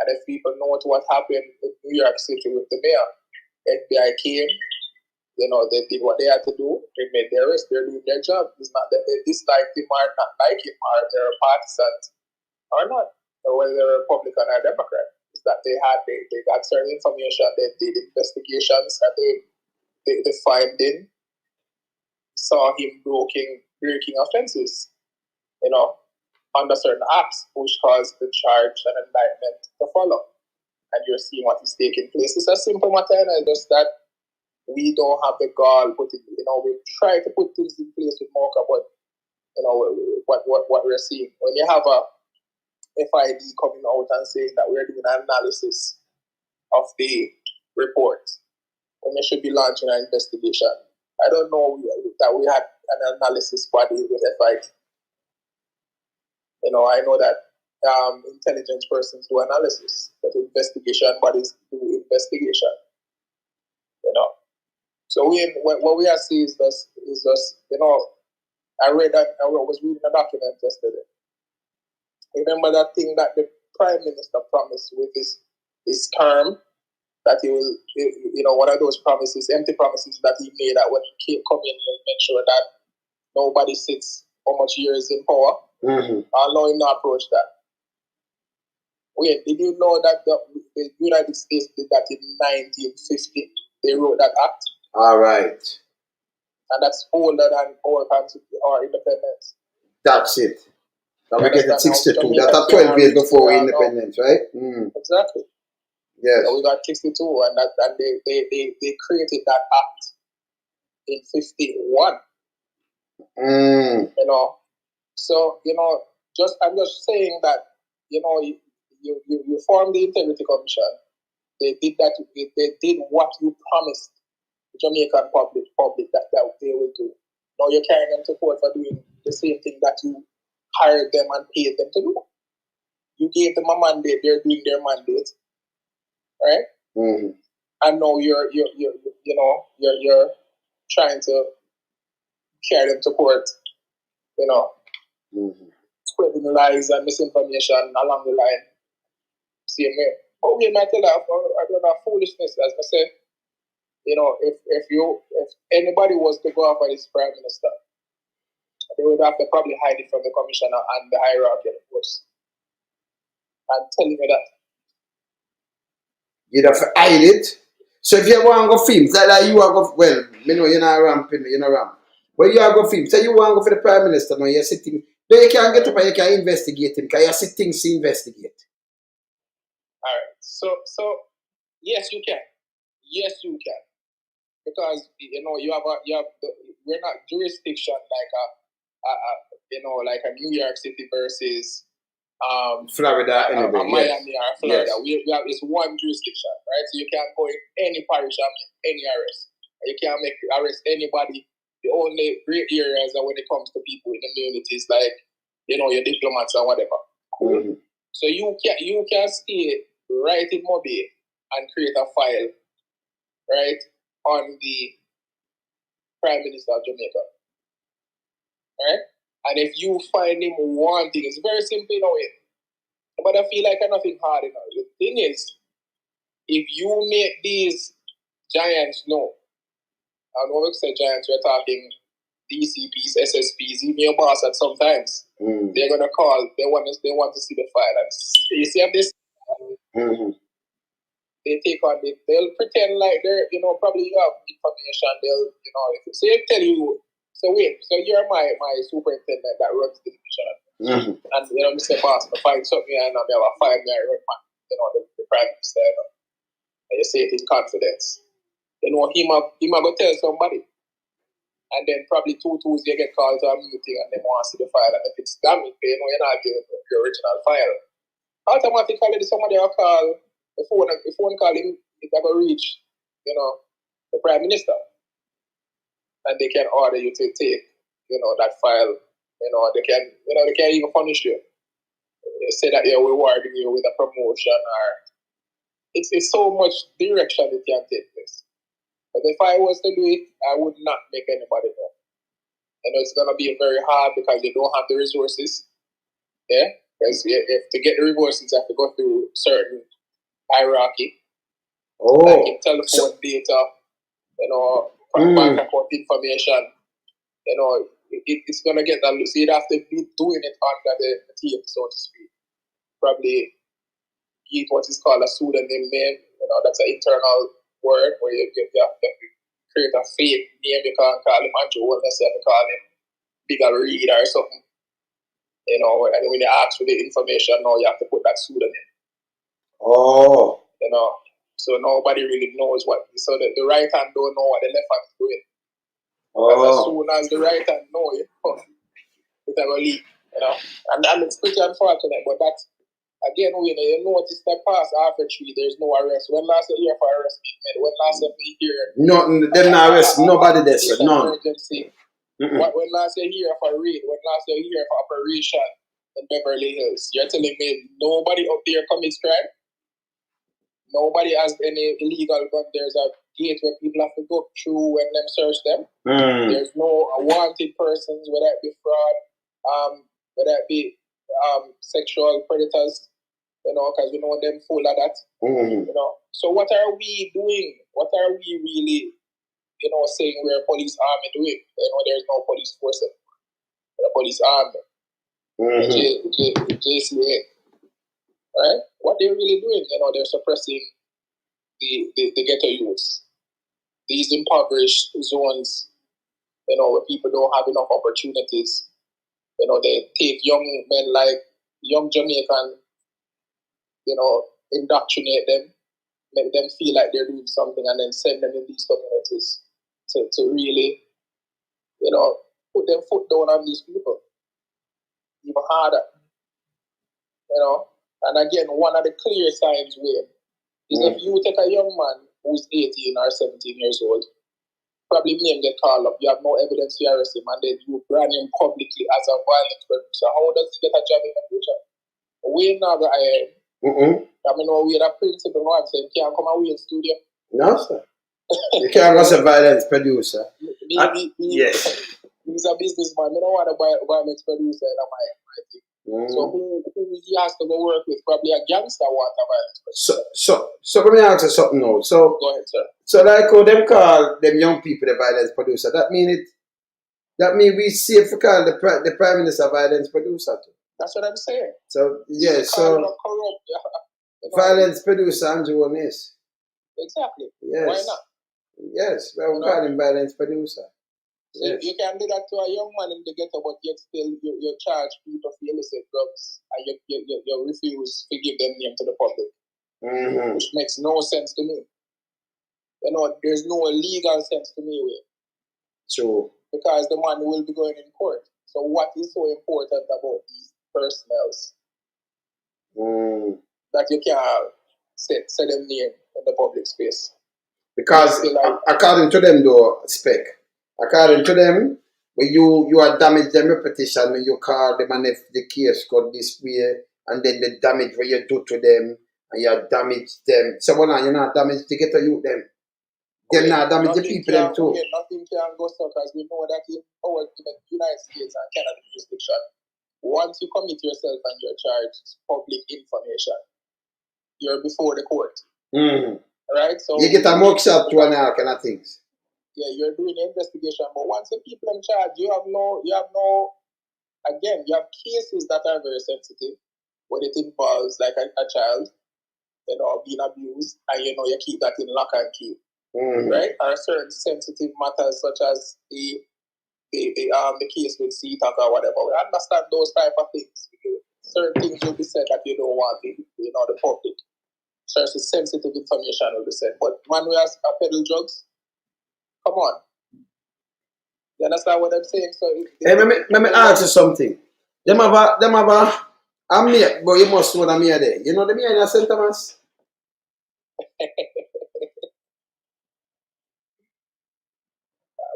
And if people know what happened in New York City with the mayor, FBI came, they did what they had to do. They made their arrest. They're doing their job. It's not that they dislike him or not like him or they're partisans or not, or whether they're Republican or Democrat. It's that they got certain information. They did investigations and they finding saw him breaking offenses, under certain acts, which caused the charge and indictment to follow. And you're seeing what is taking place. It's a simple matter, and just that we don't have the gall. We try to put things in place with MOCA, but what we're seeing when you have a FID coming out and saying that we're doing an analysis of the report, when you should be launching an investigation. I don't know that we had an analysis body with FID. I know that intelligence persons do analysis, but investigation bodies do investigation. So what we are seeing is just I read that I was reading a document yesterday. Remember that thing that the Prime Minister promised with his term, that he will, one of those promises, empty promises that he made, that when he come in, he'll make sure that nobody sits how much years in power. Mm-hmm. I'll know him not approach that. Wait, did you know that the United States did that in 1950? They wrote that act. All right. And that's older than our independence. That's it. Now we get it 62. That's 12 years before independence, right? Mm. Exactly. Yes. So we got 62, and they created that act in 51. Mm. So I'm just saying that you formed the Integrity Commission. They did that. They did what you promised the Jamaican public that they will do. Now you're carrying them to court for doing the same thing that you hired them and paid them to do. You gave them a mandate. They're doing their mandate, right? Mm-hmm. And now you're trying to carry them to court. Mm-hmm. Spreading lies and misinformation along the line. Same way. But we might tell that foolishness, as I said. If anybody was to go after this Prime Minister, they would have to probably hide it from the commissioner and the hierarchy, of course. I'm telling you that. You'd have to hide it. So if you want to go film, say that you are go, well, you're not ramping, you're not ramp. But you are go film, say you want to go for the Prime Minister, now you're sitting, then you can get up and you can investigate him, because you're sitting to investigate. All right. So yes, you can. Yes, you can. Because we're not jurisdiction like a New York City versus Florida, Miami or Florida. Yes. It's one jurisdiction, right? So you can't go in any parish and make any arrest. You can't arrest anybody. The only gray areas are when it comes to people in the communities, like your diplomats or whatever. Mm-hmm. So you can stay right in Mobile and create a file, right, on the Prime Minister of Jamaica, right? And if you find him wanting, it's very simple in a way. But I feel like nothing hard enough. The thing is, if you make these giants know, and when we say giants, we're talking DCPs, SSPs, even your boss at sometimes, they're gonna call, they want to see the file. And you see this? Mm-hmm. They take on it, they'll pretend like they're, probably you have information, so they'll tell you, so wait, so you're my superintendent that runs the division. Mm-hmm. And Mr. Boss, I find something and I have a 5-year run man, the Prime Minister, and you say it in confidence. Him go tell somebody. And then probably 2 Tuesdays you get called to a meeting and they want to see the file. And if it's damning, you're not giving your original file. Automatically somebody will call the phone call him, it will reach, the Prime Minister. And they can order you to take, that file. They can even punish you. They say that they're rewarding you with a promotion, or it's so much direction it can take this. But if I was to do it, I would not make anybody know. You know, it's gonna be very hard because you don't have the resources. Yeah, because if to get the resources, you have to go through certain hierarchy. Like in telephone data, you know, bank account information. You know, it's gonna get that. So you'd have to be doing it under the team, so to speak. Probably get what is called a pseudonym name. You know, that's an internal word where you have to create a fake name. You can't call him Andrew Holness, you have to call him Bigger Reader or something. You know, and when you ask for the information, now you have to put that pseudonym. Oh. You know, so nobody really knows what. So the right hand don't know what the left hand is doing. Because as soon as the right hand know it, it will leak. You know, and it's pretty unfortunate. But that's again, when you notice that past after 3, there's no arrest. When last year for arrest, when last year them not arrest nobody there, sir. None. Emergency. When last year here for raid, when last year here for operation in Beverly Hills, you're telling me nobody up there commits crime? Nobody has any illegal gun. There's a gate where people have to go through when them search them. There's no wanted persons, whether it be fraud, whether it be sexual predators, you know, because we know them full of that. You know. So what are we doing? What are we really, you know, saying we're a police army doing? You know, there's no police force anymore. The police army. JCA. Right? What they're really doing, you know, they're suppressing the ghetto youths. These impoverished zones, you know, where people don't have enough opportunities. You know, they take young men like young Jamaican, you know, indoctrinate them, make them feel like they're doing something, and then send them in these communities to really, you know, put their foot down on these people. Even harder. You know? And again, one of the clear signs is if you take a young man who's 18 or 17 years old, probably name get called up, you have no evidence to arrest him, and then you brand him publicly as a violent producer. How does he get a job in the future? We now got I mean, we had a principal who said, can't come away in studio. No, sir. You can't go as a violence producer. Yes. He's a businessman. I don't want a violence producer in my thing. So who he has to go work with? Probably a gangster want a violence producer. So let me ask you something now. So go ahead, sir. So like how them call them young people the violence producer, that mean we safe to call the Prime Minister violence producer too. That's what I'm saying. So yes, so violence producer Andrew Holness. Exactly. Yes. Why not? Yes, we'll call him violence producer. So you can do that to a young man in the ghetto, but yet still you charge people for illicit drugs, and you refuse to give them name to the public, which makes no sense to me. You know, there's no legal sense to me with. True. Because the man will be going in court. So what is so important about these personnels that you can't say them name in the public space? Because according to them though, according to them, when you are damage them reputation when you call them, and if the case got this way, and then the damage what you do to them, and you damage them. So when you not damage to get to you them. Them not damage the people them too. Nothing can go so because we know that in our United States and Canada jurisdiction, once you commit yourself and you're charged public information, you're before the court. Right? So you get a mugshot to an all kind of things. Yeah, you're doing an investigation, but once the people in charge, you have cases that are very sensitive when it involves like a child, you know, being abused, and you know you keep that in lock and key. Right? Or certain sensitive matters such as the case with CTAC or whatever. We understand those type of things. Certain things will be said that you don't want in, you know, the public. Certain sensitive information will be said. But man who has peddle drugs, come on. You understand what I'm saying? So hey, let me ask you something. Them have a mate, but you must know the mayor there. You know the mayor in St. Thomas?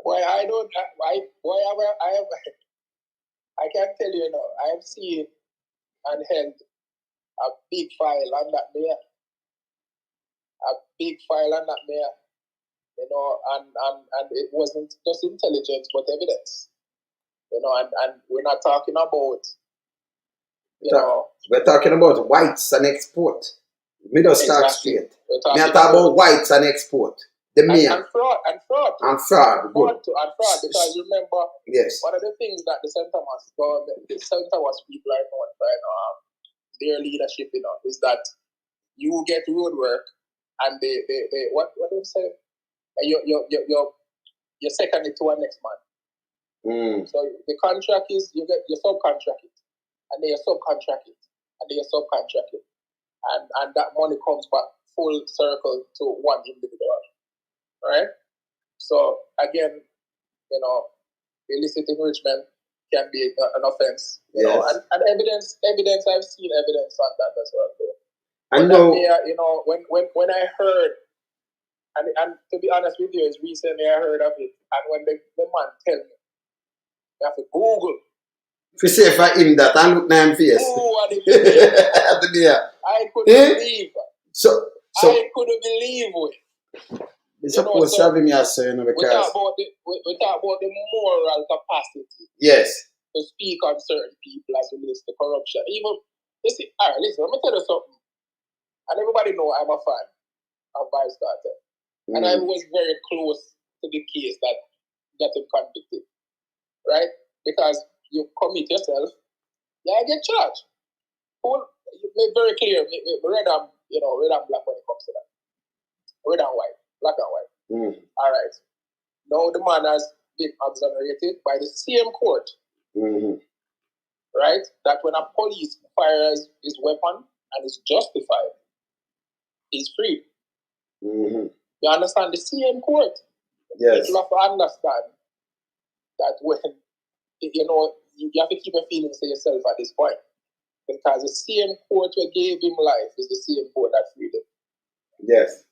Boy, I can tell you now, I've seen and held a big file on that mayor. A big file on that mayor. You know, and it wasn't just intelligence but evidence. You know, and we're not talking about, you know. We're talking about whites and export. Me just start straight. Me talk about whites and export. The mayor. And fraud. And fraud. Good. Because remember, yes. One of the things that the St. Thomas government, the St. Thomas people are known for, their leadership, you know, is that you get road work and they what do you say? You second it to a next man. So the contract is you subcontract it, and then you subcontract it, and then you subcontract it, and that money comes back full circle to one individual, right? So again, you know, illicit enrichment can be an offense, you know, and evidence. I've seen evidence on that as well. Too. I know. You know, when I heard, and to be honest with you, it's recently I heard of it, and when the man tell me, you have to Google. If you say for him that, I look at him face. I couldn't believe. I couldn't believe it. It's supposed to have him here, sir, you know, because we talk about the moral capacity. Yes. To speak on certain people as relates to corruption. Even listen, all right, listen, let me tell you something. And everybody know I'm a fan of Vice Cartel. And I was very close to the case that got him convicted. Right? Because you commit yourself, you get charged. Make very clear, red and black when it comes to that. Red and white, black and white. All right. Now the man has been exonerated by the same court. Right? That when a police fires his weapon and is justified, he's free. You understand? The same court. Yes. People have to understand that when, you know, you have to keep your feelings to yourself at this point. Because the same court that gave him life is the same court that freed him. Yes.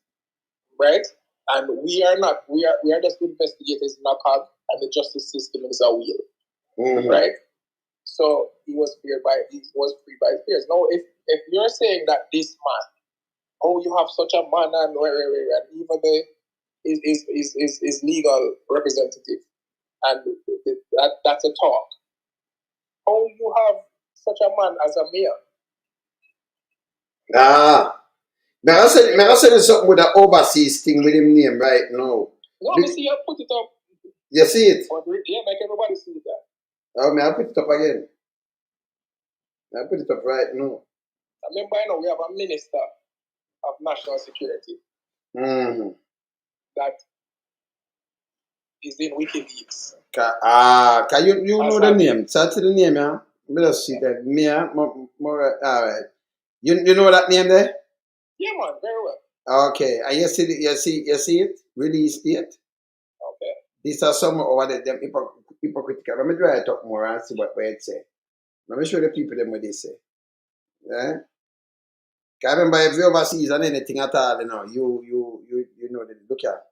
Right? And we are not. We are just investigators in a cog, and the justice system is a wheel. Right? So he was freed by his peers. Now, if you're saying that this man, you have such a man and even is legal representative, and that's a talk. How you have such a man as a mayor? May I say something with the overseas thing with him name right now? No, I see you put it up. You see it? Yeah, make everybody see that. Oh, may I put it up again? I put it up right now. I remember, you know, we have a minister of national security that is in WikiLeaks. Can you know the name? Search the name, yeah. Let us see that. More, all right. You know that name there? Yeah, man, very well. Okay. And you see it? Release date? Okay. These are some of them hypocritical. Let me try to talk more and see what it say. Let me show the people them what they say. Yeah? Can remember if you overseas and anything at all, you know, you know the look at.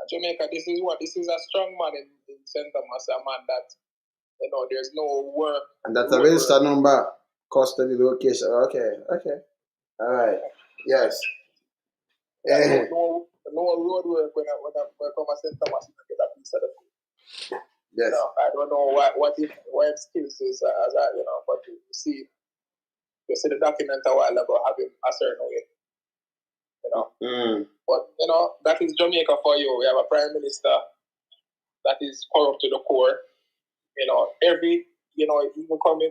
Jamaica, this is a strong man in St. Thomas, a man that, you know, there's no work. And that's a register number, custody location. Okay. All right. Yes. No road work when I come to St. Thomas, you get a piece of the food. Yes. You know, I don't know what his skills is as a, you know, but you see the document a while ago having a certain way. You know. But you know, that is Jamaica for you. We have a prime minister that is corrupt to the core. You know,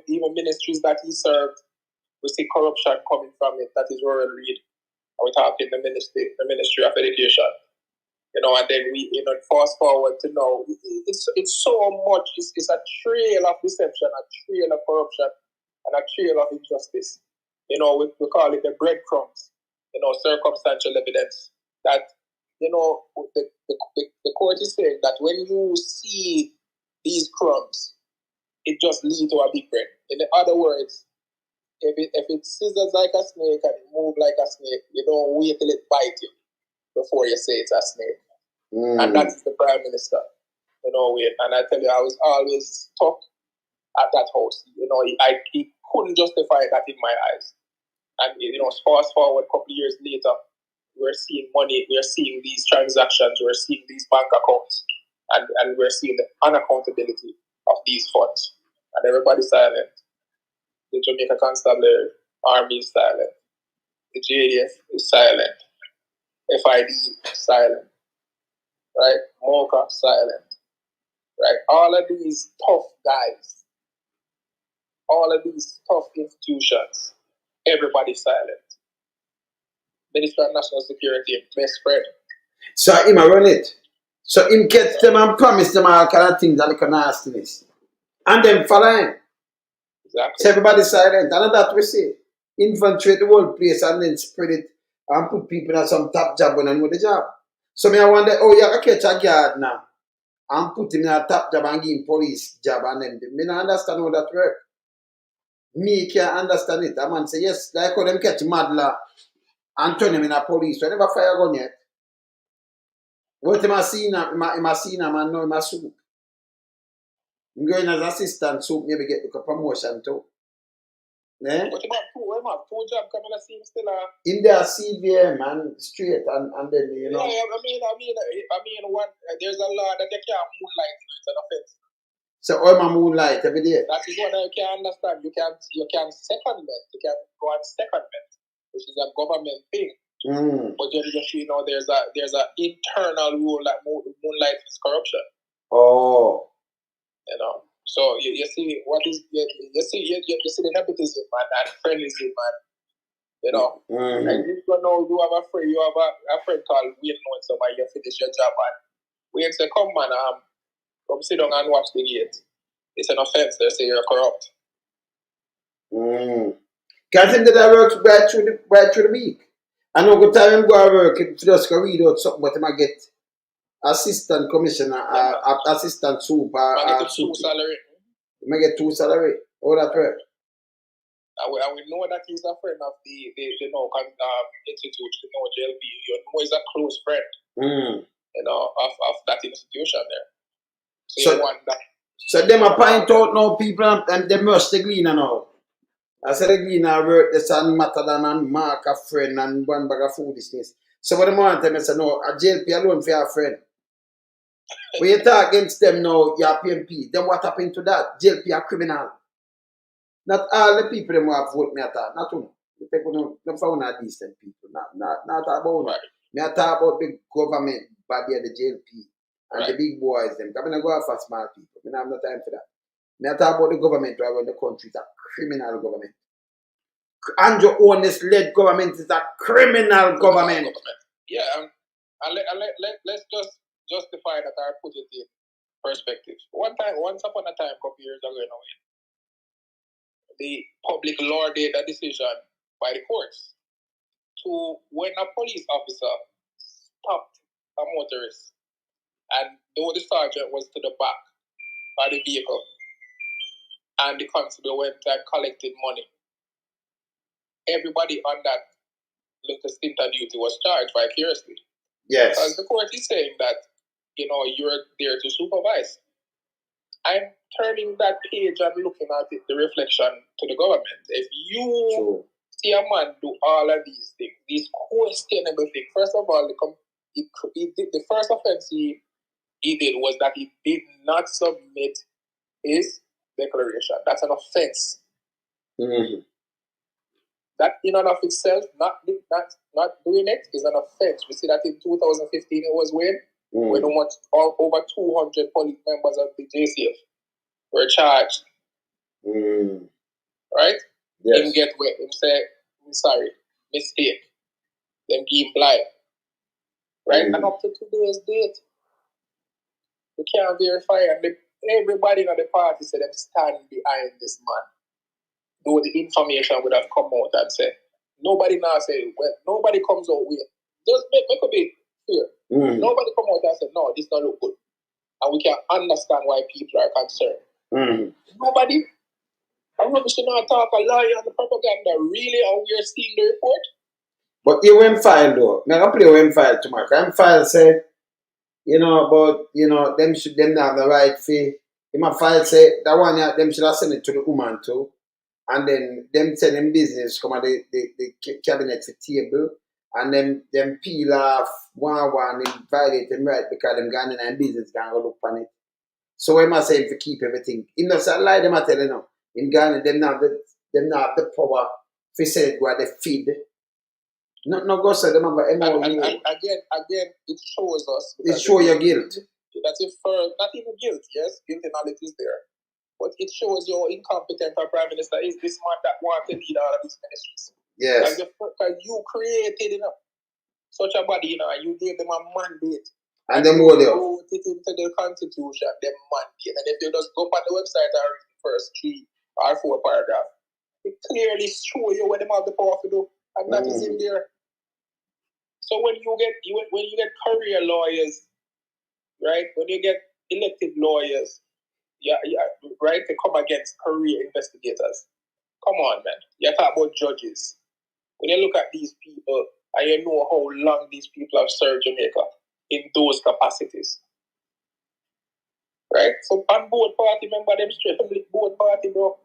even ministries that he served, we see corruption coming from it. That is Royal Reed. We're talking the Ministry of Education. You know, and then we, you know, fast forward to now, it's so much. It's a trail of deception, a trail of corruption, and a trail of injustice. You know, we call it the breadcrumbs. You know, circumstantial evidence that, you know, the court is saying that when you see these crumbs, it just leads to a big bread. In other words, if it scissors like a snake and it moves like a snake, you don't wait till it bites you before you say it's a snake. And that's the prime minister. You know, and I tell you, I was always stuck at that house. You know, he couldn't justify that in my eyes. And, you know, fast forward a couple of years later, we're seeing money, we're seeing these transactions, we're seeing these bank accounts. And we're seeing the unaccountability of these funds. And everybody's silent. The Jamaica Constabulary Army is silent. The JDF is silent. FID silent. Right? MOCA silent. Right? All of these tough guys, all of these tough institutions, everybody's silent. Minister of National Security, best friend. So him a run it. So him catch them and promise them all kind of things that look nastiness. And then follow him. Exactly. So everybody's silent. And that we say. Infiltrate the whole place and then spread it and put people in some top job when I know the job. So me I wonder, oh, you can catch a guard now and put him in a top job and give him police job and then me don't understand how that work. Me can't understand it. A man say, yes, like how them catch Madla and turn him in a police. So I never fire gun yet. What him a seen him a seen him and now him a soup. I'm going as assistant soup, maybe get a promotion too. Eh? But him have two jobs coming to see him still in their CVM and straight and then you know. Yeah, I mean one there's a law that you can't moonlight, it's an offense. So all my moonlight every day. That is what I can understand. You can secondment, you can go on secondment, which is a government thing. But you know there's a internal rule that moonlight is corruption. Oh. You know. So you see what is you see the nepotism man and friendlyism man. You know. And you know you have a friend called Wayne knowing somebody you finish your job and we say come man come sit down and watch the gate. It's an offense, they say you're corrupt. Can't think that I work right through the week. I know good time I go to work if just go read out something but I might get assistant commissioner, assistant super, salary. You may get 2 salary. How that work? And we know that he's a friend of the institute, the JLP. You know he's a close friend, you know, of that institution there. So you want that. So them a point out now people and them rush the Gleaner now. I said the Gleaner work the son Matadan and Mark a friend and one bag of foolishness. So what them want them say no, a JLP alone for your friend. When you talk against them now, you're PNP. Then what happened to that? JLP are criminal. Not all the people them who have voted me at all. Not one. You take them for one decent people. Not about right. Me I talk about the government body of the JLP and the big boys them. Because I don't go for small people. I don't have no time for that. Me I talk about the government where the country is a criminal government. Andrew Holness led government is a criminal government. Yeah, and let's just justify that or put it in perspective. Once upon a time, a couple years ago, the public lauded a decision by the courts to when a police officer stopped a motorist and though the sergeant was to the back of the vehicle and the constable went and collected money, everybody on that little stint of duty was charged vicariously. Yes. Because the court is saying that, you're there to supervise. I'm turning that page and looking at it, the reflection to the government. If you see a man do all of these things, these questionable things, first of all, the first offense he did was that he did not submit his declaration. That's an offense. That in and of itself, not doing it is an offense. We see that in 2015 it was when over 200 police members of the JCF were charged. Right? Yes. Him get wet. Him say, I'm sorry, mistake. Them give blind. Right? And up to today's date, we can't verify. And everybody in the party said them stand behind this man. Though the information would have come out and said, nobody now say, well, nobody comes out with. Just make a bit clear. Nobody come out and say, no, this don't look good. And we can understand why people are concerned. Nobody. I'm not going to talk a lie on the propaganda, really, and we're seeing the report. But you went file though. I'm going to play when file tomorrow. I'm file say, them not have the right fee. In my file say, that one, them should have sent it to the woman too. And then them send them business come at the cabinet for table and them peel off one and violate them right because them gone in and business can go look on it. So we must say to keep everything. Him not say lie them I tell you now. In Ghana them not the power to say it where they feed. No go say them have a MOU. And again, it shows us. It show your guilt. That's it for not even guilt, yes, guilt and knowledge is there. But it shows your incompetent our Prime Minister is this man that wants to lead all of these ministries. Yes. Because you created such a body, and you gave them a mandate. And them all there. Wrote it into the constitution, them mandate. And if you just go on the website and read the first 3 or 4 paragraphs, it clearly show you what them have the power to do. And that is in there. So when you get career lawyers, right? When you get elected lawyers, yeah, right, to come against career investigators. Come on, man. You talk about judges. When you look at these people and you know how long these people have served Jamaica in those capacities. Right? So on both party, remember them straight from both party, bro.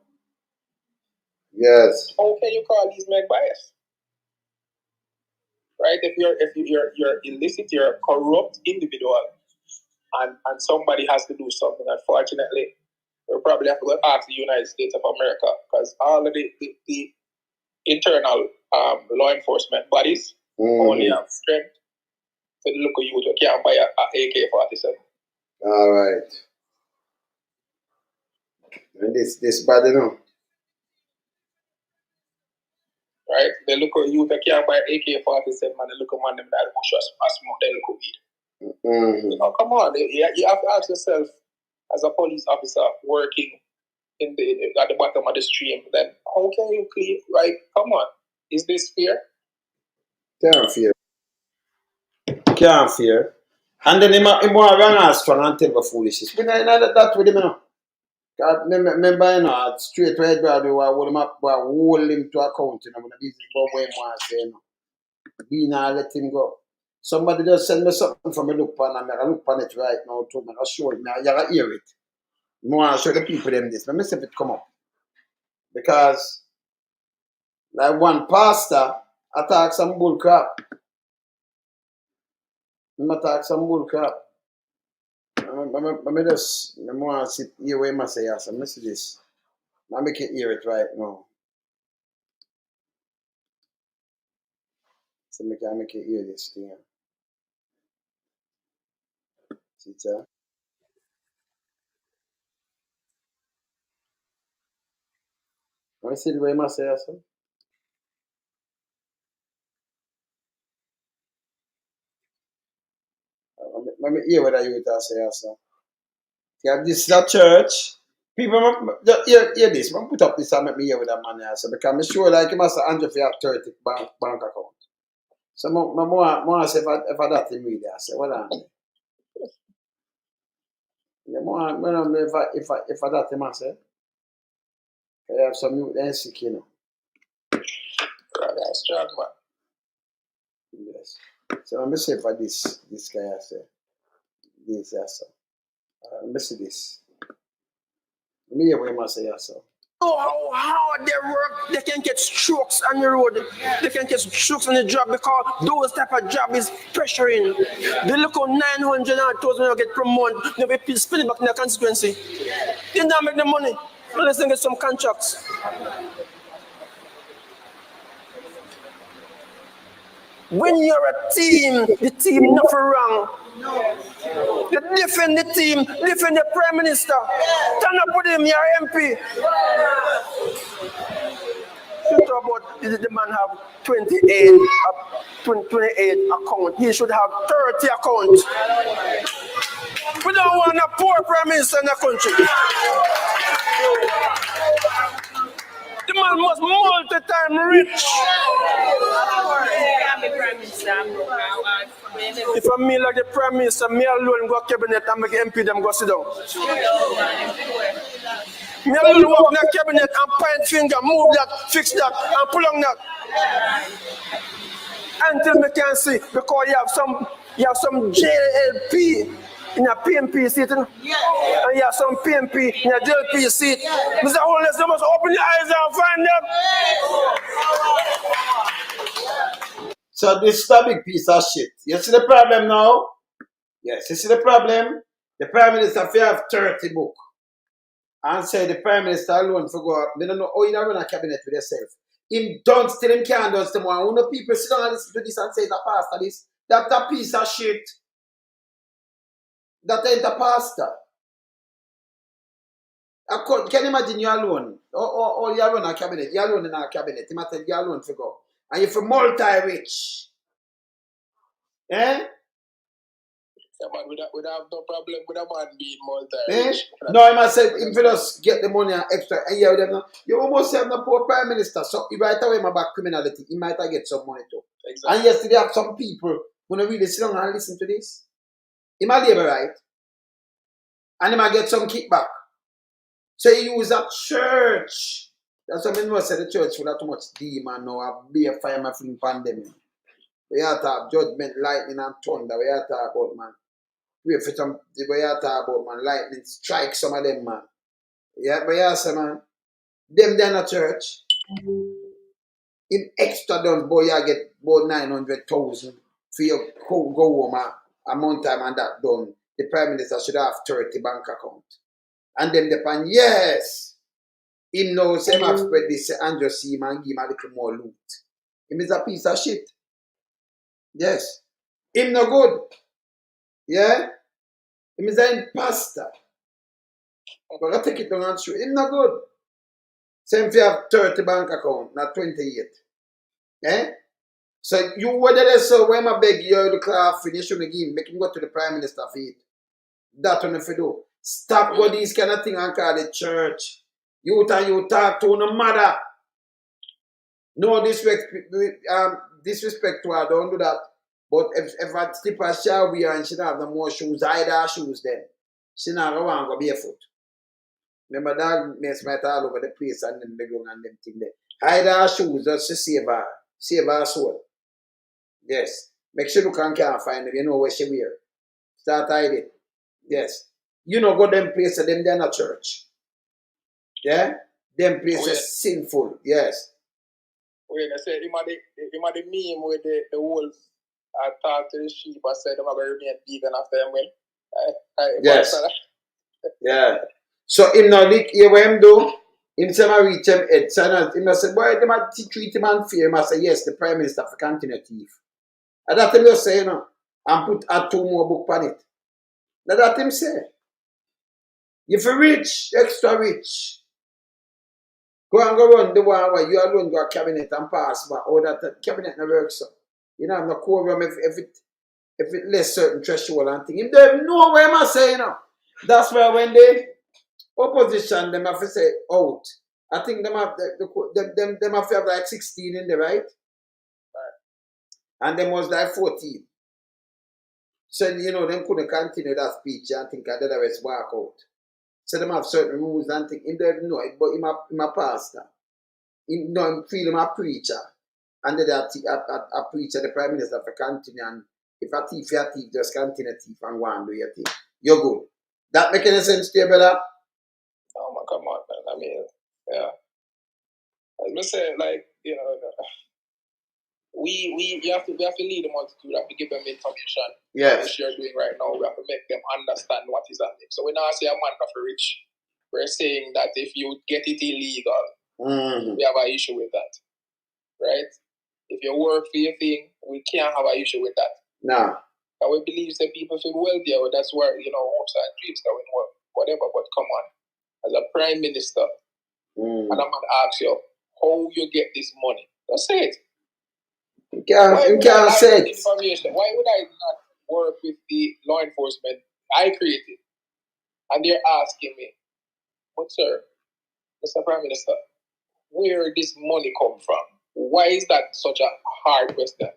Yes. How can you call these men biased? Right? If you're illicit, you're a corrupt individual, and somebody has to do something. Unfortunately, we'll probably have to go ask the United States of America, because all of the internal law enforcement bodies only have strength to look at you who can't buy a AK-47. All right. And this bad enough. Right? They look at you that can't buy AK-47 and they look at man them that push us smoke, they look at weed. You know, come on. You have to ask yourself, as a police officer working at the bottom of the stream, then how can you clean? Right? Come on. Is this fair? Can't fear. Can't fear. And then he want to run as strong and tell the foolishness. But that with him, you know. Remember, you know, straight to Edward, we hold him to account, you know, when the business about what he wants to say, you know. We not let him go. Somebody just send me something from me look on, and I look on it right now too. I show it, you gotta hear it. I want to show the people them this. Let me see if it come up. Because, like one pastor attack some bull crap. He attack some bull crap. I want to sit here where I say, yes, let me see this. I make it hear it right now. So I make it hear this thing. See it, sir? Let me see the way I say, yes, sir. Let me hear what you say, yes, sir. Yeah, this is a church. People, hear this. I put up this and make me hear with that man here. So because I'm sure like you must have 100 for 30 bank account. So I want to say if I that him really, I say, well, yeah, if I that him, I say, I have some new sick, you know. That's strong, man. Yes. So let me say for this guy, I say, this, yes, sir. Let me see this. Let me hear what he must say, yes, sir. Know how hard they work, they can get strokes on the road, they can get strokes on the job because those type of job is pressuring. They look on 900 and 1,000 get per month, they will spend it back in the constituency. They don't make the money unless they get some contracts. When you're a team, the team nothing wrong. You defend the team, defend the Prime Minister. Turn up with him, you're MP. You talk about the man have 28 accounts. He should have 30 accounts. We don't want a poor Prime Minister in the country. The man must multi-time rich. If I'm me like the Prime Minister, me alone go cabinet and make MP them go sit down. Me alone walk in the cabinet and point finger, move that, fix that, and pull on that. Until me can see, because you have some JLP in a PNP seat, and you have some PNP in a JLP seat. Mr. Holness, you must open your eyes and find them. So this is a big piece of shit. You see the problem now? Yes, you see the problem? The Prime Minister if you have 30 book and say the Prime Minister alone for go up. They don't know how you run a cabinet with yourself. Him don't still him can't do tomorrow. When the people sit down and listen to this and say it's a pastor this, that's a piece of shit. That ain't a pastor. Can you imagine you alone? Or you alone in a cabinet. You alone in a cabinet. You might tell you alone for go. And you're for multi-rich. Eh? Yeah, man, we don't have no problem with a man being multi-rich. No, I must say, if you just get the money and extra, and you almost have the poor Prime Minister. So, you right away about criminality, he might get some money too. Exactly. And yesterday, have some people who don't really sit down and listen to this. He might labor right. And he might get some kickback. So, he use a church. That's what I know. I said the church will have too much demon now. I'll be a fireman from pandemic. We have to have judgment, lightning, and thunder. We have to talk about, man. We have to talk about, man. Lightning strike some of them, man. Yeah, but yeah, say, man. Them there in a church. In extra done, boy, you get about 900,000 for your go home a month time and that done. The Prime Minister should have 30 bank account. And them depend, yes. Him knows him have spread this and just see him and give him a little more loot. Him is a piece of shit. Yes. Him no good. Yeah? Him is an imposter. But I take it down and show him no good. Same if you have 30 bank account, not 28. Eh? So you whether they say when I beg you to clear finish you give, make him go to the Prime Minister for it. That one if you do. Stop what these kind of thing and call the church. You talk to no mother. No disrespect to her, don't do that. But if I slip a shower we and she don't have no more shoes, hide her shoes then. She not going to go barefoot. Remember that mess right all over the place and then they go and them thing there. Hide her shoes just to save her soul. Yes. Make sure you can't find them. You know where she wear. Start hide it. Yes. You know go them places, them they're not church. Yeah? Them places sinful. Yes. Wait, I said him had the meme with the wolf talk to the sheep and said them are going to remain vegan after them when. Yes. Yeah. So him now look here what him do. Him say I reach him head. So him say, boy, them a treat him unfair. Him say, yes, the Prime Minister for continue thief. And that him just say, you know, and add 2 more book on it. That him say. If you rich, extra rich, go and go run the one where you alone go a cabinet and pass, but all that cabinet never works so. You know, I'm not quorum if it less certain threshold and thing. Him don't know what am I saying now. That's why when the opposition them have to say out. I think them have them have to have like 16 in there, right? And them was like 14. So you know them couldn't continue that speech and think that the rest walk out. So them have certain rules and think him don't know it, but him a pastor. Him know him feel him a preacher. And then a preacher, the Prime Minister for continue and if a thief, you're a thief, just continue thief and go and do your thing. You're good. That make any sense to you, brother? Oh my come on, man. I mean, yeah. As I say, like, you know, we have to lead the multitude, we have to give them information. Yes. Which you're doing right now. We have to make them understand what is happening. So when I say a man of rich, we're saying that if you get it illegal, we have an issue with that. Right? If you work for your thing, we can't have an issue with that. No. And we believe that people feel wealthier, that's where, you know, hopes and dreams going work, whatever, but come on. As a Prime Minister, and I'm going to ask you, how you get this money? Just say it. You can't say it. Information? Why would I not work with the law enforcement I created? And they're asking me, but sir, Mr. Prime Minister, where did this money come from? Why is that such a hard question?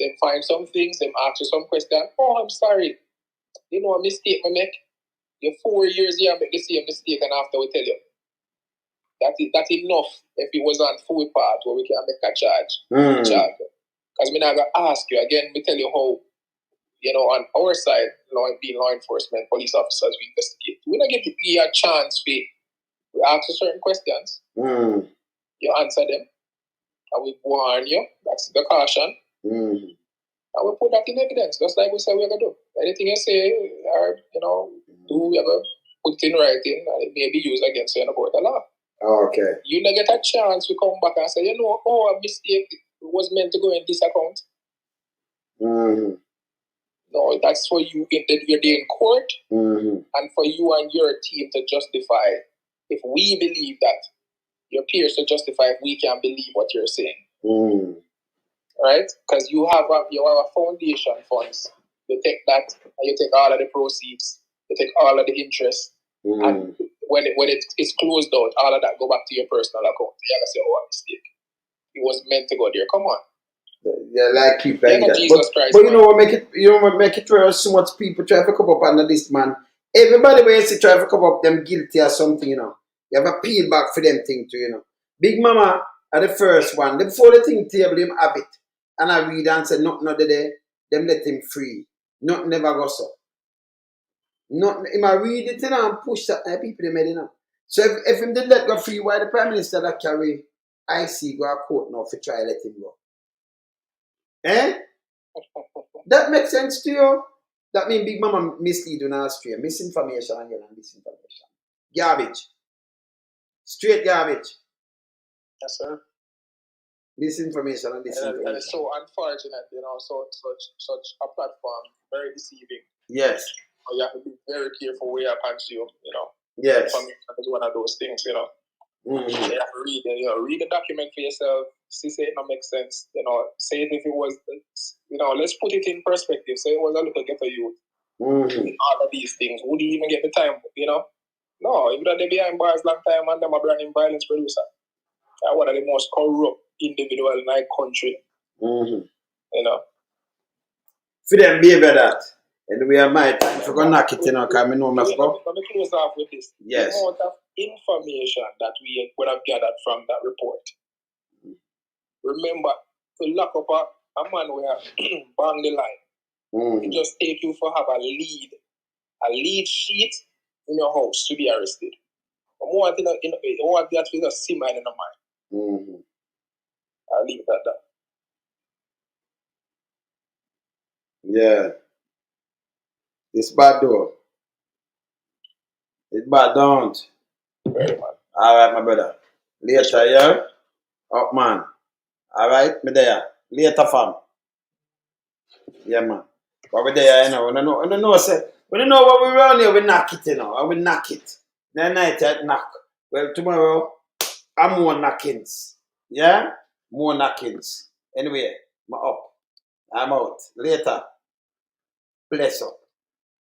They find some things, they ask you some questions. Oh, I'm sorry. You know a mistake I make? You're 4 years here, make the same mistake, and after we tell you. That's enough if it was on full part where we can make a charge. Because we're not going to ask you again, we tell you how, you know, on our side, being law enforcement, police officers, we investigate. We're not going to give you a chance we ask you certain questions. You answer them. And we warn you. That's the caution. Mm-hmm. And we put that in evidence, just like we say we're going to do. Anything you say, or, do, we're going to put it in writing, and it may be used against you in a court of law. Okay. You don't get a chance to come back and say, a mistake was meant to go in this account. Mm-hmm. No, that's for you you're in court, mm-hmm. and for you and your team to justify. If we believe that, your peers to justify if we can believe what you're saying. Mm-hmm. Right? Because you have a foundation funds. You take that, and you take all of the proceeds, you take all of the interest, and when it's closed out, all of that go back to your personal account. You gotta say, a mistake. It was meant to go there. Come on. Yeah, like keep like that. Jesus Christ, but what make it where so much people try to come up under this man. Everybody where you see try to come up them guilty or something, You have a peel back for them thing too, Big Mama are the first one. Before the thing table him have it. And I read and say nothing other day, them let him free. Nothing never go so. Nothing him I read it and push that people they made So if him did let go free, why the Prime Minister that carry IC go to court now for try let him go? That makes sense to you? That means Big Mama mislead in Austria. Misinformation again and disinformation. Garbage. Straight garbage. Yes, sir. Misinformation and disinformation. And it's so unfortunate, such a platform, very deceiving. Yes. You have to be very careful where you consume, Yes. Information is one of those things, Mm-hmm. You have to read the document for yourself, see if it don't make sense, say it if it was, let's put it in perspective. Say it was a little ghetto youth. Mm-hmm. All of these things, would he even get the time, No, even though they behind bars long time and them a branding violence producer. They're one of the most corrupt individuals in our country. Mm-hmm. For them behavior that. And we are my time for going to knock it, because we know must go. Let me close off with this. Yes. The amount of information that we would have gathered from that report. Remember, to lock up a man who have bang the line, it just take you for have a lead sheet in your house to be arrested. I want that to just simmer in the mind. I'll leave it at that. Yeah. It's bad though. It's bad, don't. Very bad. Alright, my brother. Later, yeah? Up, man. Alright, me there. Later, fam. Yeah, man. But we there, we don't know what we run here, we knock it, and we knock it. Then night, knock. Well, tomorrow, I'm more knockings. Yeah? More knockings. Anyway, I'm up. I'm out. Later. Bless up.